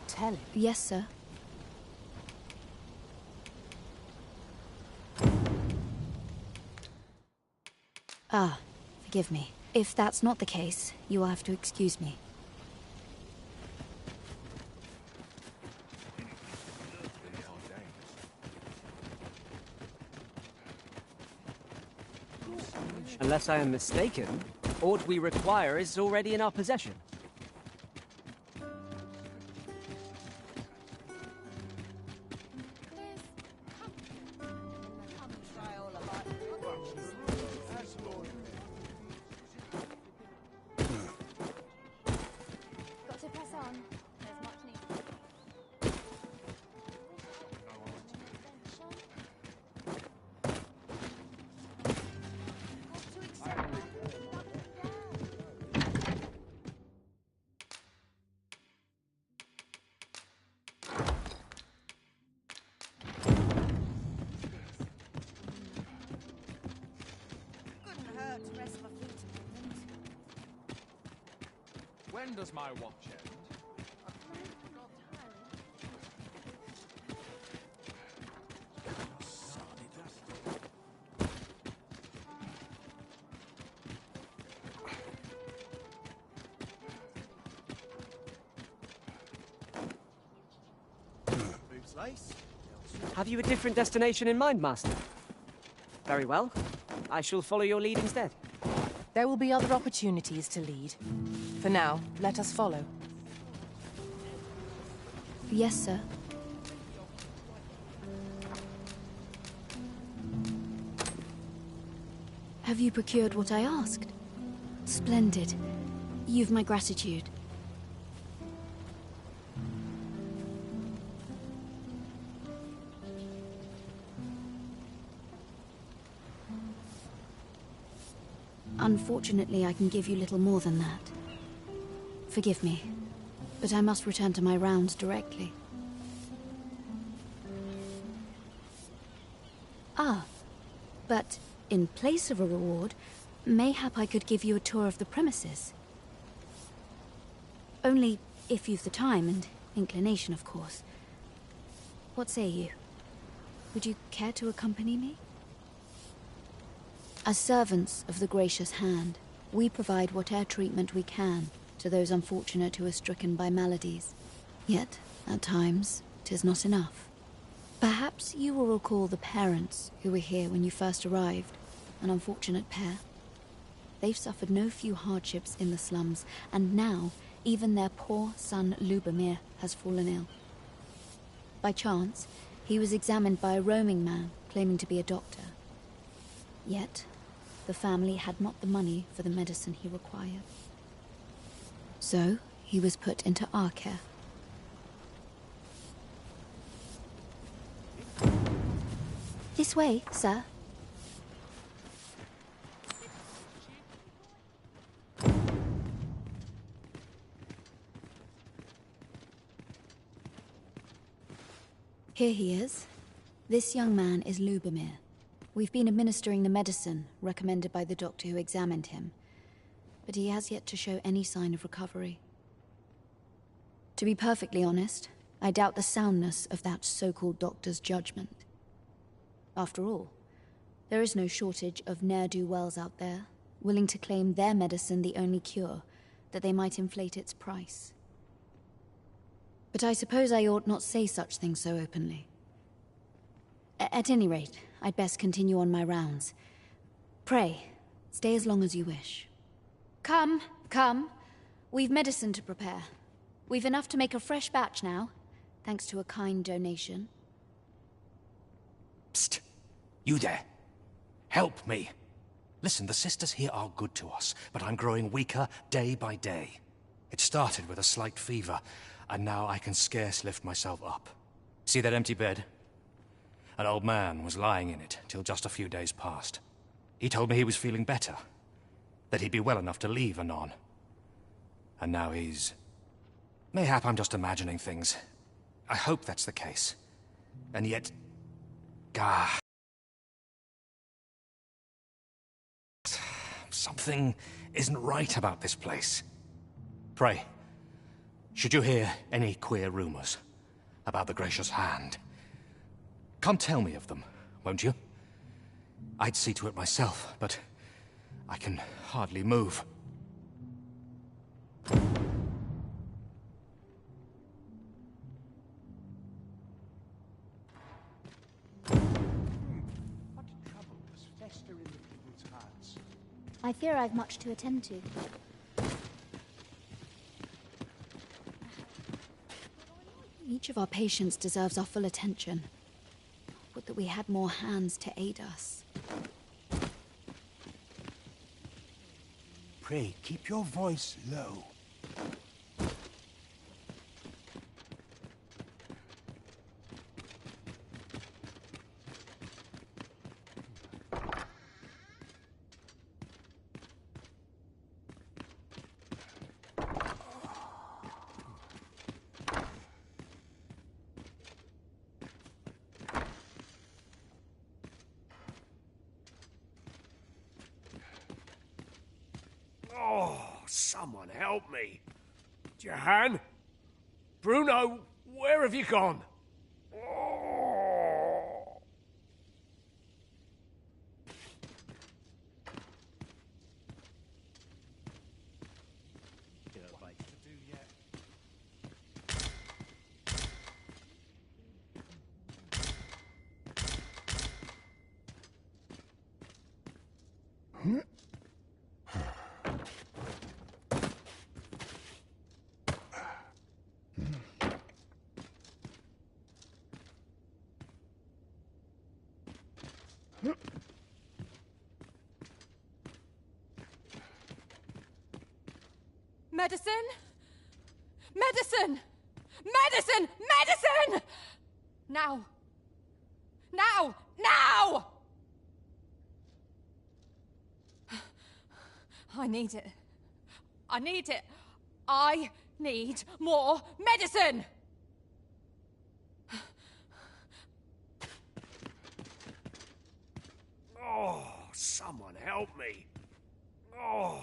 Tell him.
Yes, sir. Ah, forgive me. If that's not the case, you will have to excuse me.
Unless I am mistaken, aught we require is already in our possession.
Got to press on. There's much need.
Couldn't hurt to rest my feet a moment.
When does my watch end?
Have you a different destination in mind, Master? Very well. I shall follow your lead instead.
There will be other opportunities to lead. For now, let us follow.
Yes, sir. Have you procured what I asked? Splendid. You've my gratitude. Unfortunately, I can give you little more than that. Forgive me, but I must return to my rounds directly. Ah, but in place of a reward, mayhap I could give you a tour of the premises. Only if you've the time and inclination, of course. What say you? Would you care to accompany me? As servants of the gracious hand, we provide whatever treatment we can to those unfortunate who are stricken by maladies. Yet, at times, 'tis not enough. Perhaps you will recall the parents who were here when you first arrived, an unfortunate pair. They've suffered no few hardships in the slums, and now even their poor son Lubomir has fallen ill. By chance, he was examined by a roaming man claiming to be a doctor. Yet, the family had not the money for the medicine he required. So, he was put into our care. This way, sir. Here he is. This young man is Lubomir. We've been administering the medicine recommended by the doctor who examined him. but he has yet to show any sign of recovery. To be perfectly honest, I doubt the soundness of that so-called doctor's judgment. After all, there is no shortage of ne'er-do-wells out there, willing to claim their medicine the only cure, that they might inflate its price. But I suppose I ought not say such things so openly. At any rate, I'd best continue on my rounds. Pray, stay as long as you wish. Come, come. We've medicine to prepare. We've enough to make a fresh batch now, thanks to a kind donation.
Psst! You there! Help me! Listen, the sisters here are good to us, but I'm growing weaker day by day. It started with a slight fever, and now I can scarce lift myself up. See that empty bed? An old man was lying in it till just a few days past. He told me he was feeling better, that he'd be well enough to leave anon. And now he's... Mayhap I'm just imagining things. I hope that's the case. And yet... Gah... Something isn't right about this place. Pray, should you hear any queer rumors about the Gracious Hand, come tell me of them, won't you? I'd see to it myself, but I can hardly move.
What trouble does fester in the people's hearts?
I fear I've much to attend to.
Each of our patients deserves our full attention. Would that we had more hands to aid us.
Pray, keep your voice low.
Oh, someone help me. Jahan? Bruno, where have you gone? Oh.
Medicine? Medicine! Medicine! Medicine! Now! Now! Now! I need it. I need it. I need more medicine!
Oh, someone help me. Oh.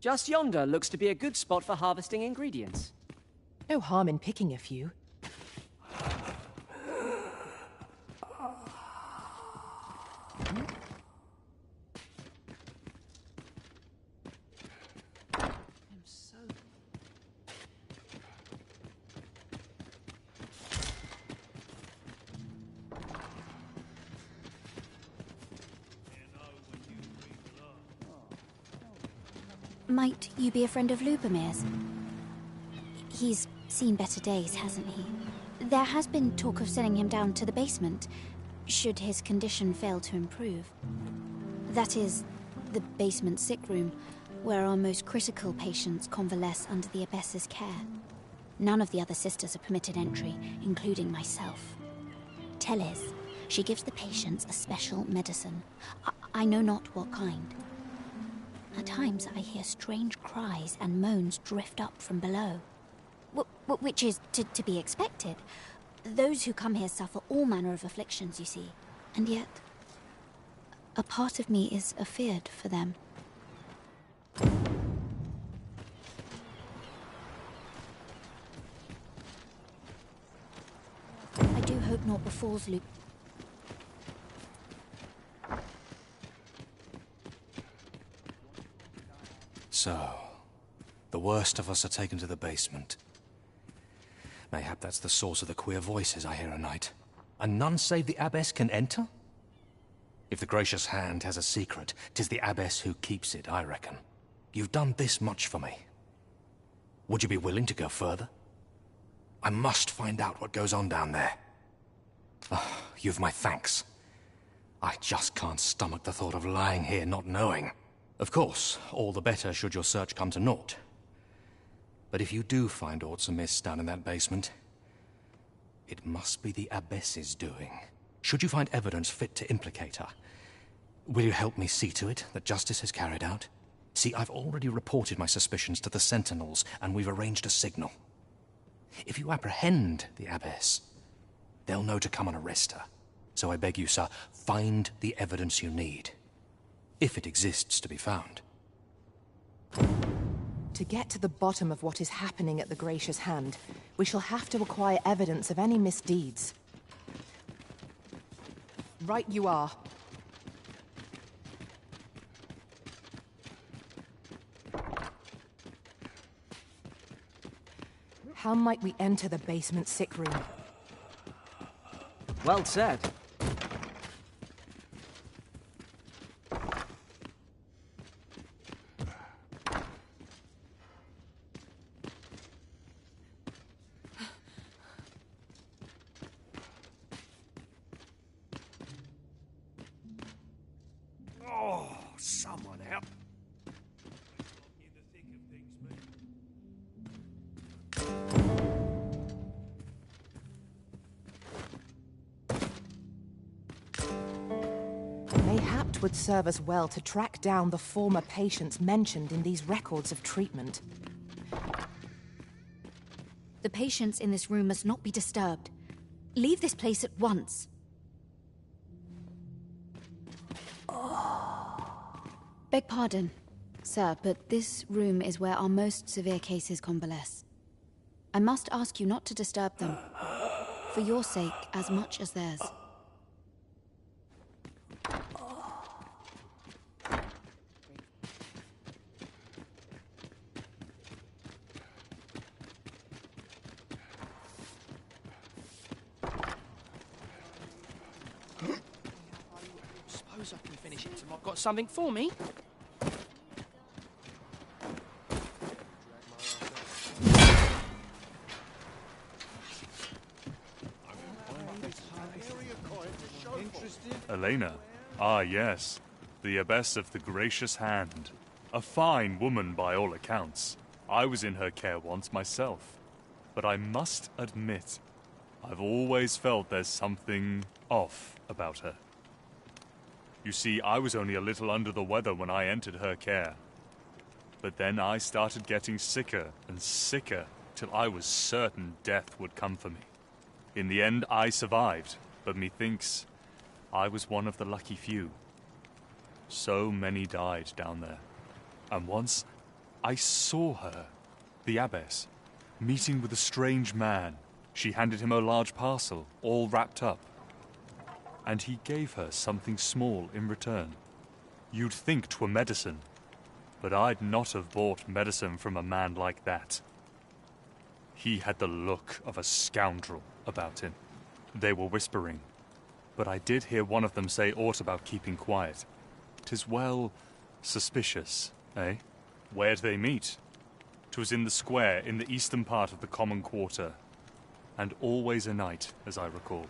Just yonder looks to be a good spot for harvesting ingredients.
No harm in picking a few.
Might you be a friend of Lubomir's? He's seen better days, hasn't he? There has been talk of sending him down to the basement, should his condition fail to improve. That is, the basement sick room, where our most critical patients convalesce under the abbess's care. None of the other sisters are permitted entry, including myself. she gives the patients a special medicine. I know not what kind. At times I hear strange cries and moans drift up from below. Which is to be expected. Those who come here suffer all manner of afflictions, you see. And yet, a part of me is afeared for them. I do hope naught befalls Luke.
So, the worst of us are taken to the basement. Mayhap that's the source of the queer voices I hear at night. And none save the abbess can enter? If the gracious hand has a secret, 'tis the abbess who keeps it, I reckon. You've done this much for me. Would you be willing to go further? I must find out what goes on down there. Oh, you've my thanks. I just can't stomach the thought of lying here not knowing. Of course, all the better should your search come to naught. But if you do find aught amiss down in that basement, it must be the abbess's doing. Should you find evidence fit to implicate her, will you help me see to it that justice is carried out? See, I've already reported my suspicions to the sentinels, and we've arranged a signal. If you apprehend the abbess, they'll know to come and arrest her. So I beg you, sir, find the evidence you need, if it exists to be found.
To get to the bottom of what is happening at the Gracious Hand, we shall have to acquire evidence of any misdeeds. Right you are. How might we enter the basement sick room?
Well said.
Oh, someone help.
Mayhap 'twould serve us well to track down the former patients mentioned in these records of treatment.
The patients in this room must not be disturbed. Leave this place at once. Beg pardon, sir, but this room is where our most severe cases convalesce. I must ask you not to disturb them, for your sake as much as theirs.
Suppose I can finish it till I've got something for me.
Elena. Ah, yes. The Abbess of the Gracious Hand. A fine woman by all accounts. I was in her care once myself. But I must admit, I've always felt there's something off about her. You see, I was only a little under the weather when I entered her care. But then I started getting sicker and sicker till I was certain death would come for me. In the end, I survived, but methinks I was one of the lucky few. So many died down there. And once, I saw her, the abbess, meeting with a strange man. She handed him a large parcel, all wrapped up. And he gave her something small in return. You'd think 'twere medicine, but I'd not have bought medicine from a man like that. He had the look of a scoundrel about him. They were whispering, but I did hear one of them say aught about keeping quiet. 'Tis well suspicious, eh? Where'd they meet? 'Twas in the square in the eastern part of the common quarter, and always a night, as I recall.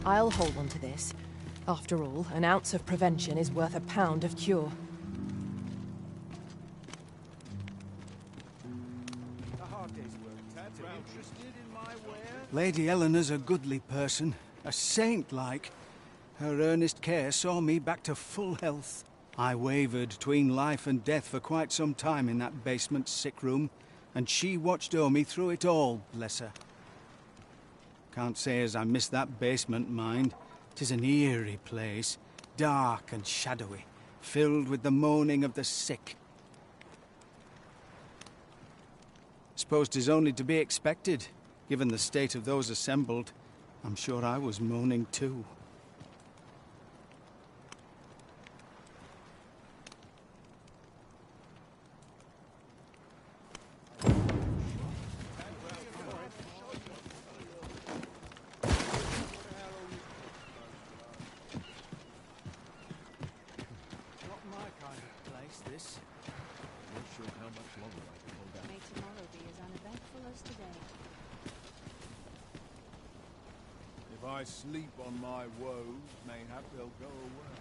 I'll hold on to this. After all, an ounce of prevention is worth a pound of cure.
Lady Eleanor's a goodly person, a saint-like. Her earnest care saw me back to full health. I wavered between life and death for quite some time in that basement sick room, and she watched o'er me through it all, bless her. Can't say as I miss that basement, mind. 'Tis an eerie place, dark and shadowy, filled with the moaning of the sick. Suppose 'tis only to be expected. Given the state of those assembled, I'm sure I was moaning too.
Not my kind of place, this. Not sure how much longer I can hold out.
May tomorrow be as uneventful as today.
If I sleep on my woes, mayhap they'll go away.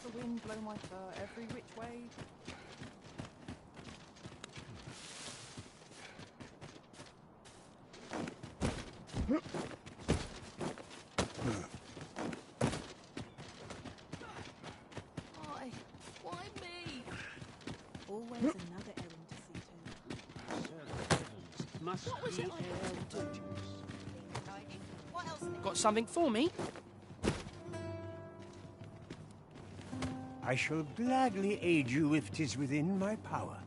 The wind blow my fur every which way. Why me? Always another errand to see to.
Must
What was
be
it I
able to choose.
What else?
Got something for me?
I shall gladly aid you if 'tis within my power.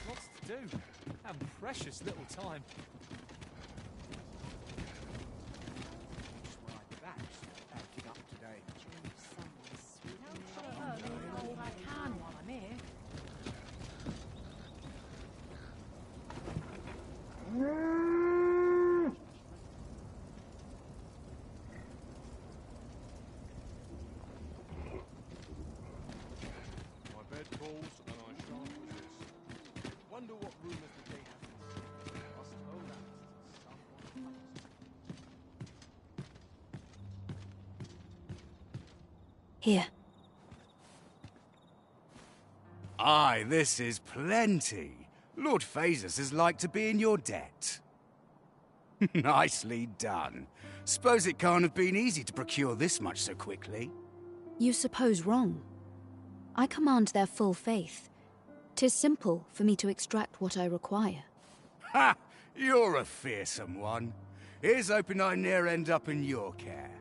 Lots to do. And precious little time.
Acting up today.
I can while I'm here.
My bed calls, and I shan't resist. Wonder what rumors the day has. Must hold out till someone comes.
Here.
Aye, this is plenty. Lord Phasus is like to be in your debt. Nicely done. Suppose it can't have been easy to procure this much so quickly.
You suppose wrong. I command their full faith. 'Tis simple for me to extract what I require.
Ha! You're a fearsome one. Here's hoping I ne'er end up in your care.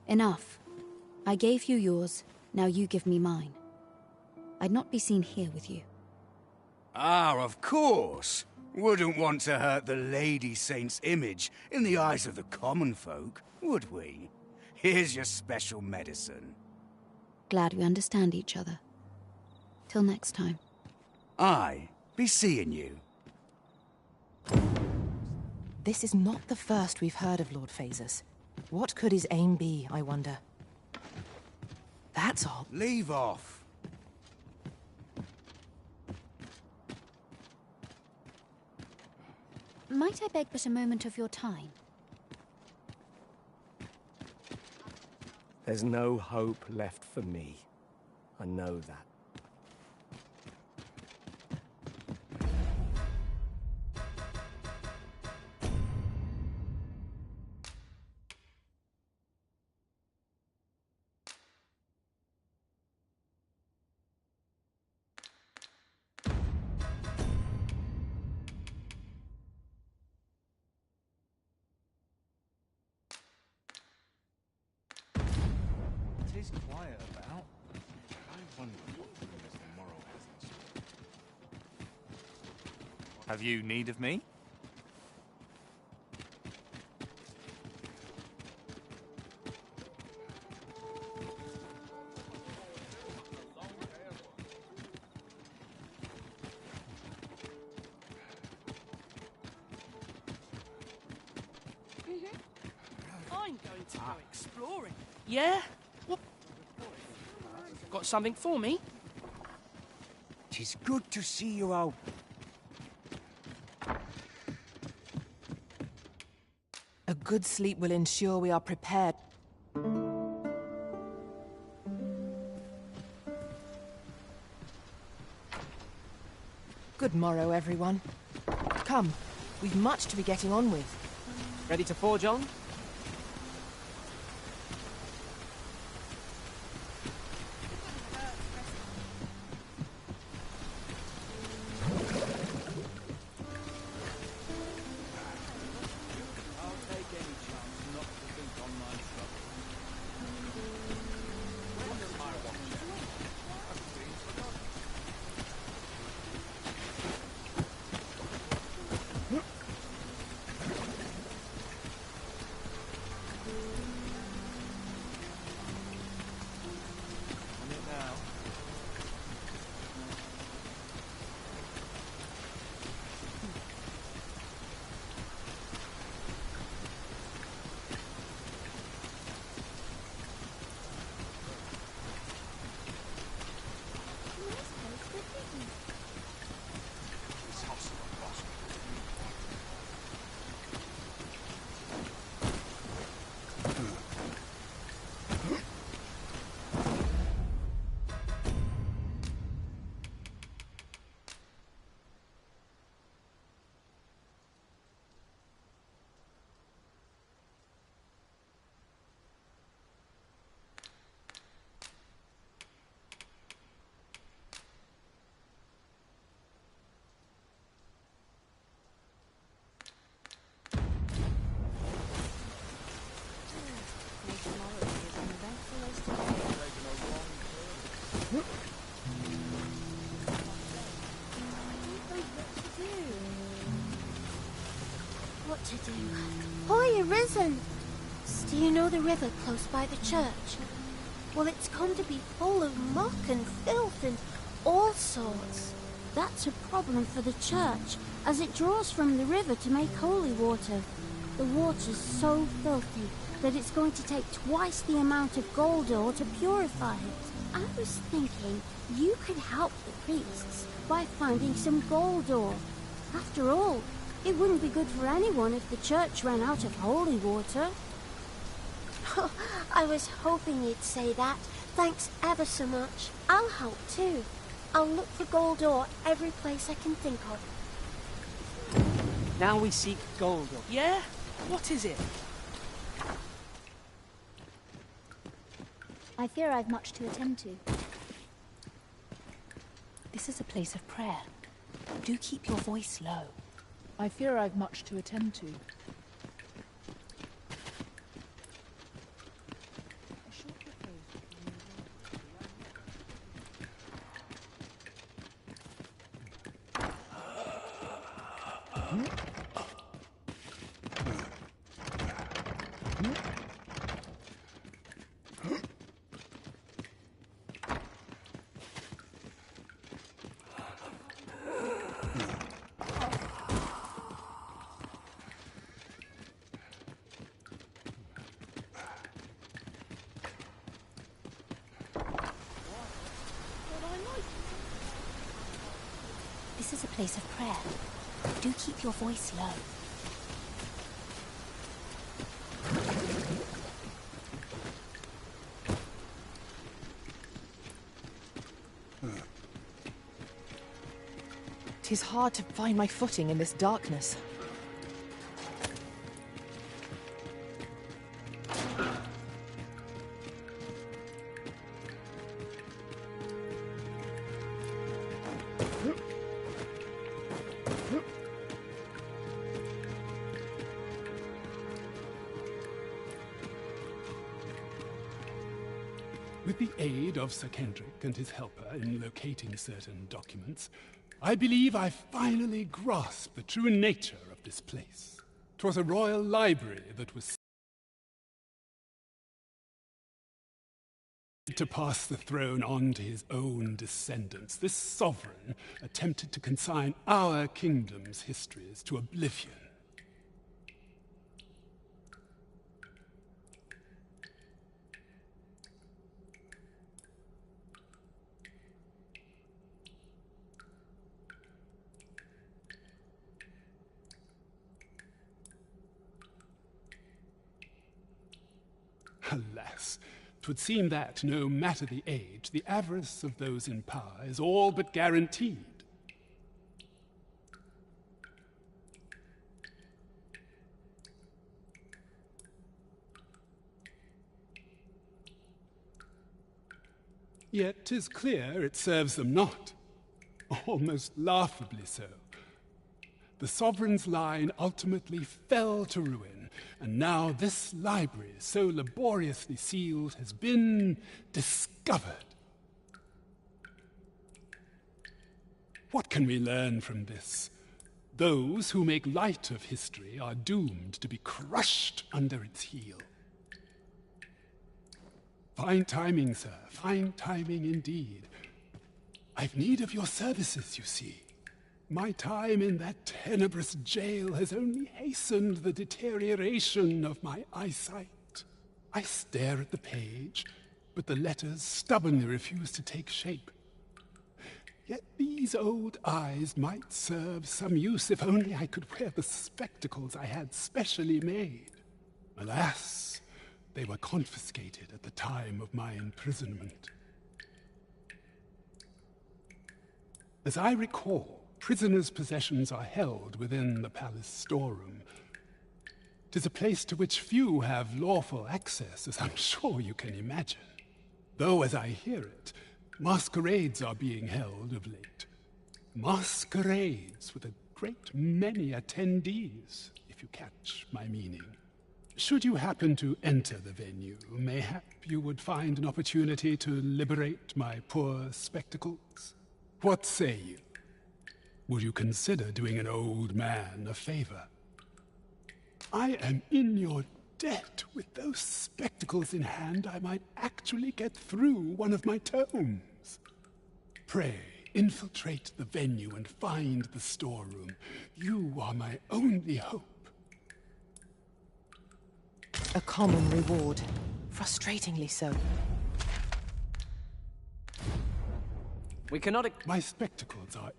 Enough. I gave you yours, now you give me mine. I'd not be seen here with you.
Ah, of course. Wouldn't want to hurt the Lady Saint's image in the eyes of the common folk, would we? Here's your special medicine.
Glad we understand each other. Till next time.
Aye, be seeing you.
This is not the first we've heard of Lord Phasus. What could his aim be, I wonder? That's odd.
Leave off.
Might I beg but a moment of your time?
There's no hope left for me. I know that.
It is quiet about. I wonder what rumors the morrow has in store.
Have you need of me?
I'm going to go exploring. Yeah? What? Got something for me?
'Tis good to see you out.
A good sleep will ensure we are prepared. Good morrow, everyone. Come, we've much to be getting on with.
Ready to forge on?
What to do? Boy, arisen! Do you know the river close by the church? Well, it's come to be full of muck and filth and all sorts. That's a problem for the church, as it draws from the river to make holy water. The water's so filthy that it's going to take twice the amount of gold ore to purify it. I was thinking you could help the priests by finding some gold ore. After all, it wouldn't be good for anyone if the church ran out of holy water. Oh, I was hoping you'd say that. Thanks ever so much. I'll help too. I'll look for gold ore every place I can think of.
Now we seek gold ore.
Yeah? What is it?
I fear I've much to attend to. This is a place of prayer. Do keep your voice low.
I fear I've much to attend to.
This is a place of prayer. Do keep your voice low.
Tis hard to find my footing in this darkness.
With the aid of Sir Kendrick and his helper in locating certain documents, I believe I finally grasped the true nature of this place. 'Twas a royal library that was to pass the throne on to his own descendants. This sovereign attempted to consign our kingdom's histories to oblivion. Alas, 'twould seem that, no matter the age, the avarice of those in power is all but guaranteed. Yet 'tis clear it serves them not, almost laughably so. The sovereign's line ultimately fell to ruin, and now this library, so laboriously sealed, has been discovered. What can we learn from this? Those who make light of history are doomed to be crushed under its heel. Fine timing, sir, fine timing indeed. I've need of your services, you see. My time in that tenebrous jail has only hastened the deterioration of my eyesight. I stare at the page, but the letters stubbornly refuse to take shape. Yet these old eyes might serve some use if only I could wear the spectacles I had specially made. Alas, they were confiscated at the time of my imprisonment. As I recall, prisoners' possessions are held within the palace storeroom. 'Tis a place to which few have lawful access, as I'm sure you can imagine. Though, as I hear it, masquerades are being held of late. Masquerades with a great many attendees, if you catch my meaning. Should you happen to enter the venue, mayhap you would find an opportunity to liberate my poor spectacles. What say you? Would you consider doing an old man a favor? I am in your debt. With those spectacles in hand, I might actually get through one of my tomes. Pray, infiltrate the venue and find the storeroom. You are my only hope.
A common reward. Frustratingly so.
We cannot...
My spectacles are...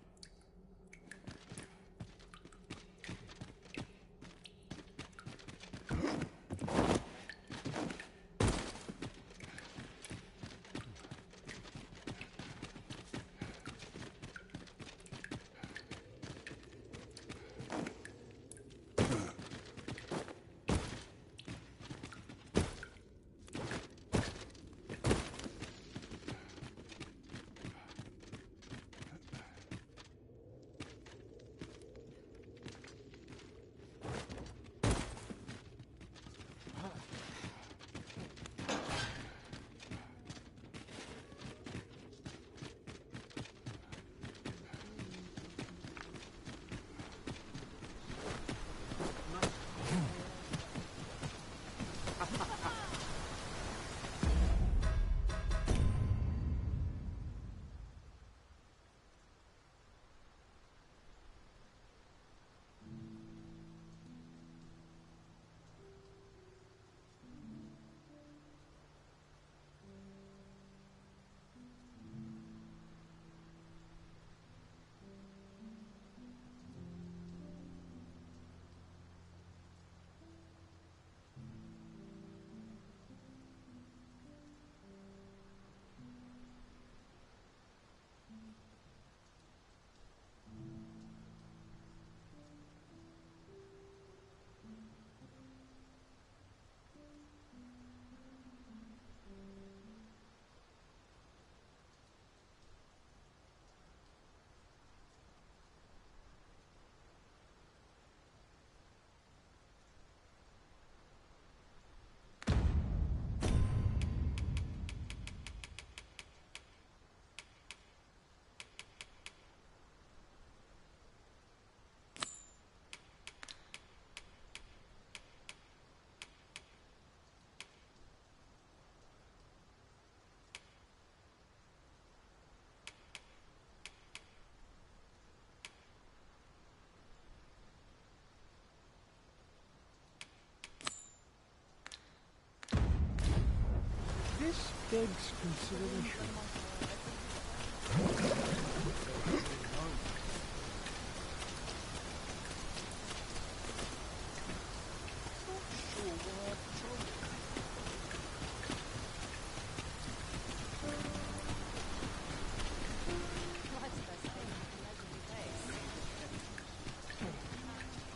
begs consideration.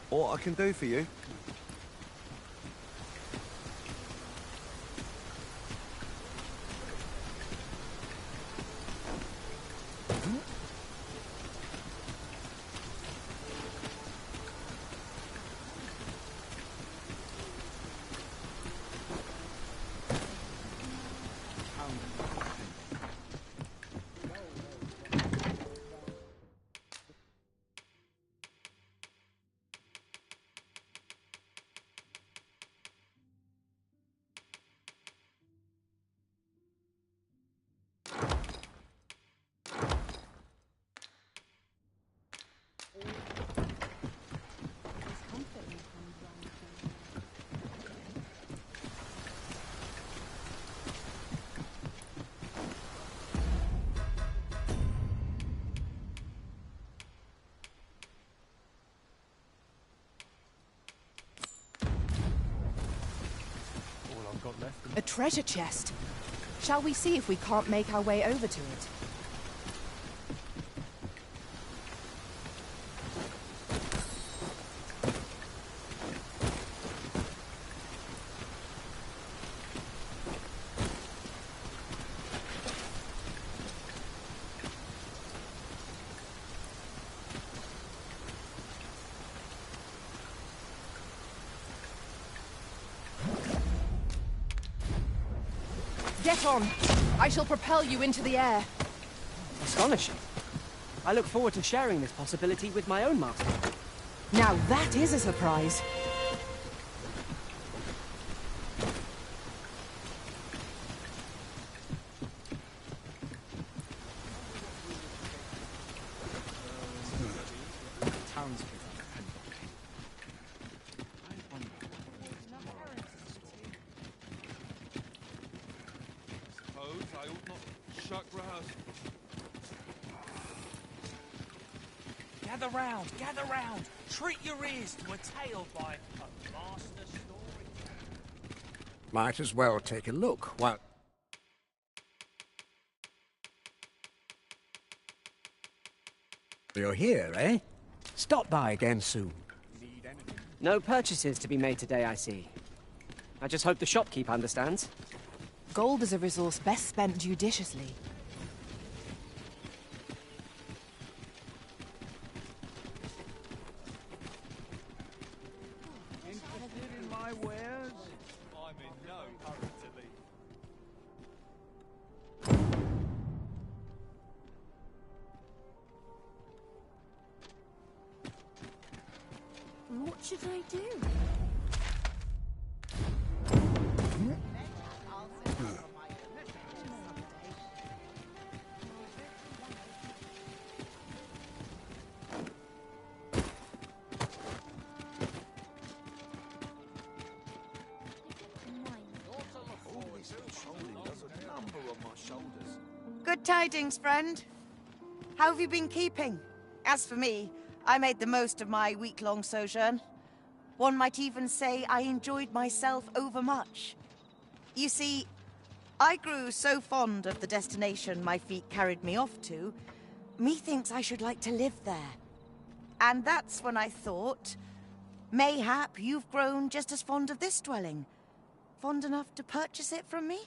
What I can do for you?
A treasure chest. Shall we see if we can't make our way over to it? Get on! I shall propel you into the air.
Astonishing. I look forward to sharing this possibility with my own master.
Now that is a surprise.
I ought not shuck rehearsal.
Gather round, gather round. Treat your ears to a tale by a master storyteller.
Might as well take a look while... You're here, eh? Stop by again soon.
No purchases to be made today, I see. I just hope the shopkeep understands.
Gold is a resource best spent judiciously.
Interested in my wares?
I'm in no hurry to leave.
What should I do?
Good tidings, friend. How have you been keeping? As for me, I made the most of my week-long sojourn. One might even say I enjoyed myself overmuch. You see, I grew so fond of the destination my feet carried me off to, methinks I should like to live there. And that's when I thought, mayhap you've grown just as fond of this dwelling. Fond enough to purchase it from me?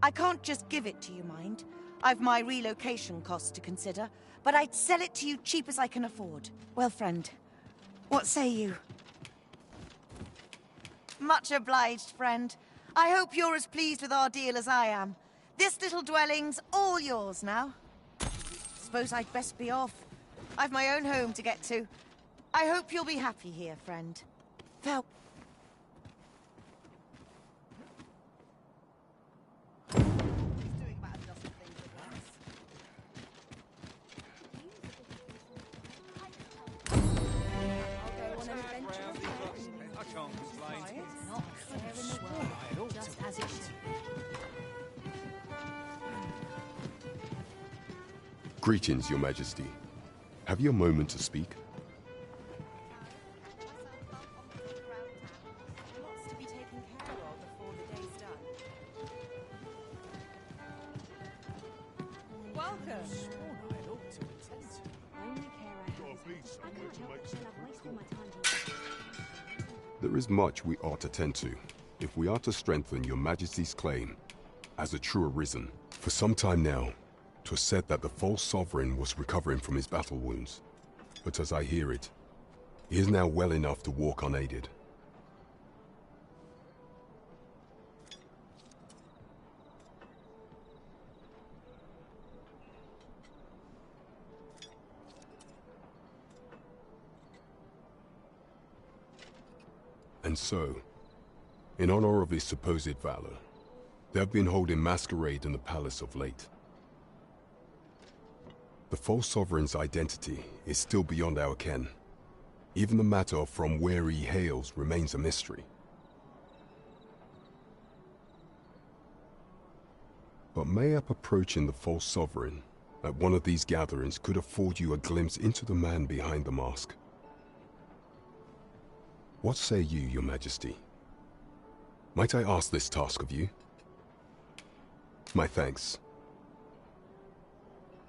I can't just give it to you, mind. I've my relocation costs to consider, but I'd sell it to you cheap as I can afford. Well, friend, what say you? Much obliged, friend. I hope you're as pleased with our deal as I am. This little dwelling's all yours now. Suppose I'd best be off. I've my own home to get to. I hope you'll be happy here, friend. Farewell.
I can't complain.
Not fair in the world, just as it should be.
Greetings, Your Majesty. Have you a moment to speak?
Lots to be taken care of before the day's done.
Welcome.
There is much we ought to tend to, if we are to strengthen Your Majesty's claim as a true arisen. For some time now, 'twas said that the false sovereign was recovering from his battle wounds. But as I hear it, he is now well enough to walk unaided. And so, in honor of his supposed valor, they have been holding masquerade in the palace of late. The false sovereign's identity is still beyond our ken. Even the matter of from where he hails remains a mystery. But mayhap approaching the false sovereign at one of these gatherings could afford you a glimpse into the man behind the mask. What say you, Your Majesty? Might I ask this task of you? My thanks.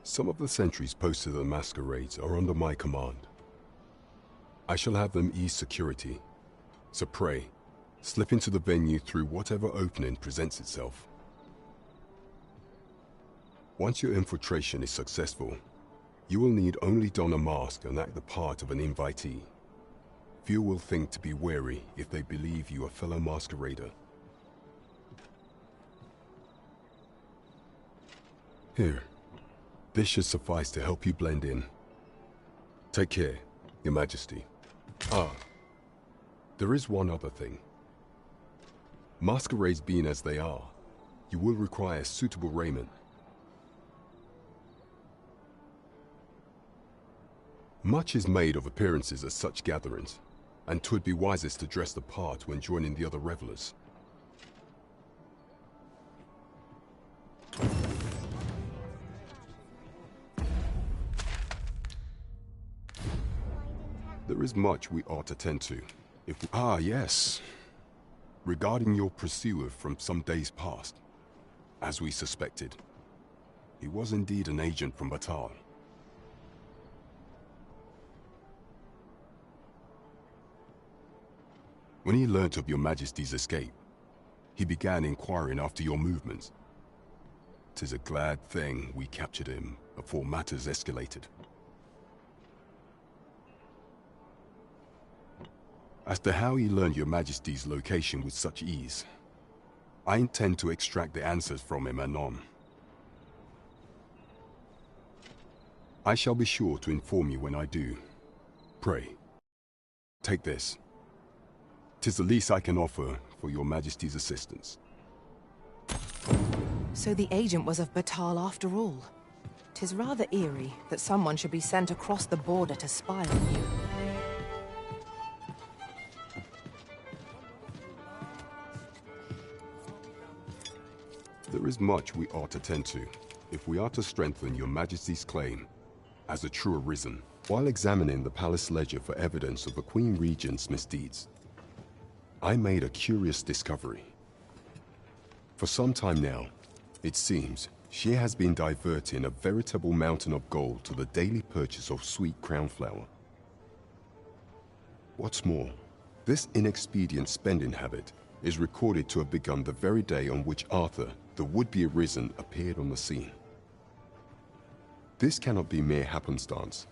Some of the sentries posted at the masquerades are under my command. I shall have them ease security, so pray, slip into the venue through whatever opening presents itself. Once your infiltration is successful, you will need only don a mask and act the part of an invitee. Few will think to be wary if they believe you a fellow masquerader. Here, this should suffice to help you blend in. Take care, Your Majesty. Ah, there is one other thing. Masquerades being as they are, you will require suitable raiment. Much is made of appearances at such gatherings, and 'twould be wisest to dress the part when joining the other revelers. There is much we ought to tend to. Yes. Regarding your pursuer from some days past, as we suspected, he was indeed an agent from Batal. When he learnt of Your Majesty's escape, he began inquiring after your movements. 'Tis a glad thing we captured him before matters escalated. As to how he learned Your Majesty's location with such ease, I intend to extract the answers from him anon. I shall be sure to inform you when I do. Pray, take this. 'Tis the least I can offer for Your Majesty's assistance.
So the agent was of Batal after all. 'Tis rather eerie that someone should be sent across the border to spy on you.
There is much we ought to tend to, if we are to strengthen Your Majesty's claim as a true arisen, while examining the palace ledger for evidence of the Queen Regent's misdeeds. I made a curious discovery. For some time now, it seems, she has been diverting a veritable mountain of gold to the daily purchase of sweet crown flower. What's more, this inexpedient spending habit is recorded to have begun the very day on which Arthur, the would-be arisen, appeared on the scene. This cannot be mere happenstance.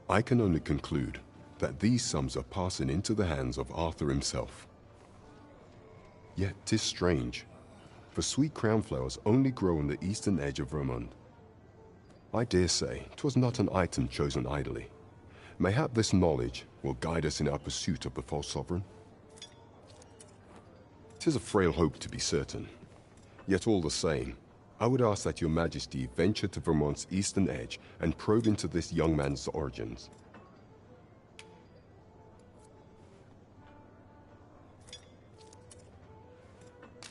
I can only conclude that these sums are passing into the hands of Arthur himself. Yet 'tis strange, for sweet crown flowers only grow on the eastern edge of Vermund. I dare say 'twas not an item chosen idly. Mayhap this knowledge will guide us in our pursuit of the false sovereign. 'Tis a frail hope to be certain, yet all the same, I would ask that Your Majesty venture to Vermont's eastern edge and probe into this young man's origins.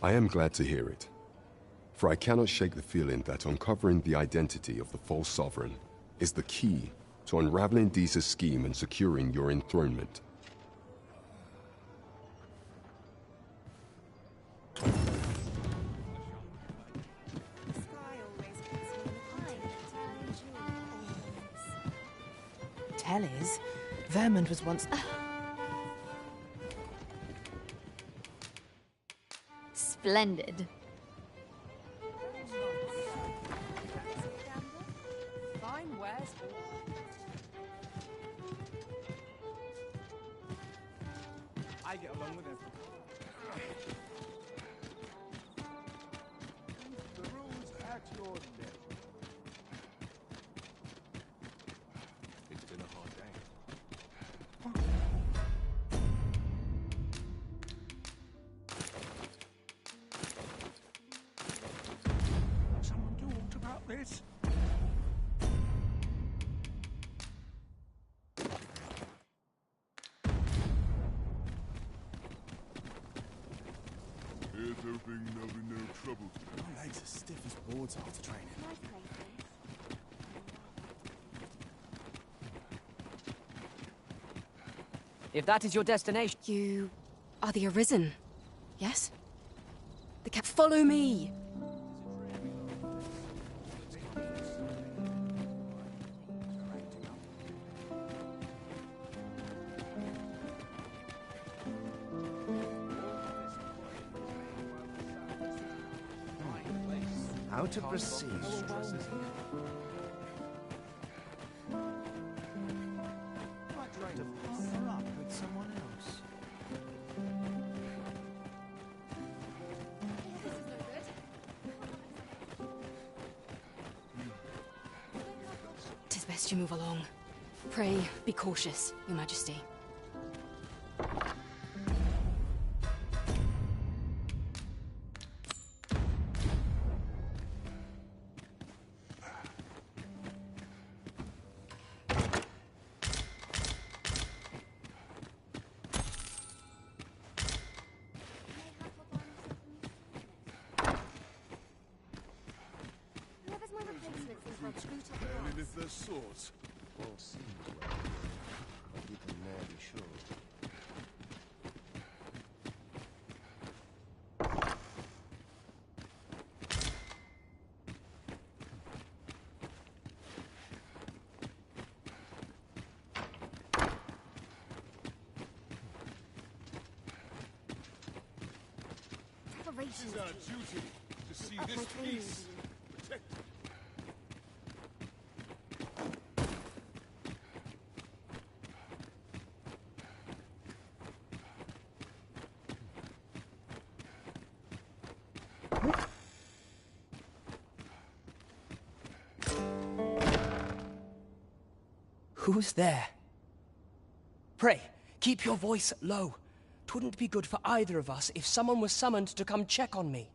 I am glad to hear it, for I cannot shake the feeling that uncovering the identity of the false sovereign is the key to unraveling Disa's scheme and securing your enthronement.
Tell is, Vermund was once...
Splendid.
Fine wares.
I get along with everyone.
The rules at your neck. It's been a hard day.
Someone do what about this?
Here's hoping there'll be no trouble today.
My legs are stiff as boards after training.
If that is your destination...
You are the Arisen, yes? The cap. Follow me!
How to proceed?
To partner up with someone else.
Tis best you move along. Pray, be cautious, Your Majesty.
And if there's swords,
All seems well, but you can never be sure.
this is our duty to see this peace protected.
Who's there? Pray, keep your voice low. 'Twouldn't be good for either of us if someone was summoned to come check on me.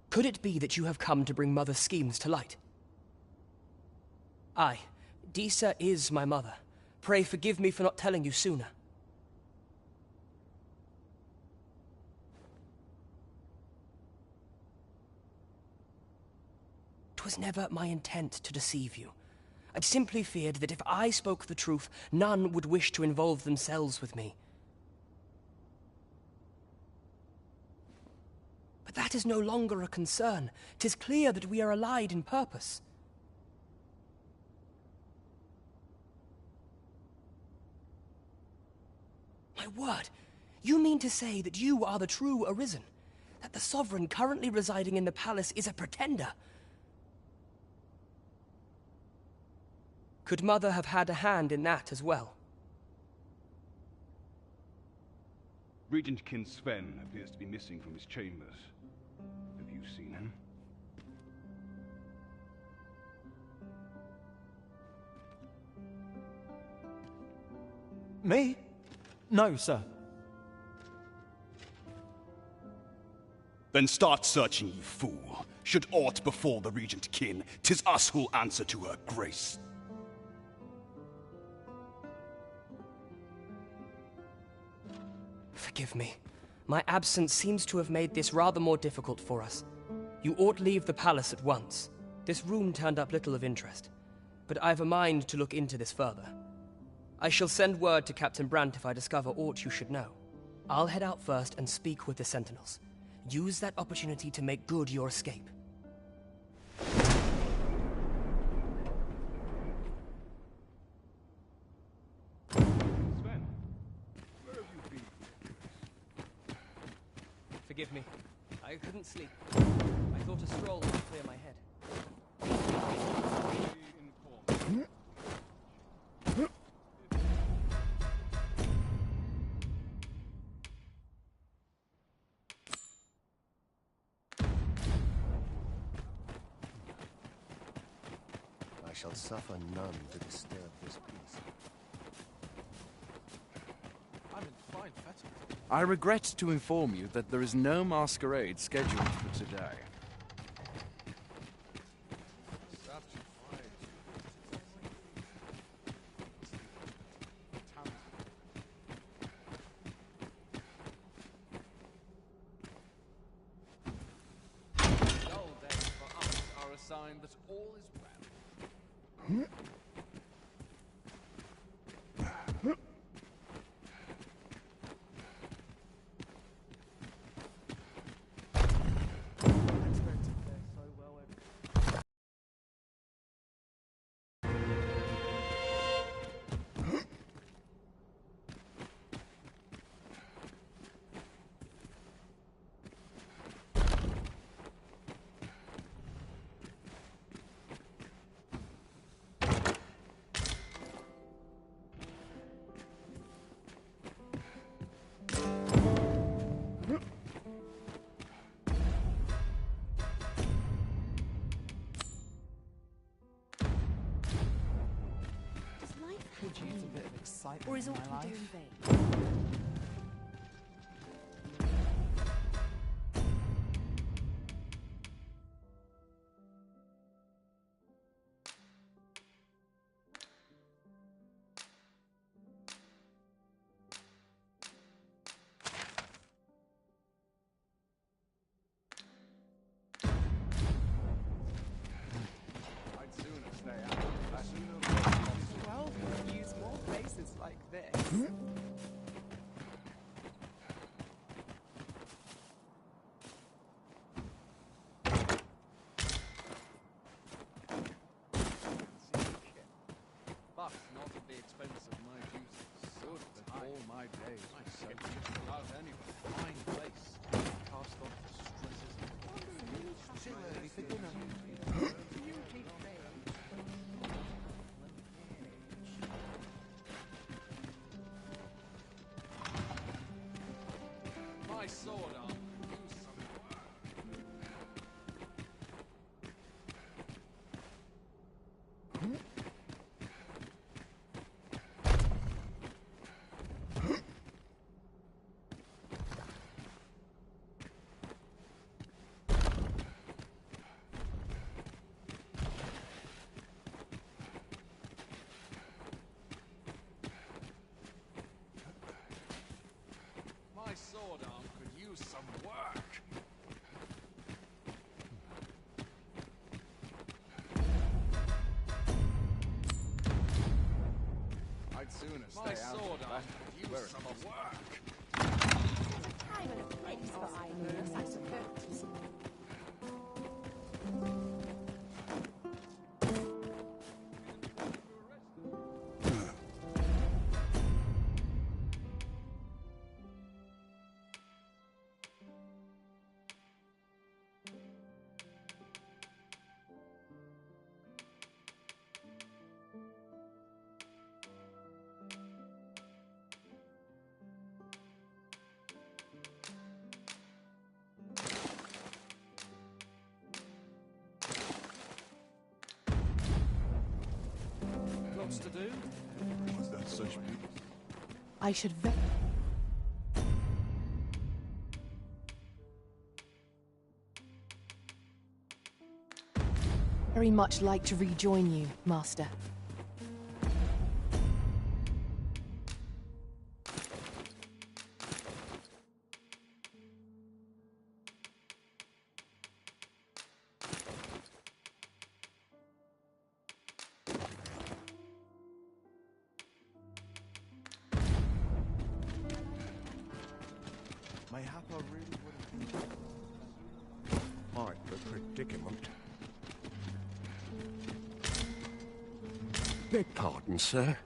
Could it be that you have come to bring Mother's schemes to light? Aye, Disa is my mother. Pray forgive me for not telling you sooner. "'Twas never my intent to deceive you. I'd simply feared that if I spoke the truth, none would wish to involve themselves with me. But that is no longer a concern. 'Tis clear that we are allied in purpose. My word, you mean to say that you are the true Arisen? That the Sovereign currently residing in the palace is a pretender? Could Mother have had a hand in that as well?
Regent Kin Sven appears to be missing from his chambers. Have you seen him?
Me? No, sir.
Then start searching, you fool. Should aught befall the Regent Kin, 'tis us who'll answer to her grace.
Forgive me. My absence seems to have made this rather more difficult for us. You ought leave the palace at once. This room turned up little of interest.
but I've a mind to look into this further. I shall send word to Captain Brandt if I discover aught you should know. I'll head out first and speak with the Sentinels. Use that opportunity to make good your escape.
Sven, where have you been?
Forgive me. I couldn't sleep. I thought a stroll would clear my head.
I shall suffer none to disturb this peace.
I'm in fine fettle. I regret to inform you that there is no masquerade scheduled for today. Dull days for us are a sign that all is well.
Could use a bit of excitement
Or is
in
all
my
we do
life.
in vain?
I'd sooner stay out. I'd sooner
Well, we could use more places like this.
but not at the expense of my duties. Good that all my days were so without anyone. Fine place. Cast off the stresses of too early for dinner. My sword arm could use some work. My sword arm could use some work. I'd sooner stay
My
out.
sword arm
could use some work.
Time and a place for idleness, I suppose.
Lots to do.
Was that such beauty?
I should very much like to rejoin you, Master.
mayhap I really would have
Quite the predicament. Beg pardon, sir,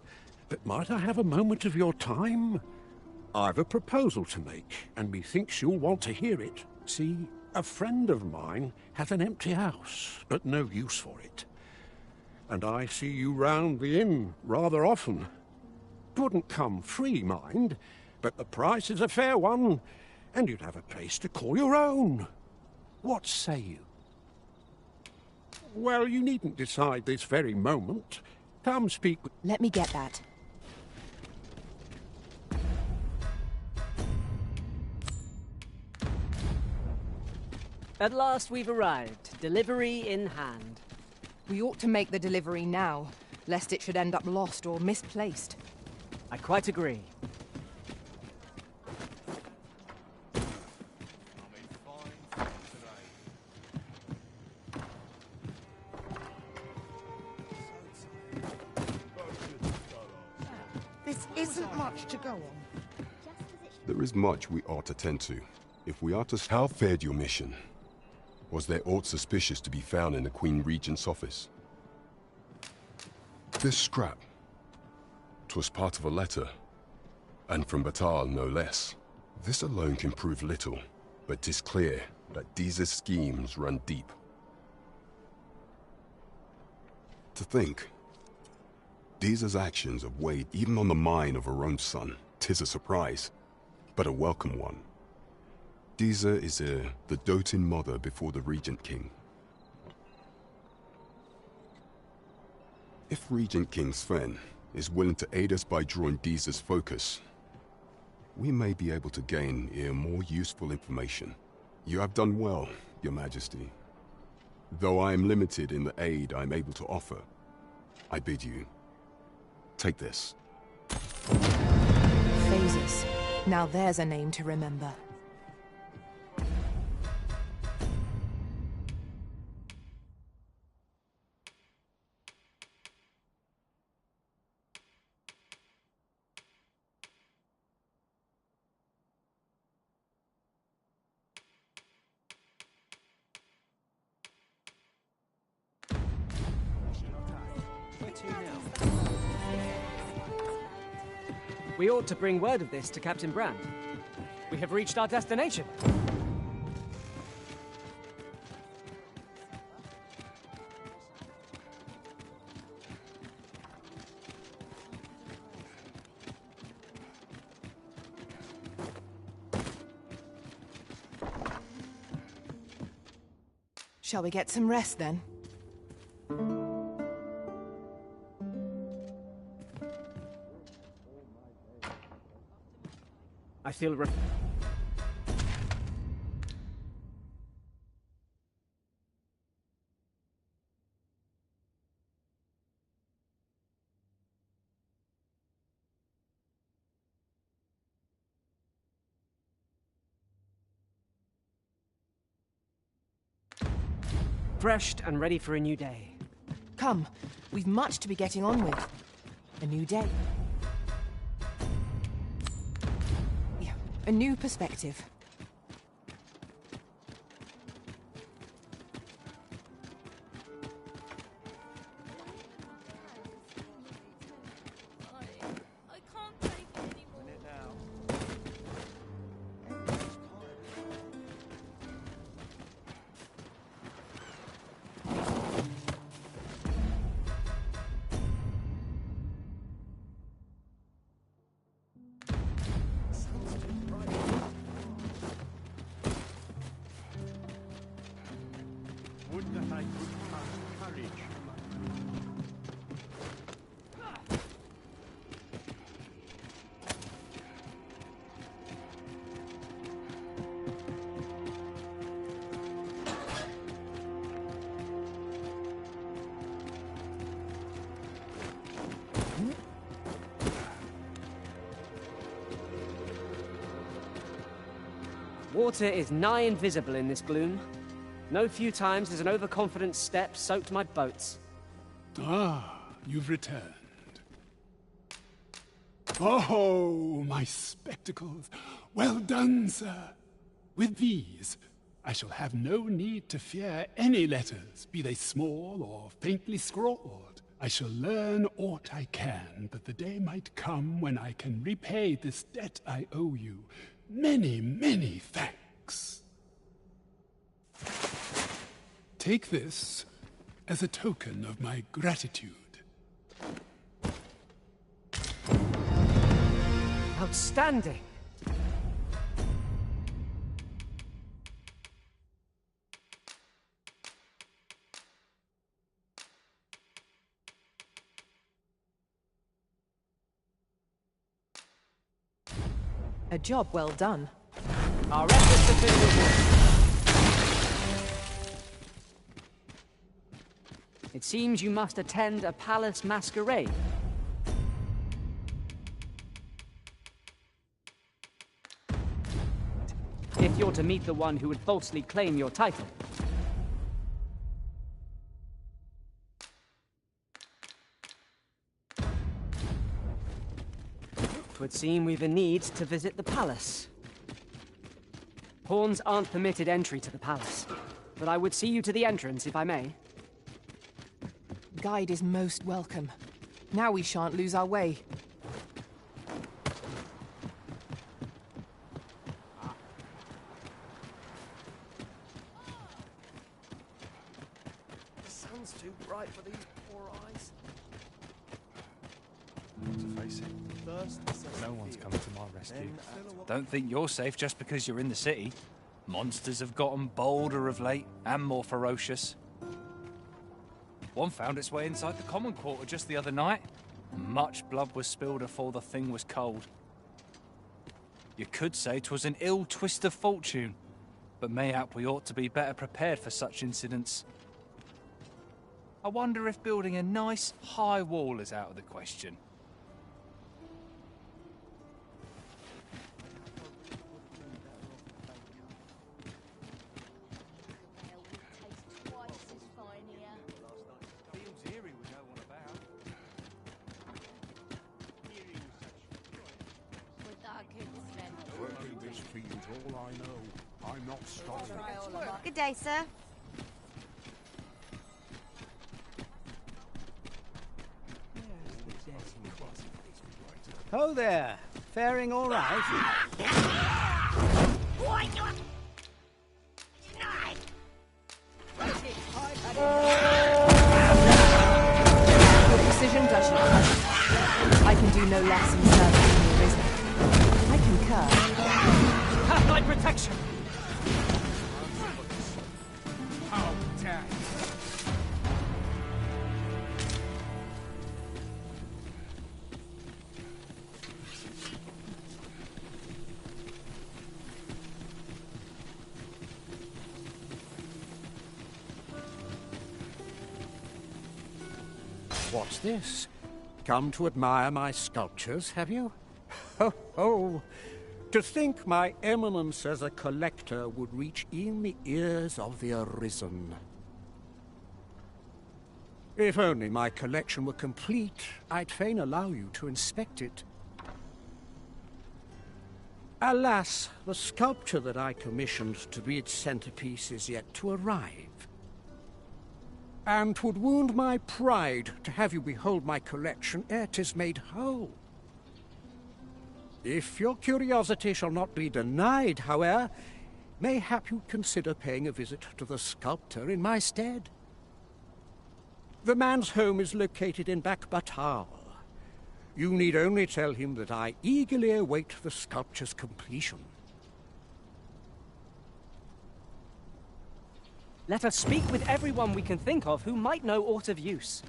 but might I have a moment of your time? I've a proposal to make, and methinks you'll want to hear it. See, a friend of mine has an empty house, but no use for it. And I see you round the inn rather often. Wouldn't come free, mind, but the price is a fair one, and you'd have a place to call your own. What say you? Well, you needn't decide this very moment. Come speak with...
Let me get that.
At last we've arrived. Delivery in hand.
We ought to make the delivery now, lest it should end up lost or misplaced.
I quite agree.
This isn't much to go on.
There is much we ought to tend to. If we are to... How fared your mission? Was there aught suspicious to be found in the Queen Regent's office? This scrap. 'Twas part of a letter. And from Batal, no less. This alone can prove little, but 'tis clear that Deeza's schemes run deep. To think, Deeza's actions have weighed even on the mind of her own son. 'Tis a surprise, but a welcome one. Deeza is the doting mother before the Regent King. If Regent King Sven is willing to aid us by drawing Deeza's focus, we may be able to gain more useful information. You have done well, Your Majesty. Though I am limited in the aid I'm able to offer, I bid you, take this.
Phases. Now there's a name to remember.
We ought to bring word of this to Captain Brand. We have reached our destination.
Shall we get some rest then?
I feel refreshed and ready for a new day.
Come, we've much to be getting on with. A new day. Yeah, a new perspective.
Would that I could have courage.
Water is nigh invisible in this gloom. No few times has an overconfident step soaked my boats.
Ah, you've returned. Oh, my spectacles. Well done, sir. With these, I shall have no need to fear any letters, be they small or faintly scrawled. I shall learn aught I can, that the day might come when I can repay this debt I owe you. Many, many thanks. Take this as a token of my gratitude.
Outstanding!
A job well done.
Our efforts have been rewarded. It seems you must attend a palace masquerade. If you're to meet the one who would falsely claim your title. Twould seem we've a need to visit the palace. Pawns aren't permitted entry to the palace, but I would see you to the entrance if I may.
Guide is most welcome. Now we shan't lose our way.
The sun's too bright for these poor eyes. To face it, first,
No one's coming to my rescue. Don't think you're safe just because you're in the city. Monsters have gotten bolder of late, and more ferocious. One found its way inside the common quarter just the other night. Much blood was spilled afore the thing was cold. You could say 'twas an ill twist of fortune, but mayhap we ought to be better prepared for such incidents. I wonder if building a nice, high wall is out of the question.
Working this field's all I know. I'm not stopping.
Good day, sir.
Ho there. Faring all right?
Your precision does you credit. I can do no less in service than the Arisen. I concur.
Pathlight protection!
How dare
What's this? Come to admire my sculptures, have you? Ho, ho! To think my eminence as a collector would reach in the ears of the Arisen. If only my collection were complete, I'd fain allow you to inspect it. Alas, the sculpture that I commissioned to be its centerpiece is yet to arrive. And 'twould wound my pride to have you behold my collection ere 'tis made whole. If your curiosity shall not be denied, however, mayhap you'd consider paying a visit to the sculptor in my stead. The man's home is located in Bakbatal. You need only tell him that I eagerly await the sculpture's completion.
Let us speak with everyone we can think of who might know aught of use.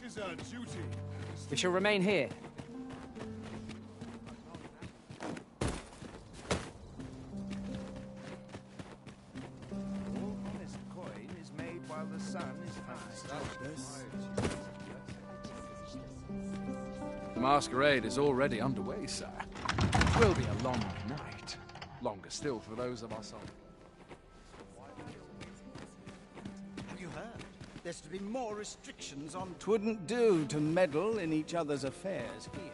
Tis our duty.
We shall remain here.
masquerade is already underway, sir. It will be a long night. Longer still for those of us on...
Have you heard? There's to be more restrictions on... 'Twouldn't do to meddle in each other's affairs here.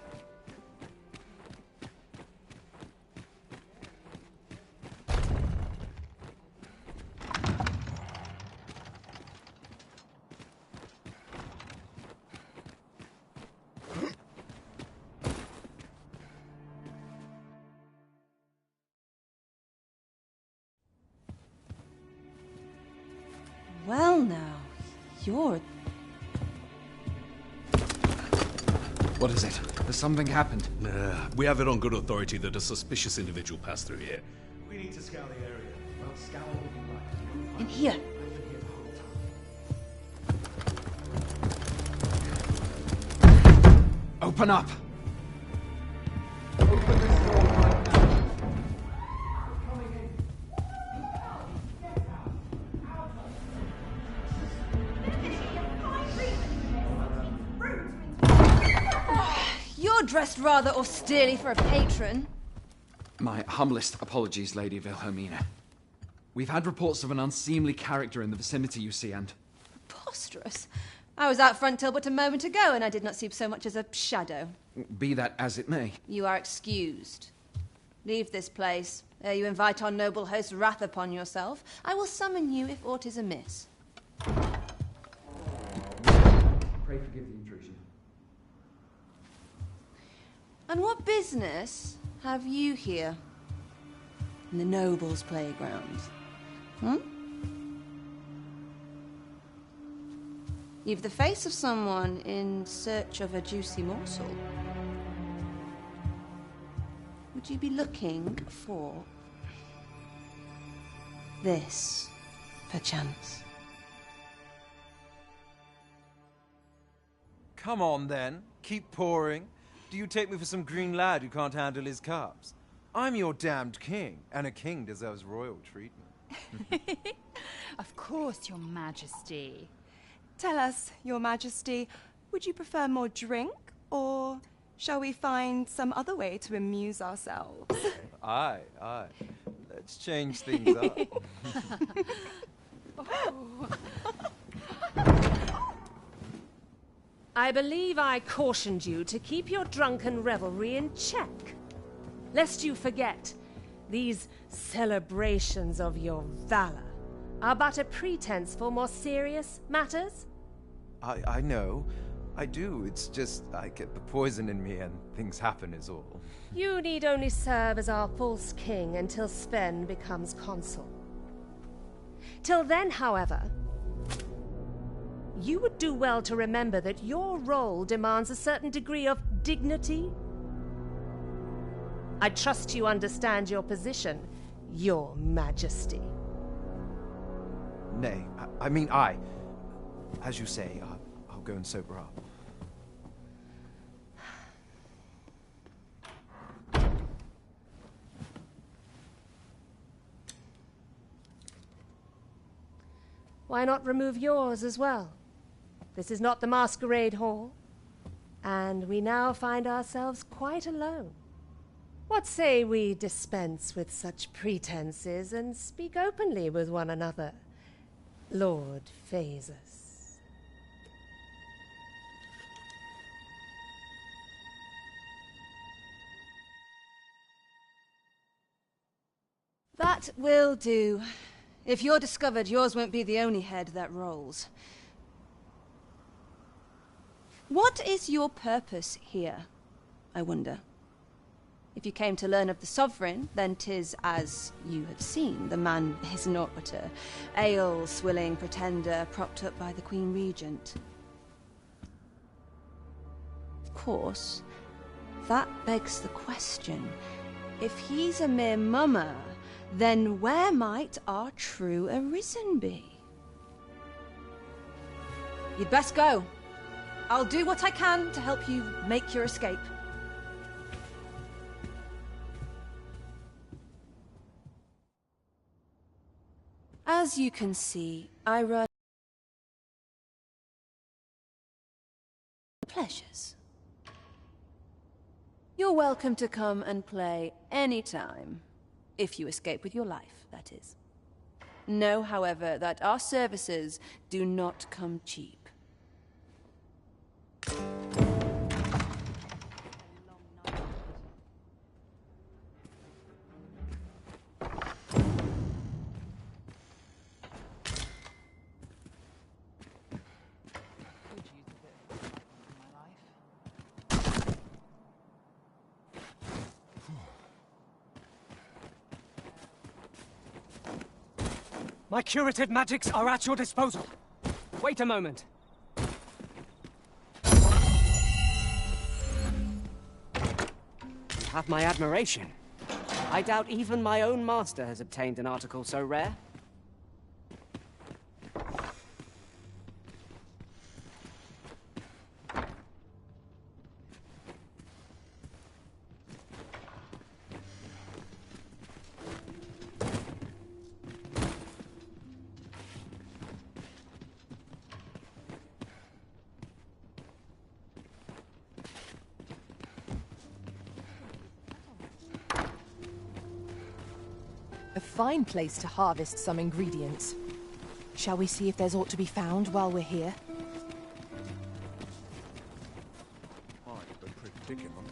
Well now, you're...
What is it? Has something happened?
We have it on good authority that a suspicious individual passed through here.
We need to scour the area. Well, scour will be right.
In here.
Open up!
You're dressed rather austerely for a patron.
My humblest apologies, Lady Wilhelmina. We've had reports of an unseemly character in the vicinity, you see, and...
Preposterous. I was out front till but a moment ago, and I did not see so much as a shadow.
Be that as it may.
You are excused. Leave this place, ere you invite our noble host's wrath upon yourself. I will summon you if aught is amiss.
Pray forgive the intrusion.
And what business have you here? In the nobles' playgrounds? Hmm? You've the face of someone in search of a juicy morsel. Would you be looking for this, perchance?
Come on, then. Keep pouring. Do you take me for some green lad who can't handle his cups? I'm your damned king, and a king deserves royal treatment.
Of course, Your Majesty. Tell us, Your Majesty, would you prefer more drink, or shall we find some other way to amuse ourselves?
Aye. Let's change things up.
I believe I cautioned you to keep your drunken revelry in check. Lest you forget, these celebrations of your valor are but a pretense for more serious matters.
I know. I do. It's just I get the poison in me and things happen is all.
You need only serve as our false king until Sven becomes consul. Till then, however, you would do well to remember that your role demands a certain degree of dignity. I trust you understand your position, Your Majesty.
Nay, as you say, I'll go and sober up.
Why not remove yours as well? This is not the masquerade hall, and we now find ourselves quite alone. What say we dispense with such pretenses and speak openly with one another, Lord Phasus?
That will do. If you're discovered, yours won't be the only head that rolls. What is your purpose here, I wonder? If you came to learn of the Sovereign, then 'tis as you have seen. The man is naught but a ale-swilling pretender propped up by the Queen Regent. Of course, that begs the question. If he's a mere mummer, then where might our true Arisen be? You'd best go. I'll do what I can to help you make your escape. As you can see, I run pleasures. You're welcome to come and play anytime. If you escape with your life, that is. Know, however, that our services do not come cheap.
My curative magics are at your disposal. Wait a moment. You have my admiration. I doubt even my own master has obtained an article so rare.
A fine place to harvest some ingredients. Shall we see if there's aught to be found while we're here?
Quite a predicament.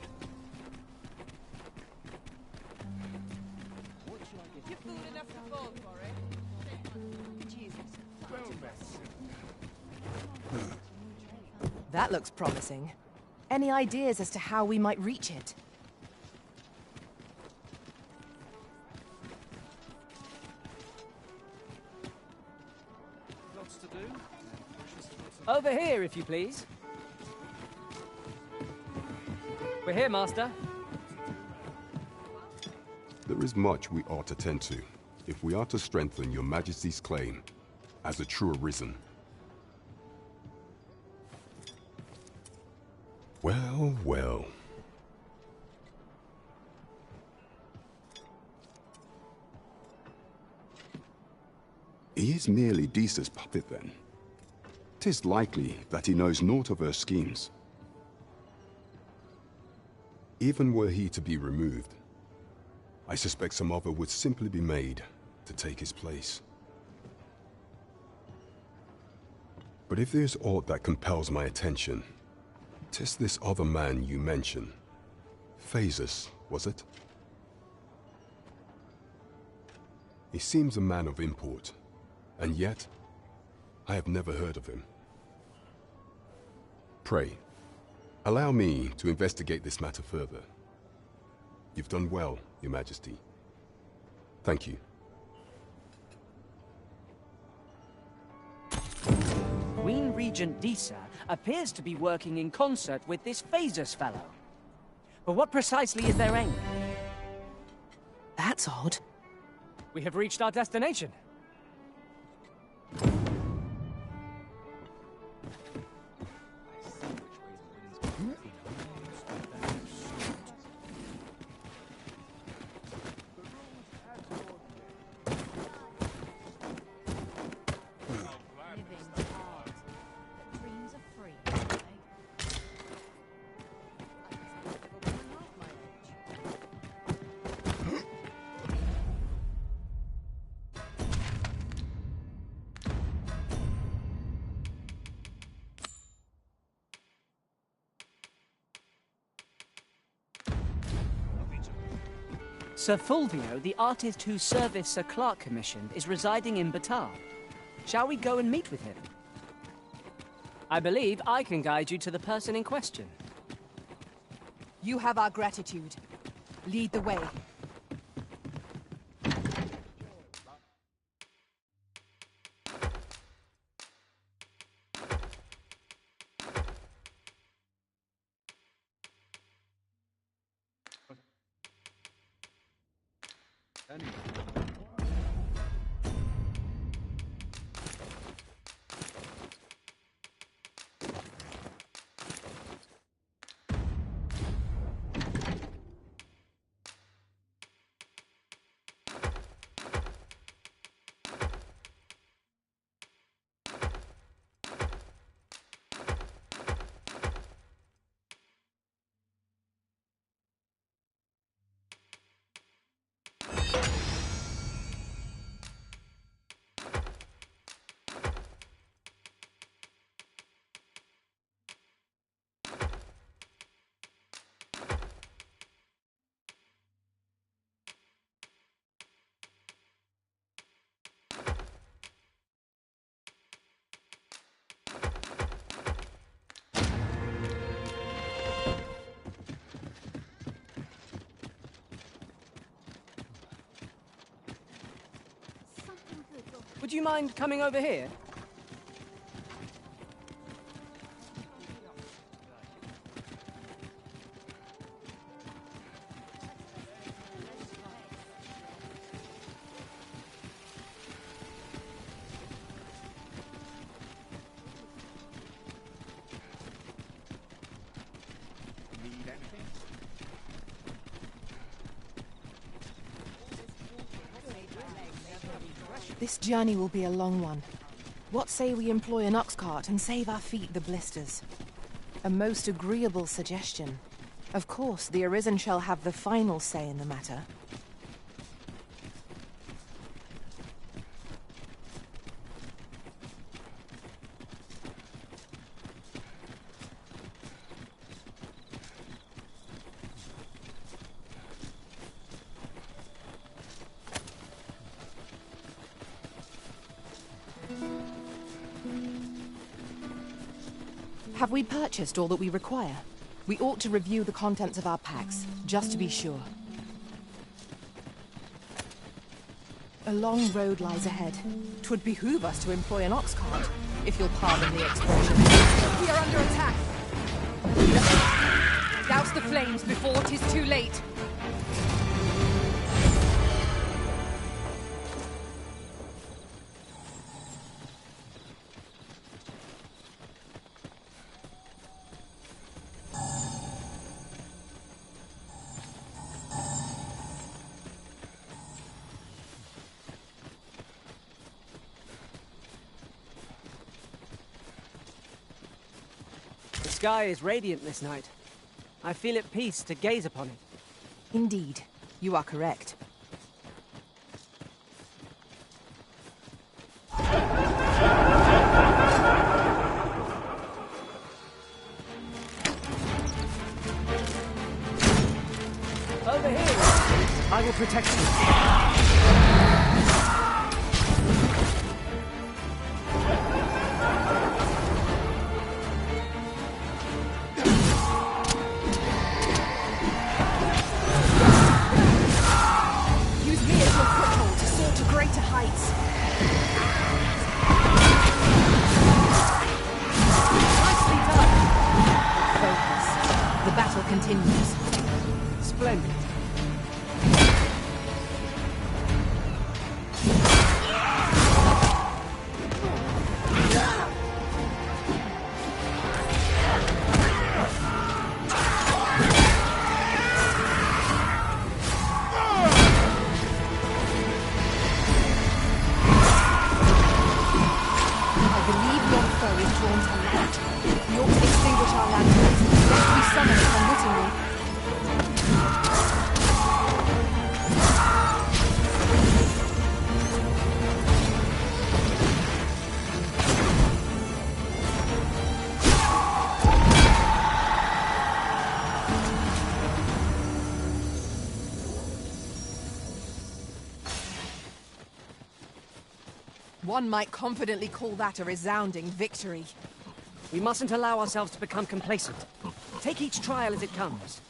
That looks promising. Any ideas as to how we might reach it?
Over here, if you please. We're here, Master.
There is much we ought to tend to, if we are to strengthen your Majesty's claim as a true Arisen. Well, well. He is merely Disa's puppet, then. 'Tis likely that he knows naught of her schemes. Even were he to be removed, I suspect some other would simply be made to take his place. But if there's aught that compels my attention, 'tis this other man you mention. Phasus, was it? He seems a man of import, and yet I have never heard of him. Pray, allow me to investigate this matter further. You've done well, Your Majesty. Thank you.
Queen Regent Disa appears to be working in concert with this Phasus fellow. But what precisely is their aim?
That's odd.
We have reached our destination. Sir Fulvio, the artist whose service Sir Clark commissioned, is residing in Batar. Shall we go and meet with him? I believe I can guide you to the person in question.
You have our gratitude. Lead the way.
Would you mind coming over here?
This journey will be a long one. What say we employ an ox cart and save our feet the blisters? A most agreeable suggestion. Of course, the Arisen shall have the final say in the matter. Have we purchased all that we require? We ought to review the contents of our packs, just to be sure. A long road lies ahead. 'Twould behoove us to employ an ox cart, if you'll pardon the expression. We are under attack! Douse the flames before 'tis too late!
The sky is radiant this night. I feel at peace to gaze upon it.
Indeed, you are correct.
Over here! I will protect you.
Continues.
Splendid.
One might confidently call that a resounding victory.
We mustn't allow ourselves to become complacent. Take each trial as it comes.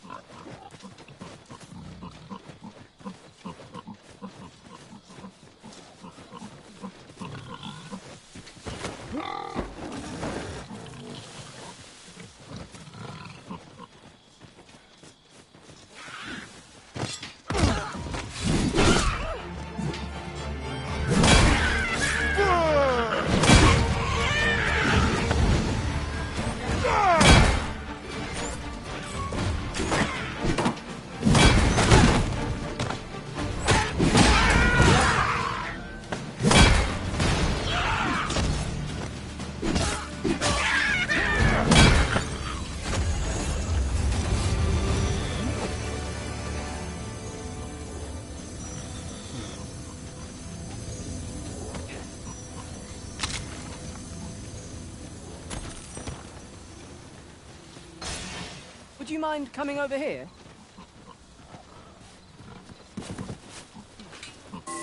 Would you mind coming over here?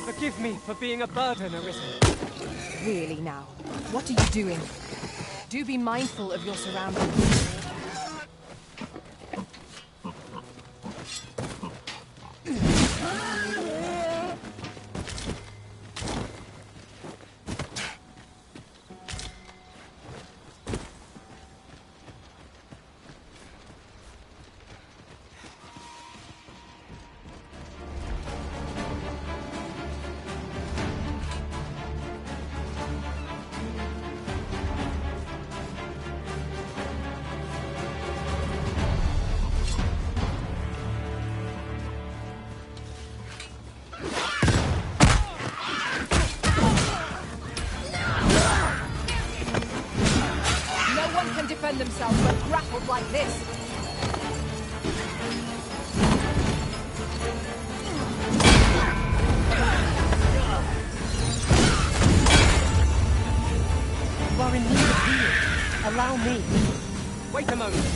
Forgive me for being a burden, Arisen.
Really now, what are you doing? Do be mindful of your surroundings. grappled like this.
You are in need of healing. Allow me. Wait a moment.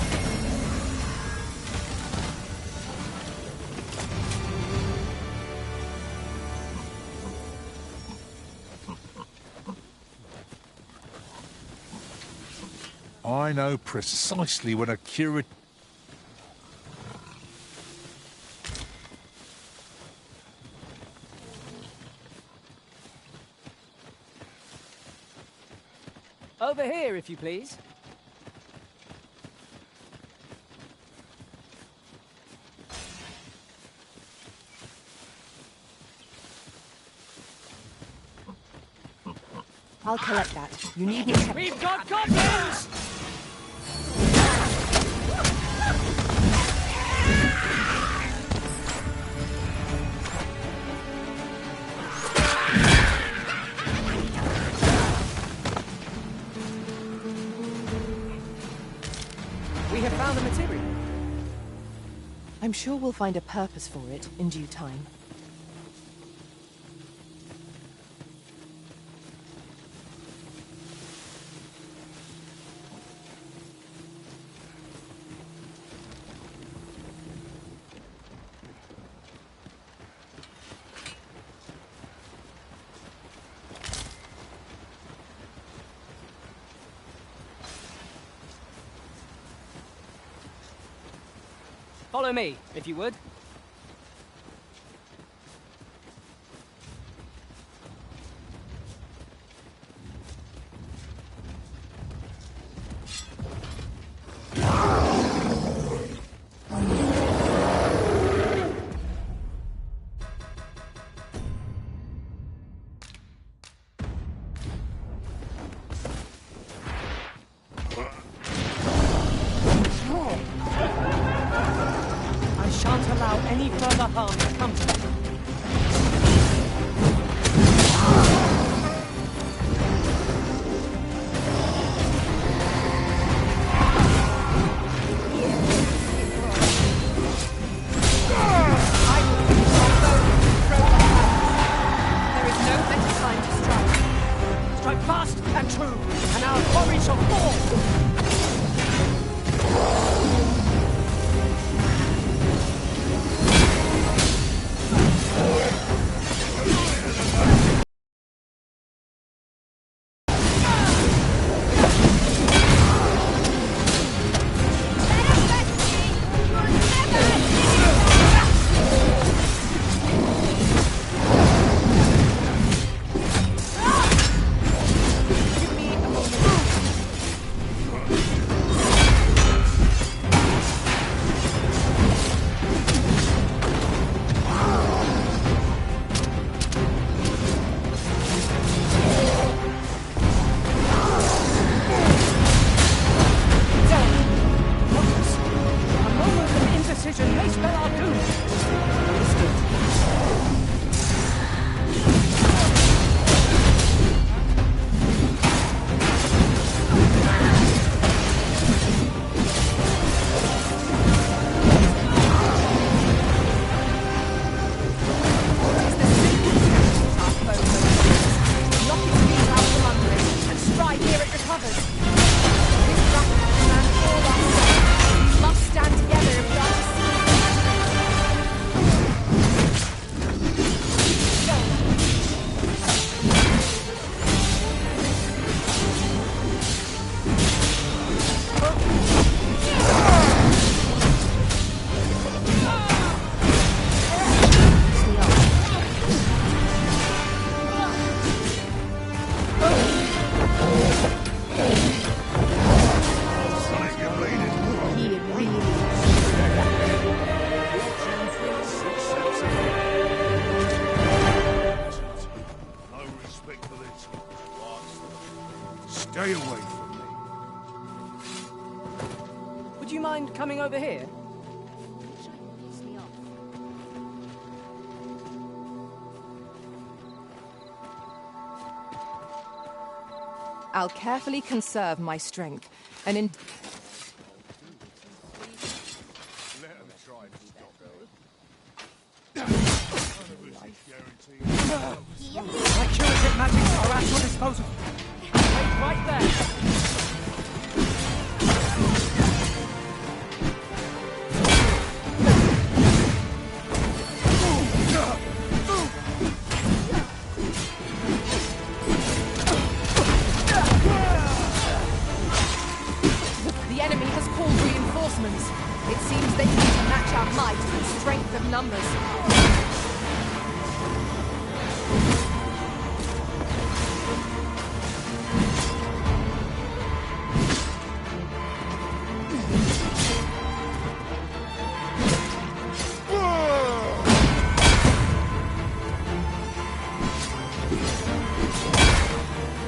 I know precisely when a curative...
Over here, if you please.
I'll collect that. You needn't check.
We've got goblins! We have found the material.
I'm sure we'll find a purpose for it in due time.
Follow me, if you would. I shan't allow any further harm to come to them.
There is no better time to strike.
Strike fast and true, and our quarry shall fall!
Stay away from me.
Would you mind coming over here?
I'll carefully conserve my strength, and in...
My curative magics are at your disposal. Wait right there.
The enemy has called reinforcements. It seems they need to match our might and strength of numbers.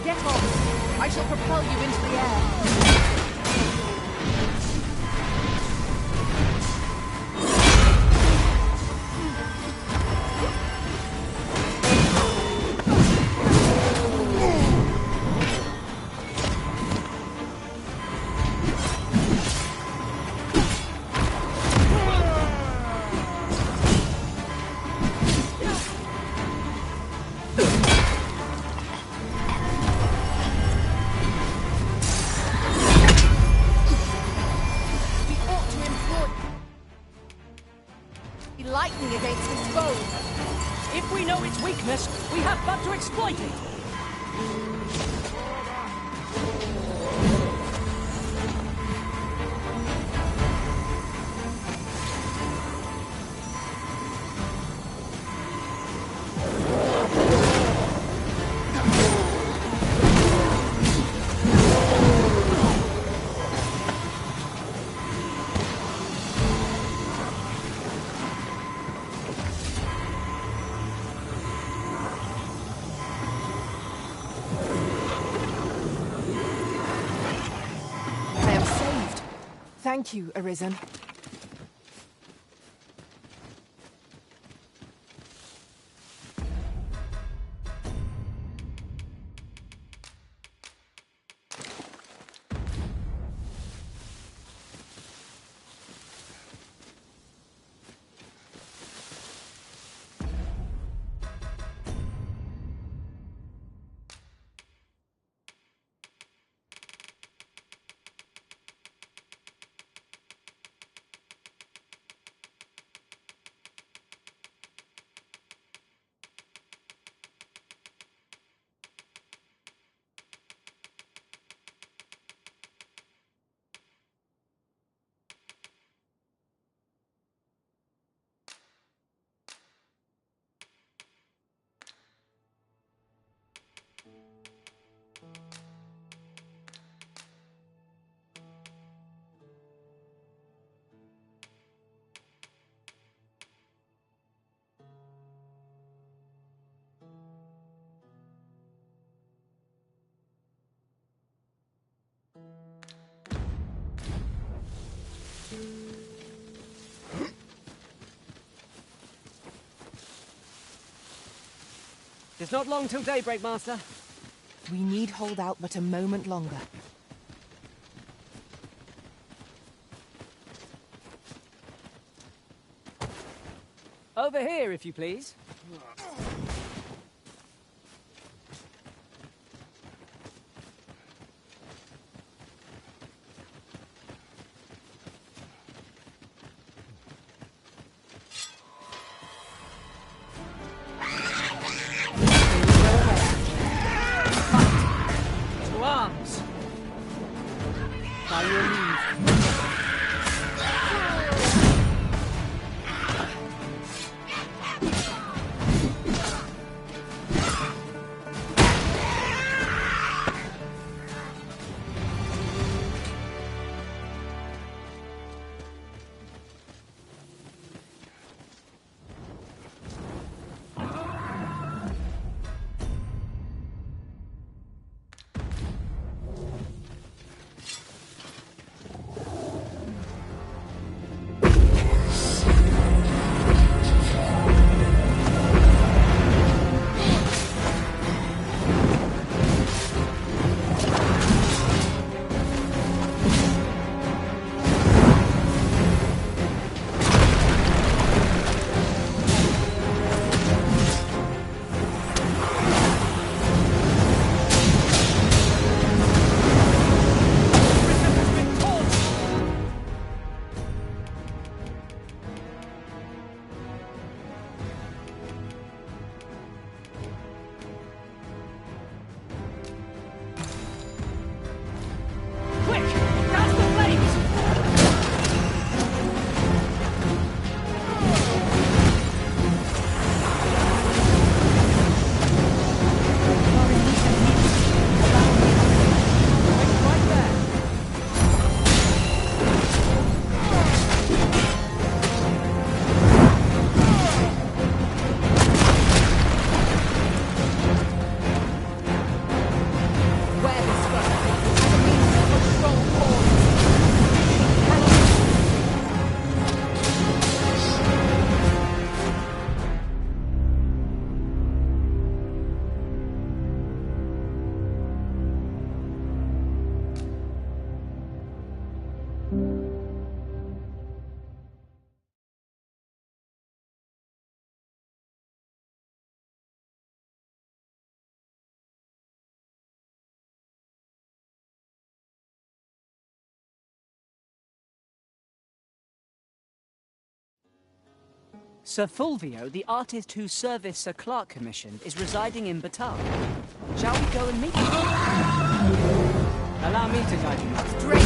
Get off! I shall propel you into the air. Lightning against his foe.
If we know its weakness, we have but to exploit it.
Thank you, Arisen.
It's not long till daybreak, Master.
We need hold out but a moment longer.
Over here, if you please. Sir Fulvio, the artist whose service Sir Clark commissioned, is residing in Batar. Shall we go and meet him? Allow me to guide you.
Drake!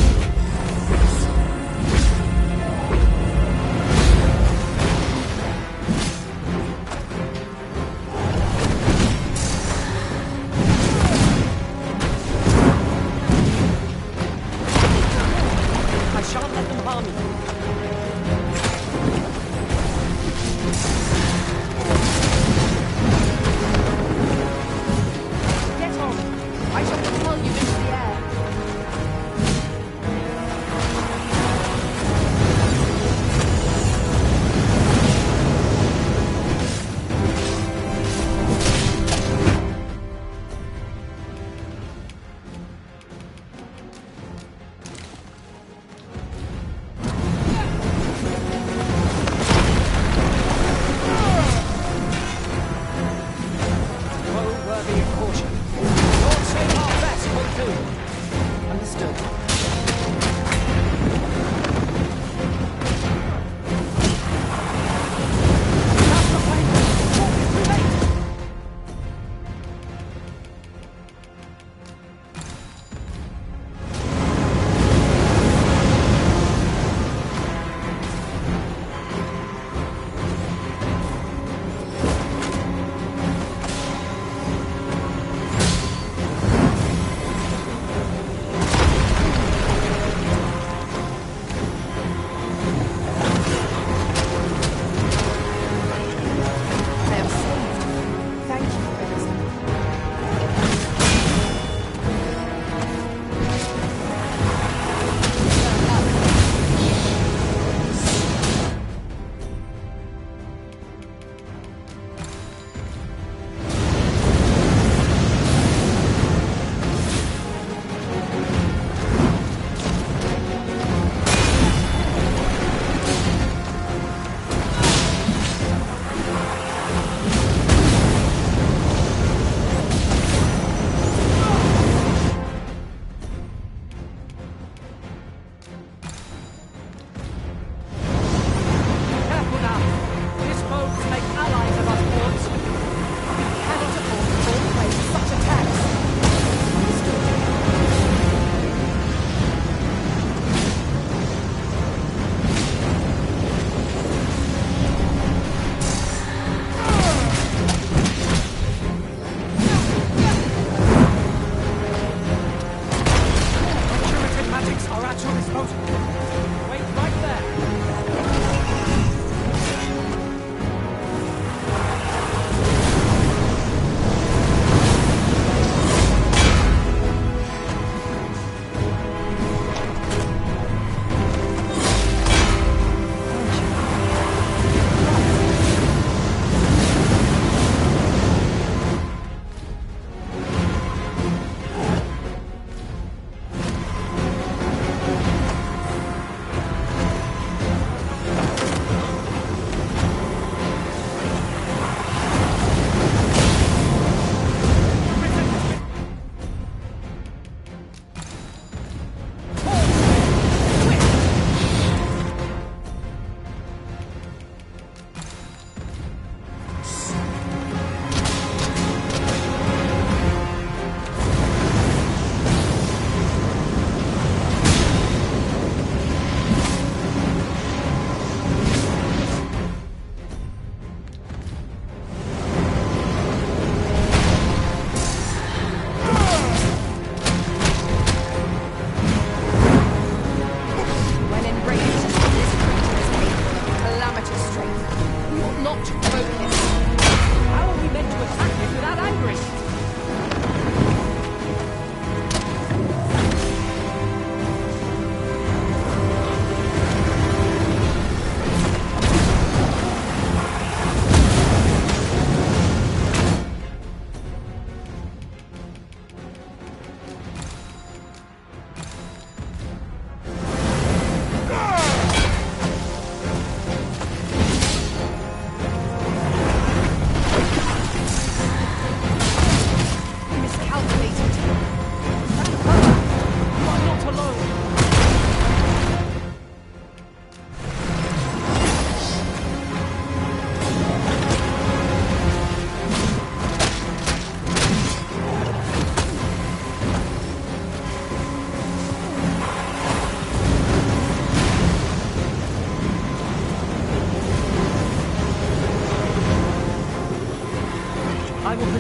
I shan't let them harm you.
Get on! I shall propel you into the air.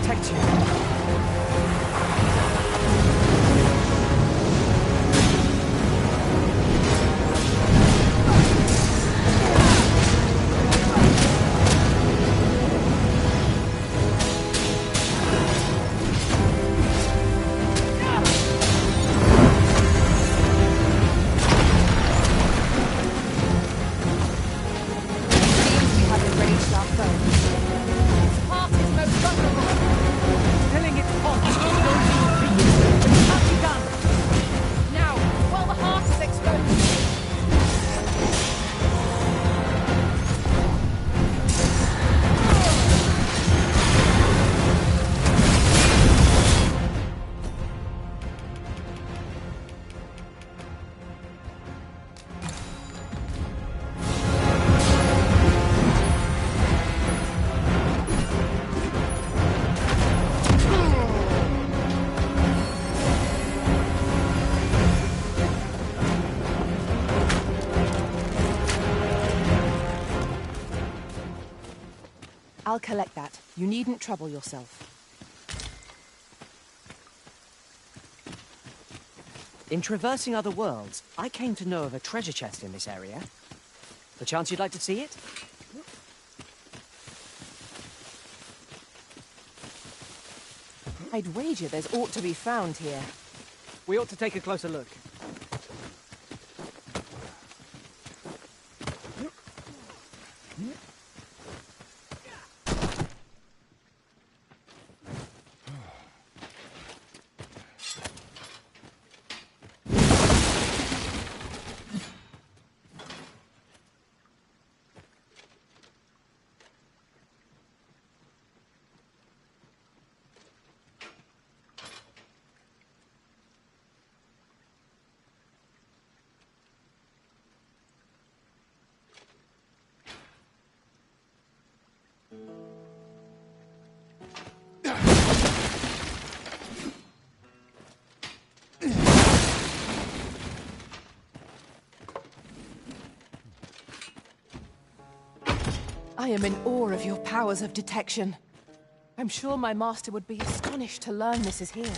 protect you.
I'll collect that. You needn't trouble yourself.
In traversing other worlds, I came to know of a treasure chest in this area. Perchance you'd like to see it?
I'd wager there's aught to be found here.
We ought to take a closer look.
I am in awe of your powers of detection. I'm sure my master would be astonished to learn this is here.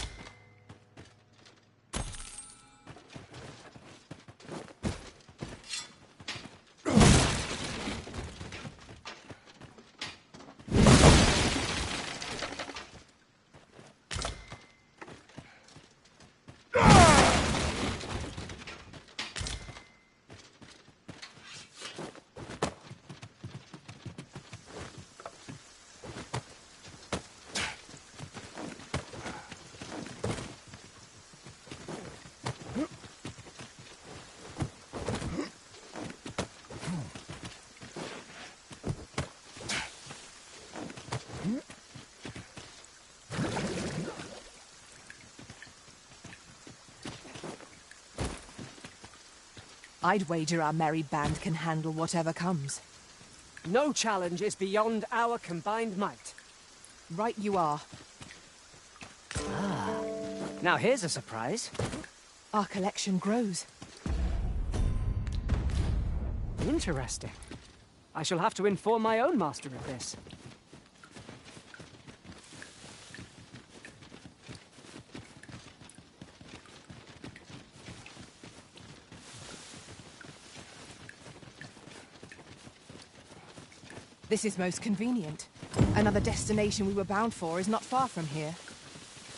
I'd wager our merry band can handle whatever comes.
No challenge is beyond our combined might.
Right you are.
Ah. Now here's a surprise.
Our collection grows.
Interesting. I shall have to inform my own master of this.
This is most convenient. Another destination we were bound for is not far from here.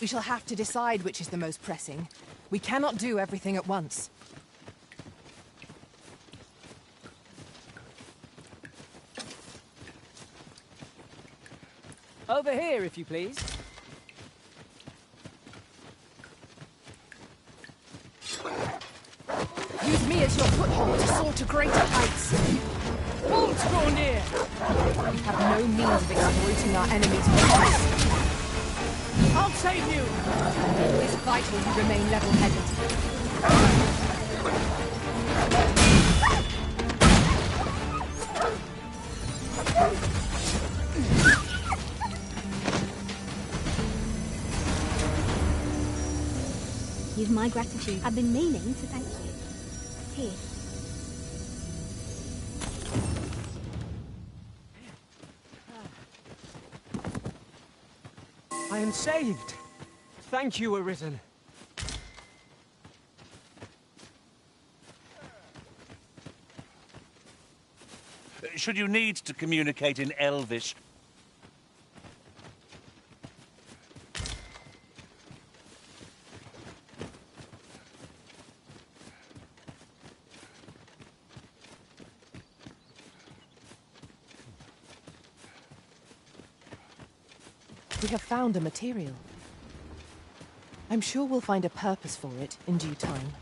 We shall have to decide which is the most pressing. We cannot do everything at once.
Over here, if you please.
Use me as your foothold to soar to greater heights.
Won't go near!
We have no means of exploiting our enemies' weakness.
I'll save you!
It's vital you remain level-headed.
You've my gratitude. I've been meaning to thank you. Here.
been saved. Thank you, Arisen.
Should you need to communicate in Elvish,
We have found a material. I'm sure we'll find a purpose for it in due time.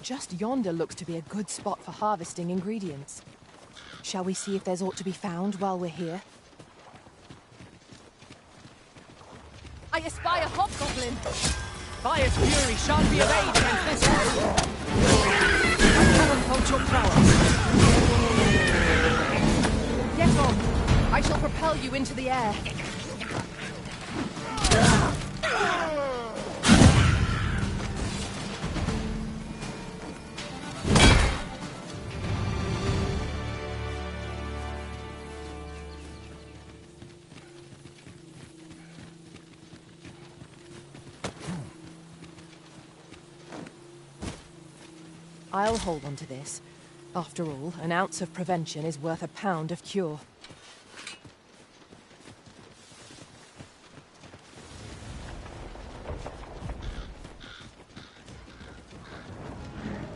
Just yonder looks to be a good spot for harvesting ingredients. Shall we see if there's aught to be found while we're here? espy a hobgoblin.
Fire's fury shan't be of aid against this one. I cannot hold your prowess.
Get on. I shall propel you into the air. I'll hold on to this. After all, an ounce of prevention is worth a pound of cure.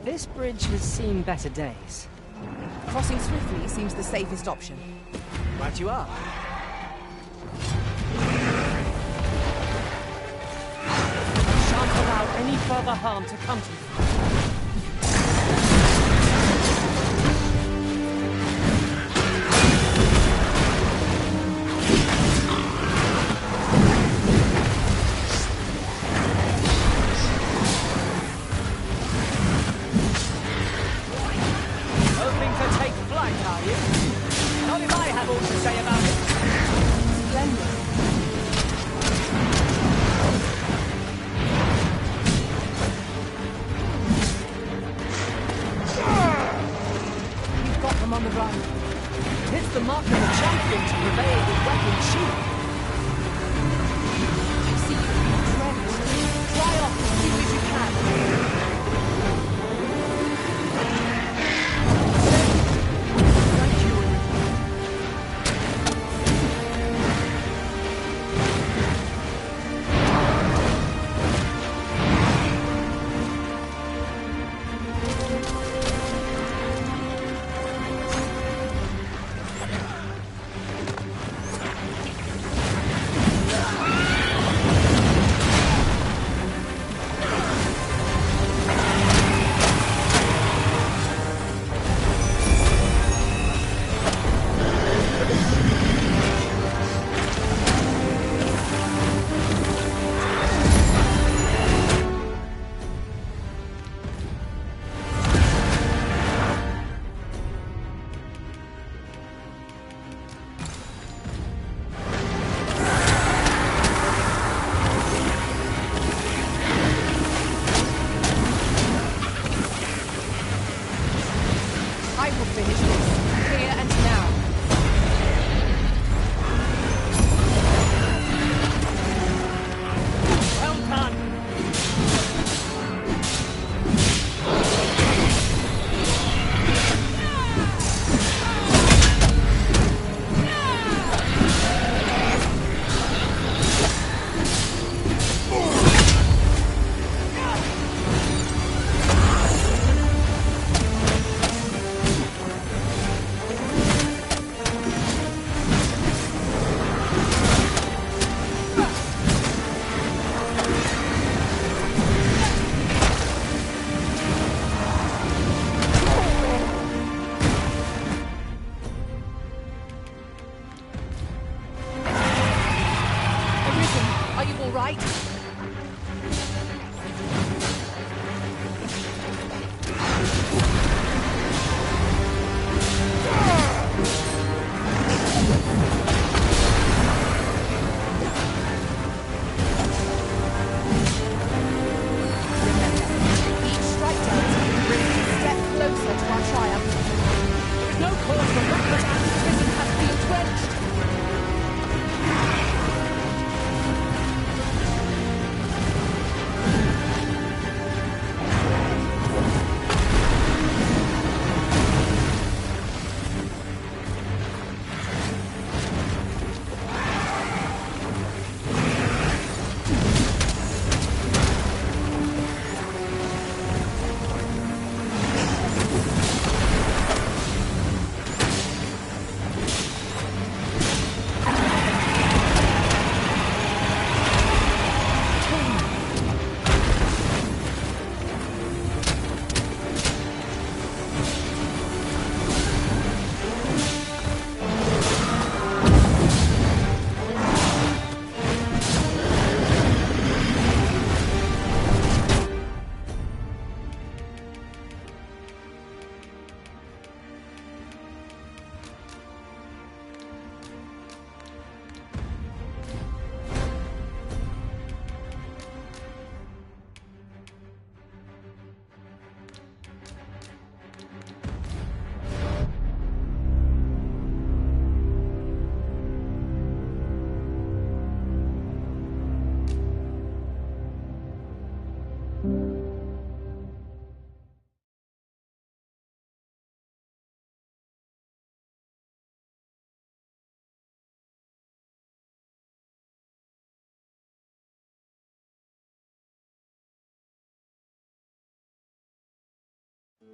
This bridge has seen better days.
Crossing swiftly seems the safest option.
Right you are. I shan't allow any further harm to come to you.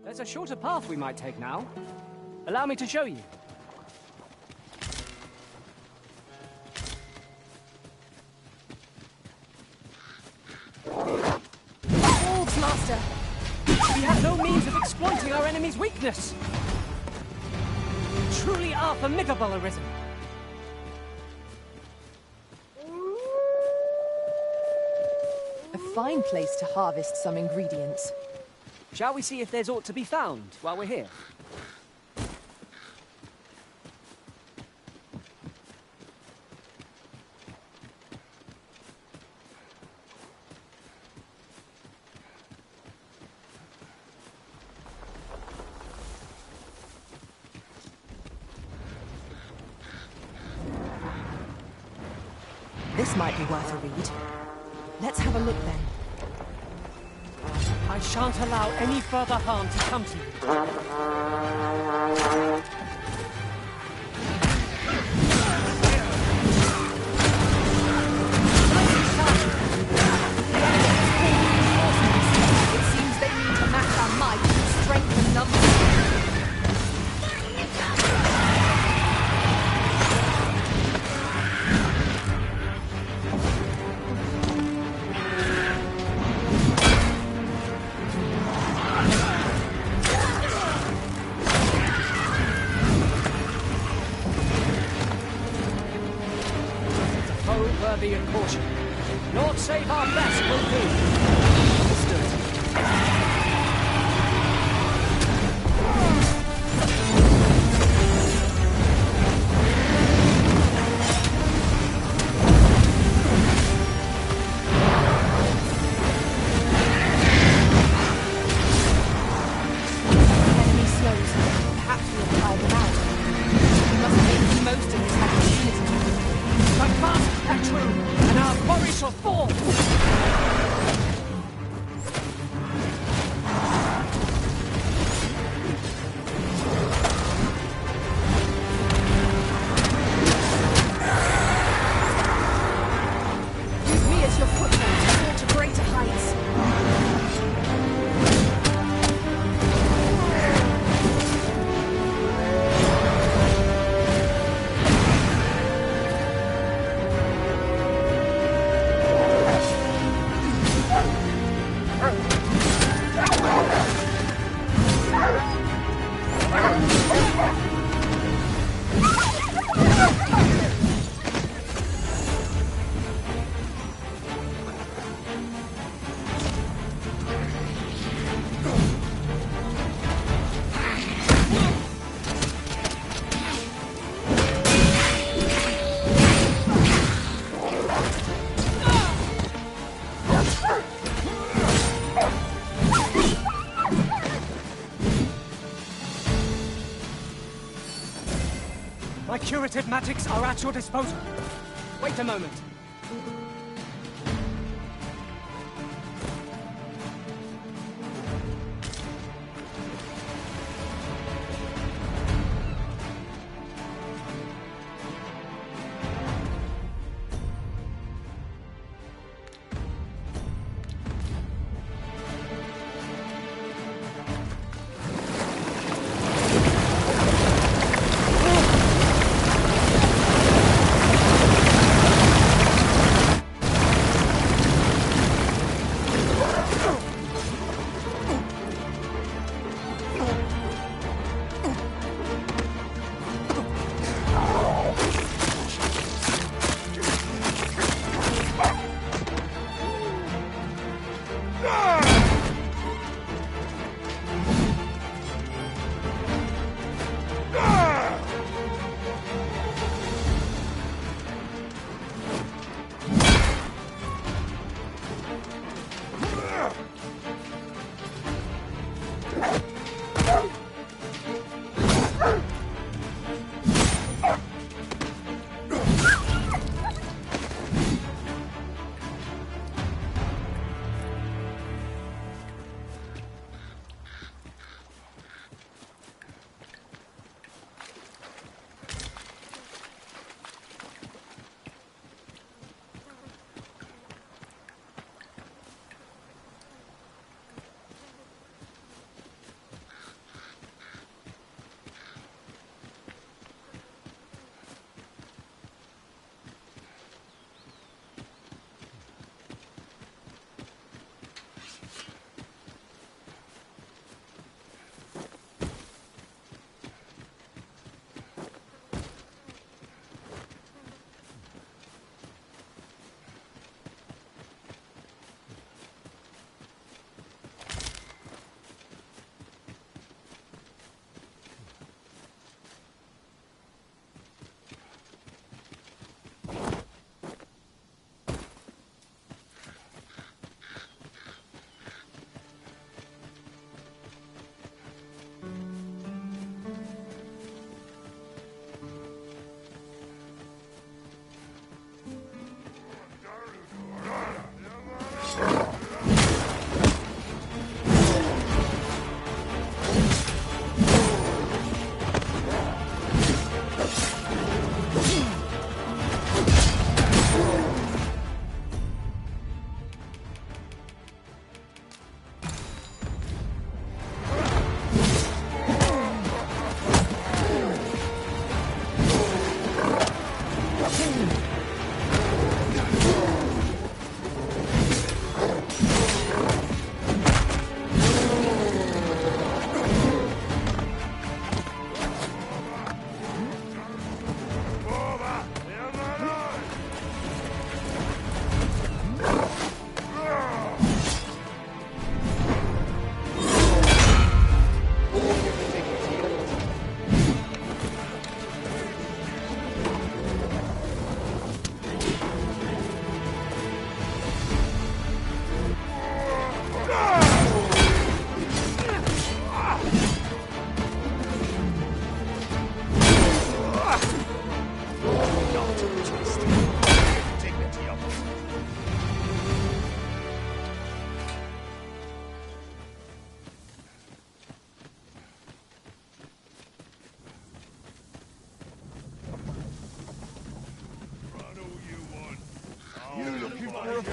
There's a shorter path we might take now. Allow me to show you.
Wolves, Master!
We have no means of exploiting our enemy's weakness! Truly are formidable, Arisen.
A fine place to harvest some ingredients.
Shall we see if there's aught to be found while we're here?
This might be worth a read. Let's have a look then.
I shan't allow any further harm to come to you.
It seems they mean to match our might with strength and numbers.
Worthy of caution. Naught save our best will do. Understood.
Enemy slows. Perhaps we'll tire them out. We must make the most of this opportunity.
Stand fast, Petru, and our quarry shall fall!
Use me as your foothold to soar to greater heights.
My curative magics are at your disposal. Wait a moment.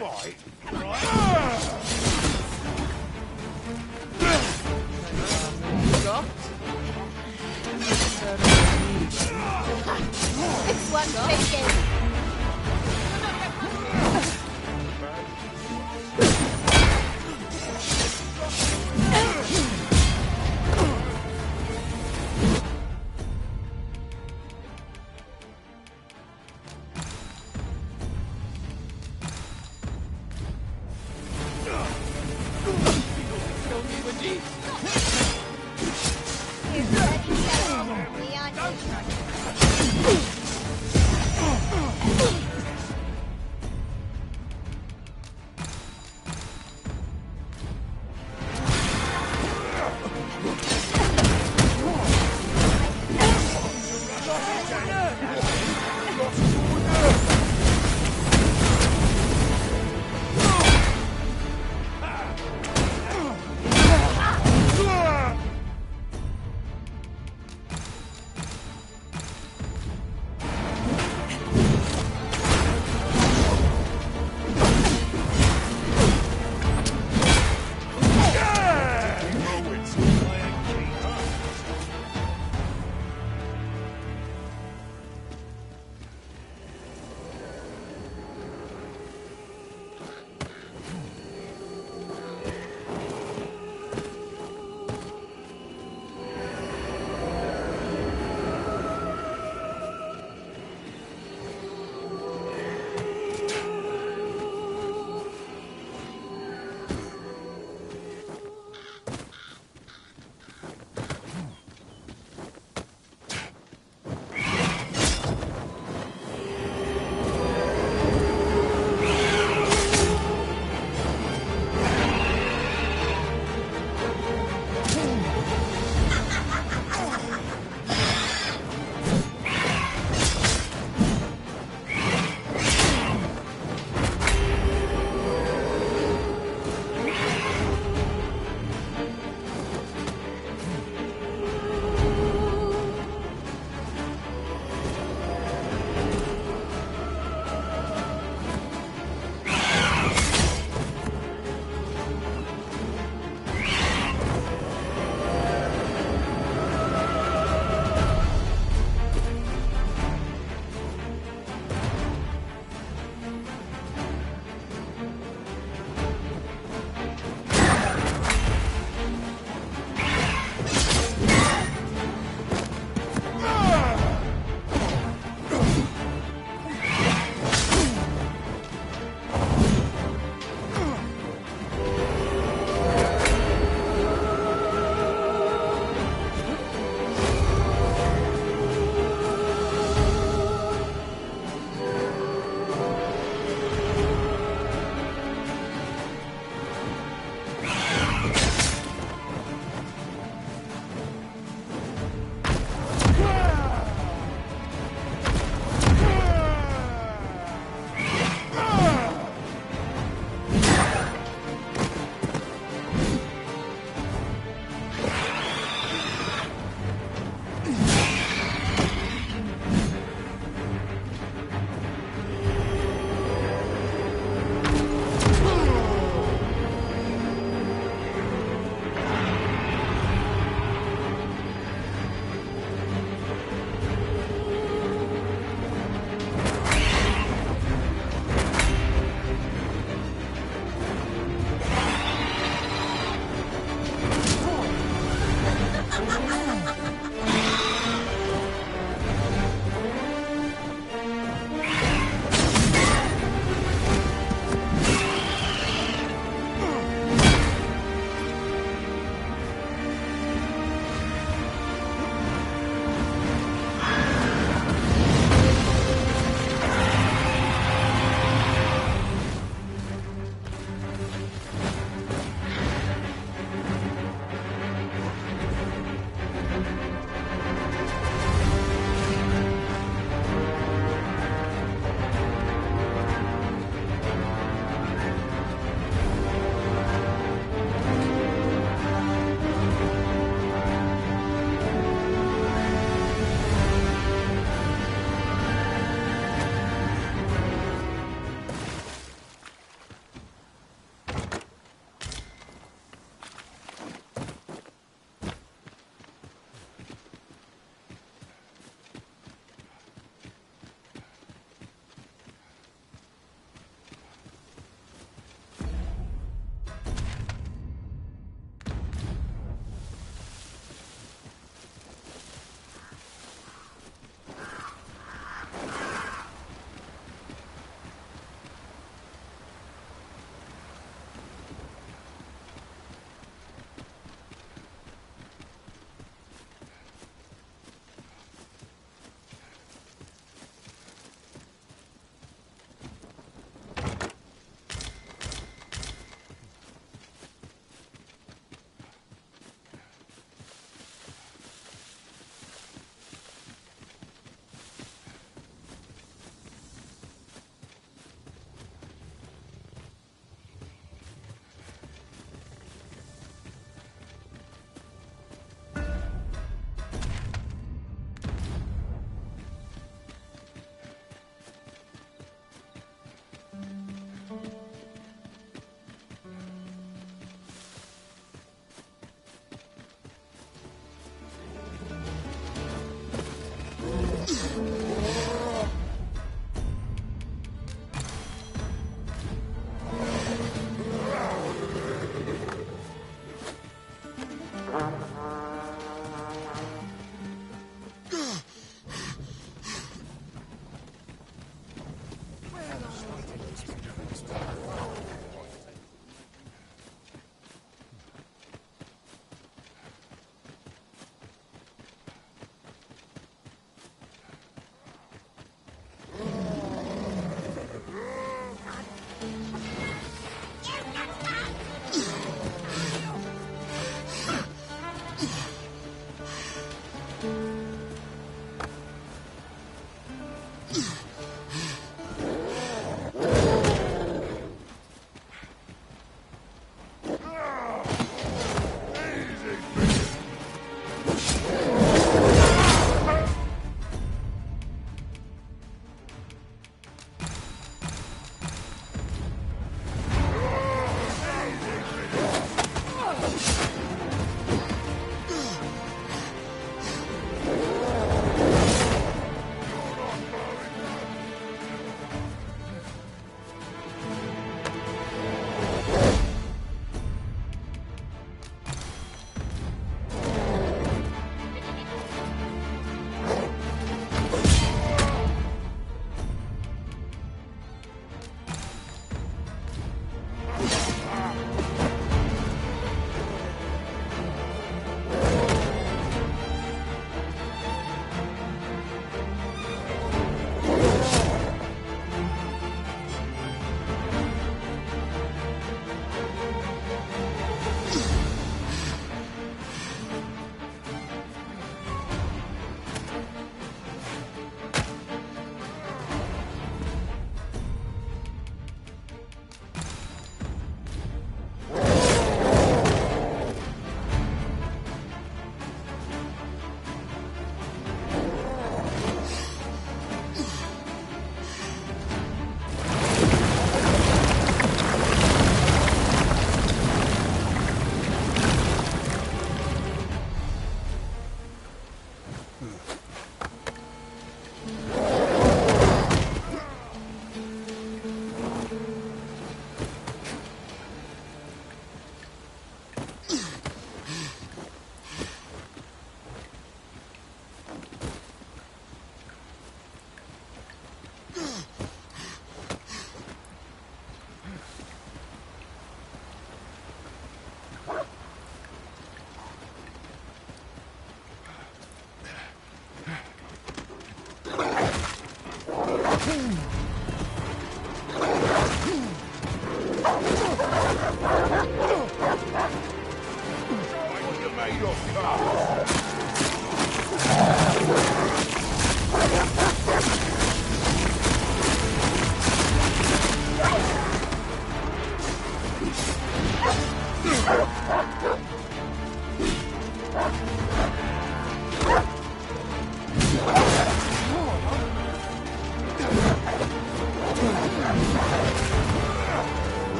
fight.
This one's thinking.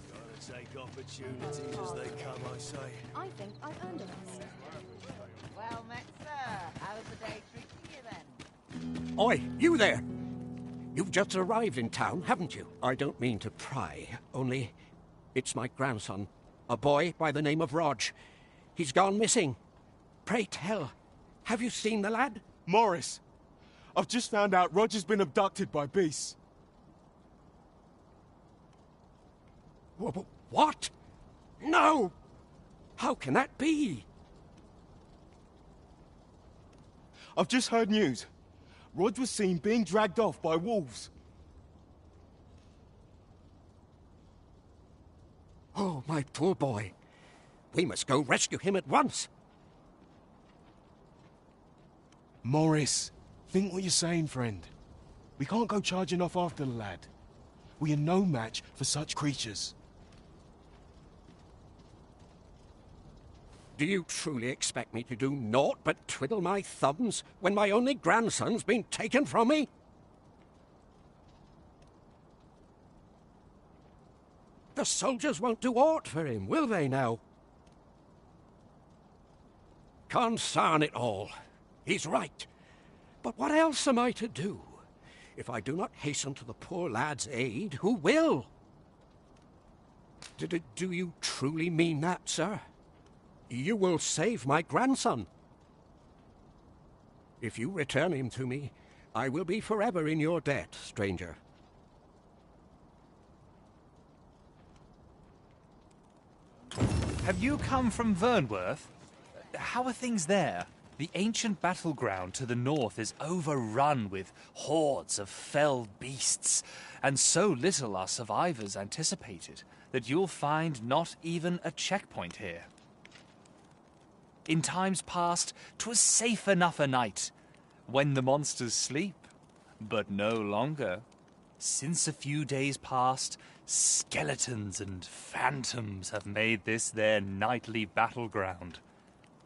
Gotta take opportunities as they come, I say.
I think I've earned it. Well met, sir. How's the day treating you then?
Oi, you there! You've just arrived in town, haven't you? I don't mean to pry, only it's my grandson, a boy by the name of Rog. He's gone missing. Pray tell, have you seen the lad?
Morris, I've just found out Roger's been abducted by beasts.
What? No! How can that be?
I've just heard news. Rog was seen being dragged off by wolves.
Oh, my poor boy. We must go rescue him at once.
Morris, think what you're saying, friend. We can't go charging off after the lad. We are no match for such creatures.
Do you truly expect me to do naught but twiddle my thumbs when my only grandson's been taken from me? The soldiers won't do aught for him, will they now? Consarn it all. He's right. But what else am I to do? If I do not hasten to the poor lad's aid, who will? Do you truly mean that, sir? You will save my grandson. If you return him to me, I will be forever in your debt, stranger.
Have you come from Vernworth? How are things there? The ancient battleground to the north is overrun with hordes of felled beasts, and so little are survivors anticipated that you'll find not even a checkpoint here. In times past, 'twas safe enough a night, when the monsters sleep, but no longer. Since a few days past, skeletons and phantoms have made this their nightly battleground.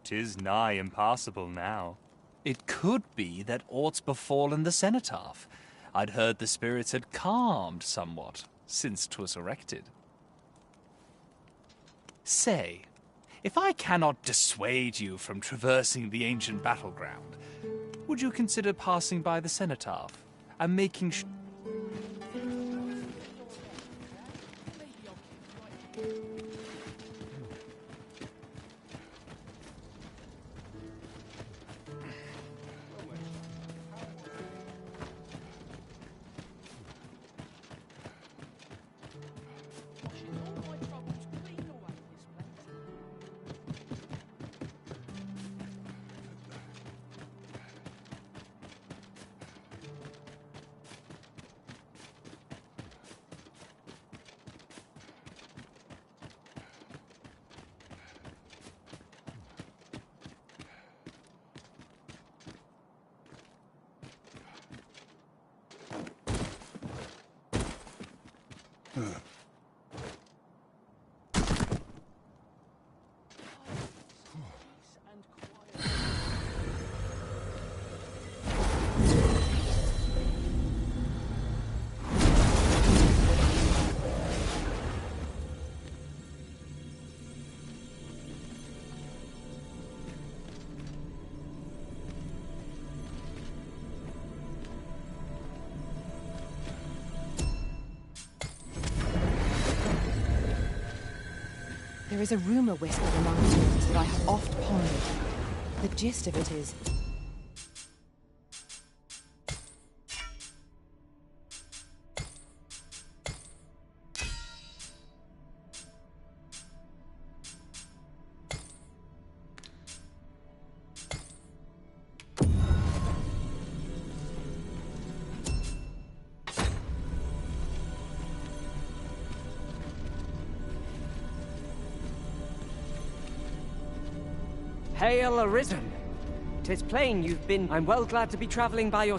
'Tis nigh impassable now. It could be that aught's befallen the cenotaph. I'd heard the spirits had calmed somewhat since 'twas erected. Say, if I cannot dissuade you from traversing the ancient battleground, would you consider passing by the cenotaph and making
There is a rumor whispered among tombs that I have oft pondered. The gist of it is,
Hail Arisen! 'Tis plain you've been... I'm well glad to be traveling by your...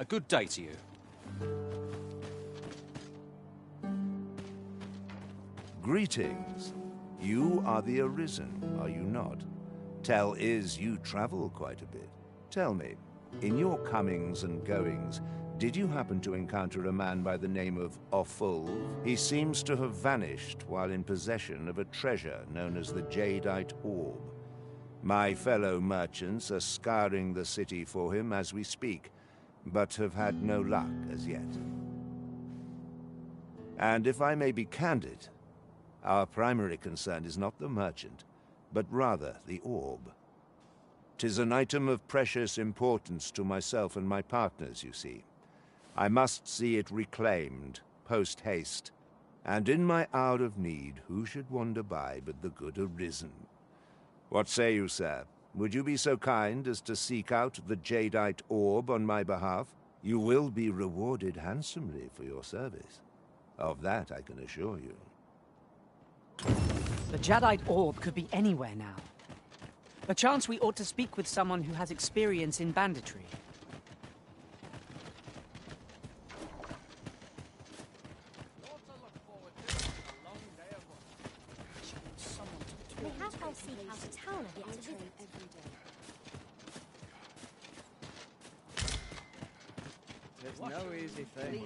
A good day to you.
Greetings. You are the Arisen, are you not? Tell is you travel quite a bit. Tell me, in your comings and goings, did you happen to encounter a man by the name of Offulv? He seems to have vanished while in possession of a treasure known as the Jadeite Orb. My fellow merchants are scouring the city for him as we speak, but have had no luck as yet. And if I may be candid, our primary concern is not the merchant, but rather the orb. 'Tis an item of precious importance to myself and my partners, you see. I must see it reclaimed, post-haste. And in my hour of need, who should wander by but the good Arisen? What say you, sir? Would you be so kind as to seek out the Jadeite Orb on my behalf? You will be rewarded handsomely for your service. Of that I can assure you.
The Jadeite Orb could be anywhere now. Perchance we ought to speak with someone who has experience in banditry.
We have to go seek out a town I've yet to visit.
There's no easy thing.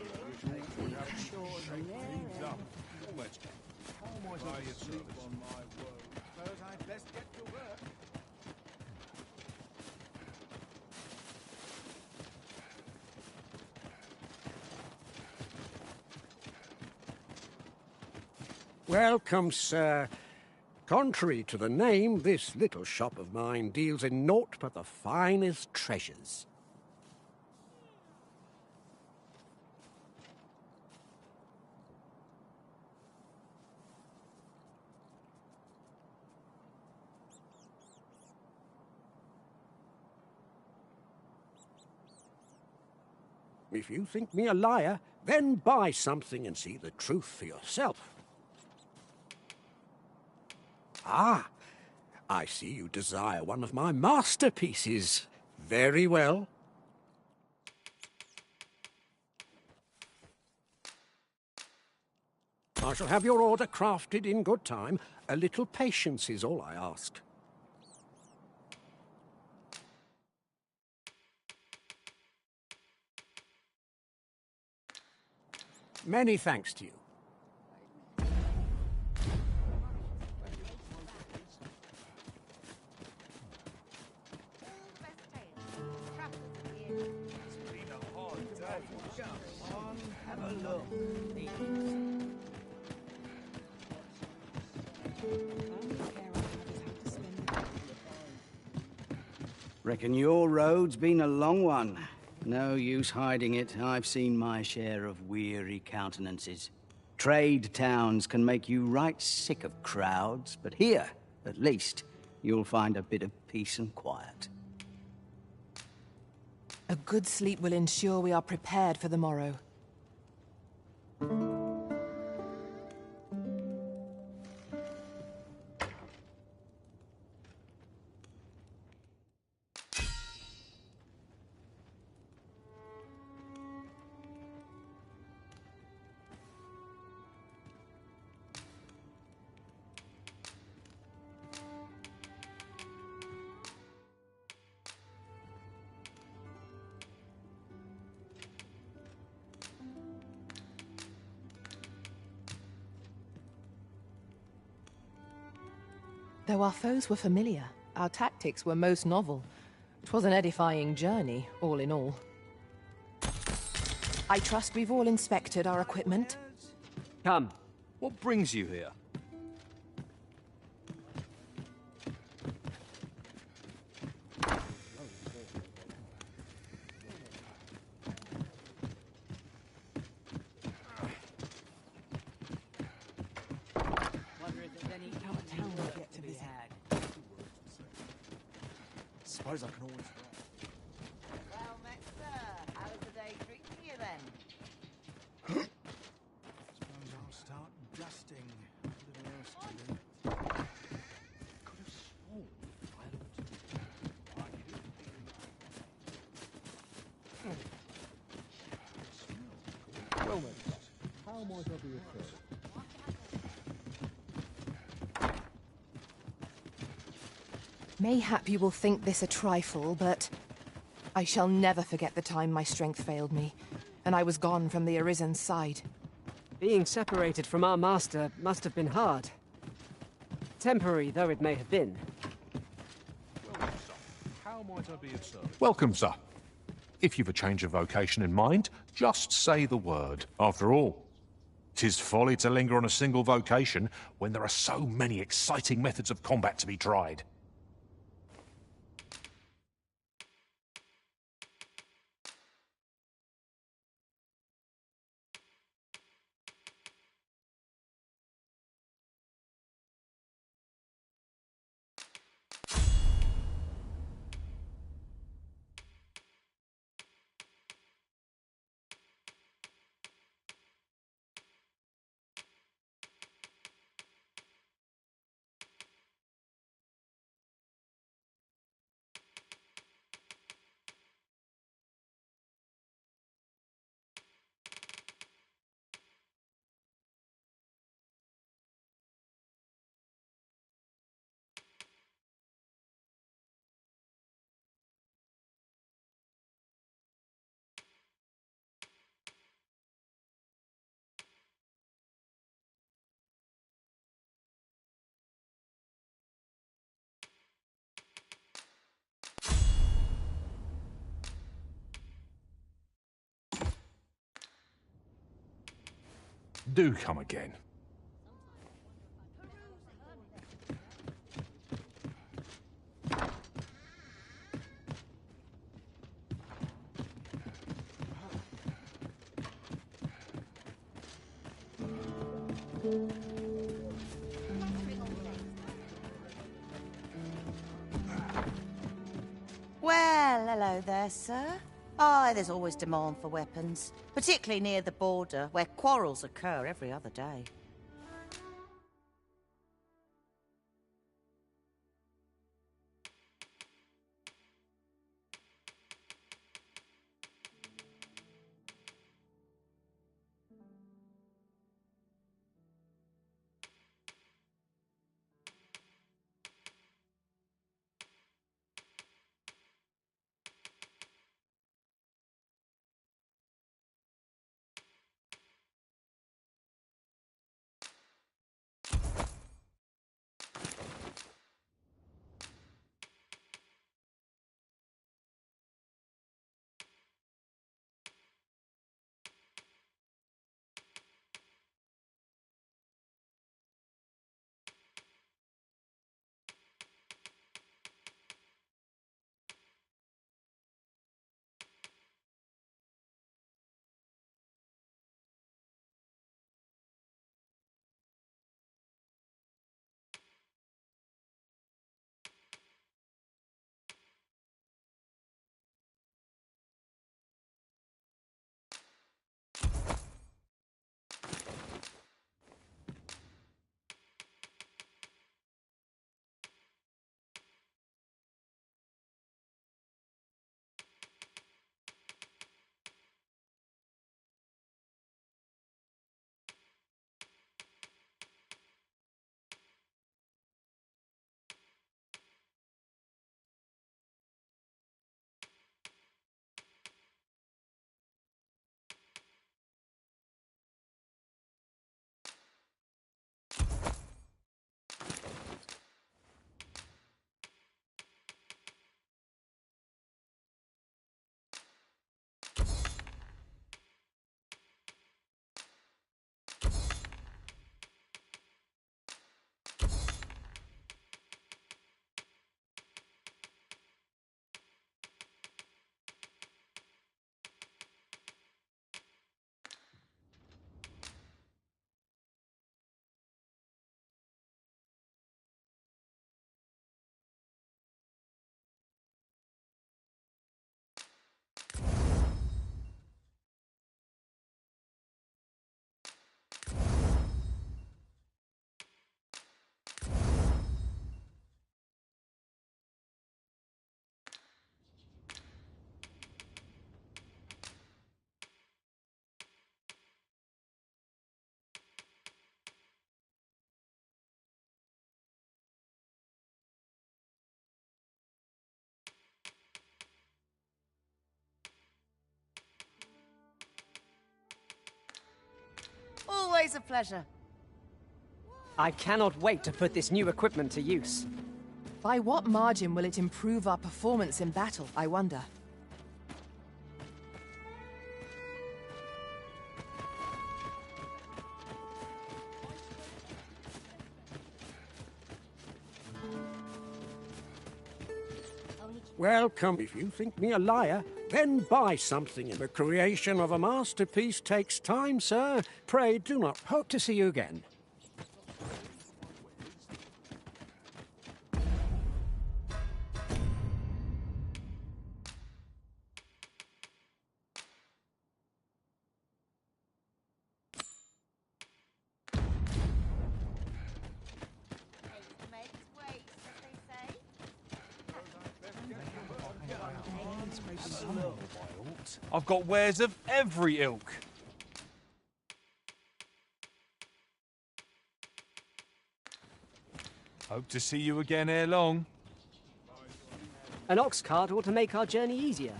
Suppose I'd best get to work.
Welcome, sir. Contrary to the name, this little shop of mine deals in naught but the finest treasures. If you think me a liar, then buy something and see the truth for yourself. Ah, I see you desire one of my masterpieces. Very well. I shall have your order crafted in good time. A little patience is all I ask. Many thanks to you.
Reckon your road's been a long one. No use hiding it. I've seen my share of weary countenances. Trade towns can make you right sick of crowds, but here, at least, you'll find a bit of peace and quiet.
A good sleep will ensure we are prepared for the morrow. Though our foes were familiar, our tactics were most novel. 'Twas an edifying journey, all in all. I trust we've all inspected our equipment.
Come, what brings you here?
Suppose I can always.
Well met, sir. How's the day treating you then?
Suppose I'll start dusting. Little else to do.
Could have sworn I
How might I be of service?
Mayhap you will think this a trifle, but I shall never forget the time my strength failed me, and I was gone from the Arisen's side.
Being separated from our master must have been hard. Temporary though it may have been.
How might I be of service?
Welcome, sir. If you've a change of vocation in mind, just say the word. After all, 'tis folly to linger on a single vocation when there are so many exciting methods of combat to be tried. Do come again.
Well, hello there, sir. Oh, there's always demand for weapons, particularly near the border, where quarrels occur every other day. always a pleasure.
I cannot wait to put this new equipment to use.
By what margin will it improve our performance in battle, I wonder?
Welcome. If you think me a liar, then buy something. The creation of a masterpiece takes time, sir. Pray do not hope to see you again.
I've got wares of every ilk. Hope to see you again ere long.
An ox cart ought to make our journey easier.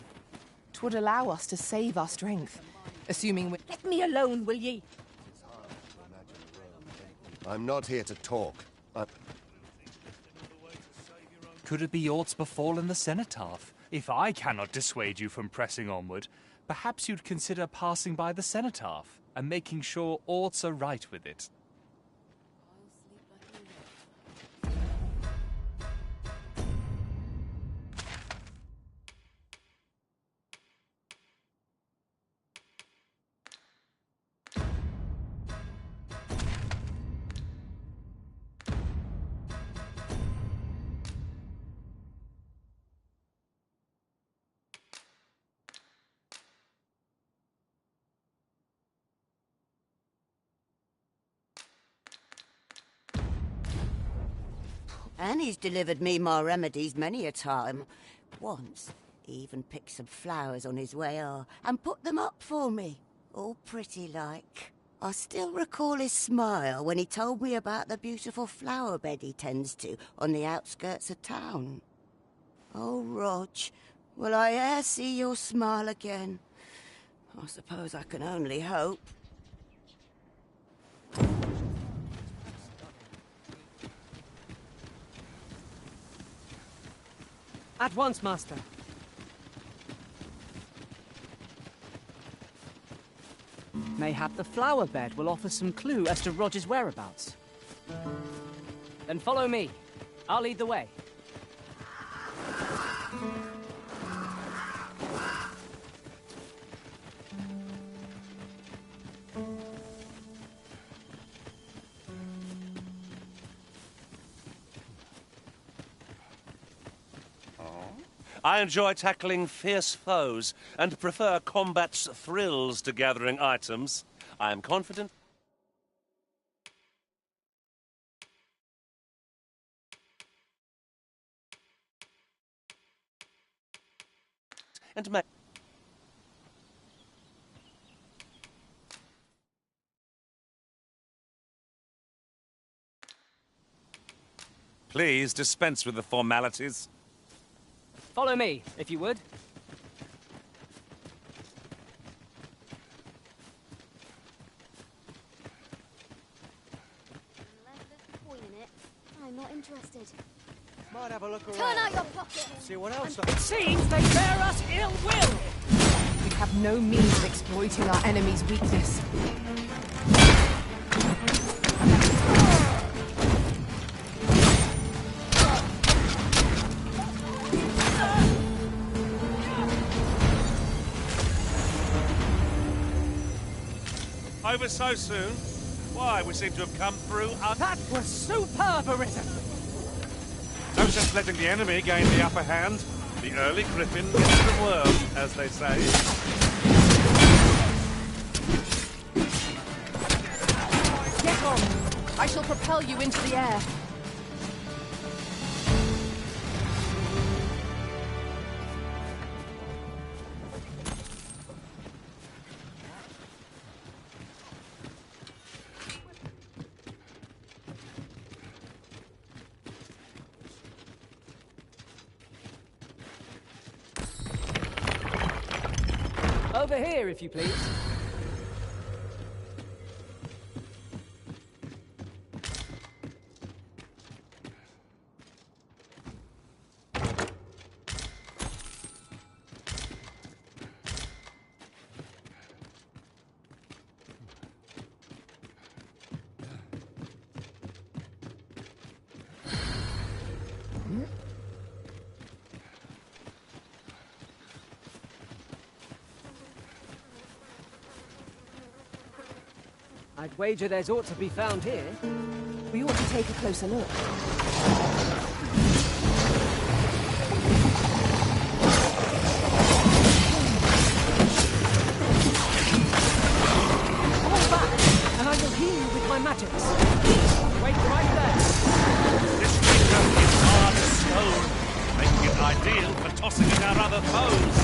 'Twould allow us to save our strength, assuming we...
Let me alone, will ye?
I'm not here to talk.
Could it be aught's befallen the cenotaph? If I cannot dissuade you from pressing onward, perhaps you'd consider passing by the cenotaph and making sure aught's are right with it.
Annie's delivered me my remedies many a time. Once, he even picked some flowers on his way and put them up for me, all pretty like. I still recall his smile when he told me about the beautiful flower bed he tends to on the outskirts of town. Oh, Rog, will I e'er see your smile again? I suppose I can only hope.
At once, Master. Mayhap the flower bed will offer some clue as to Roger's whereabouts. Then follow me. I'll lead the way.
I enjoy tackling fierce foes and prefer combat's thrills to gathering items. I am confident. And may... Please dispense with the formalities.
Follow me, if you would.
I'm not interested.
Might have a look around.
Turn out your pocket.
See what else.
It seems they bear us ill will.
We have no means of exploiting our enemy's weakness.
Over so soon? Why, we seem to have come through...
That was superb, Arisen!
No sense letting the enemy gain the upper hand. The early griffin gets the worm, as they say.
Get on! I shall propel you into the air.
Over here, if you please. I'd wager there's aught to be found here.
We ought to take a closer look.
Fall back, and I will heal you with my magics. Wait right there.
This kingdom is hard as stone, making it ideal for tossing at our other foes.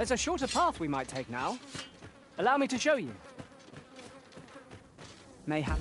There's a shorter path we might take now. Allow me to show you. Mayhap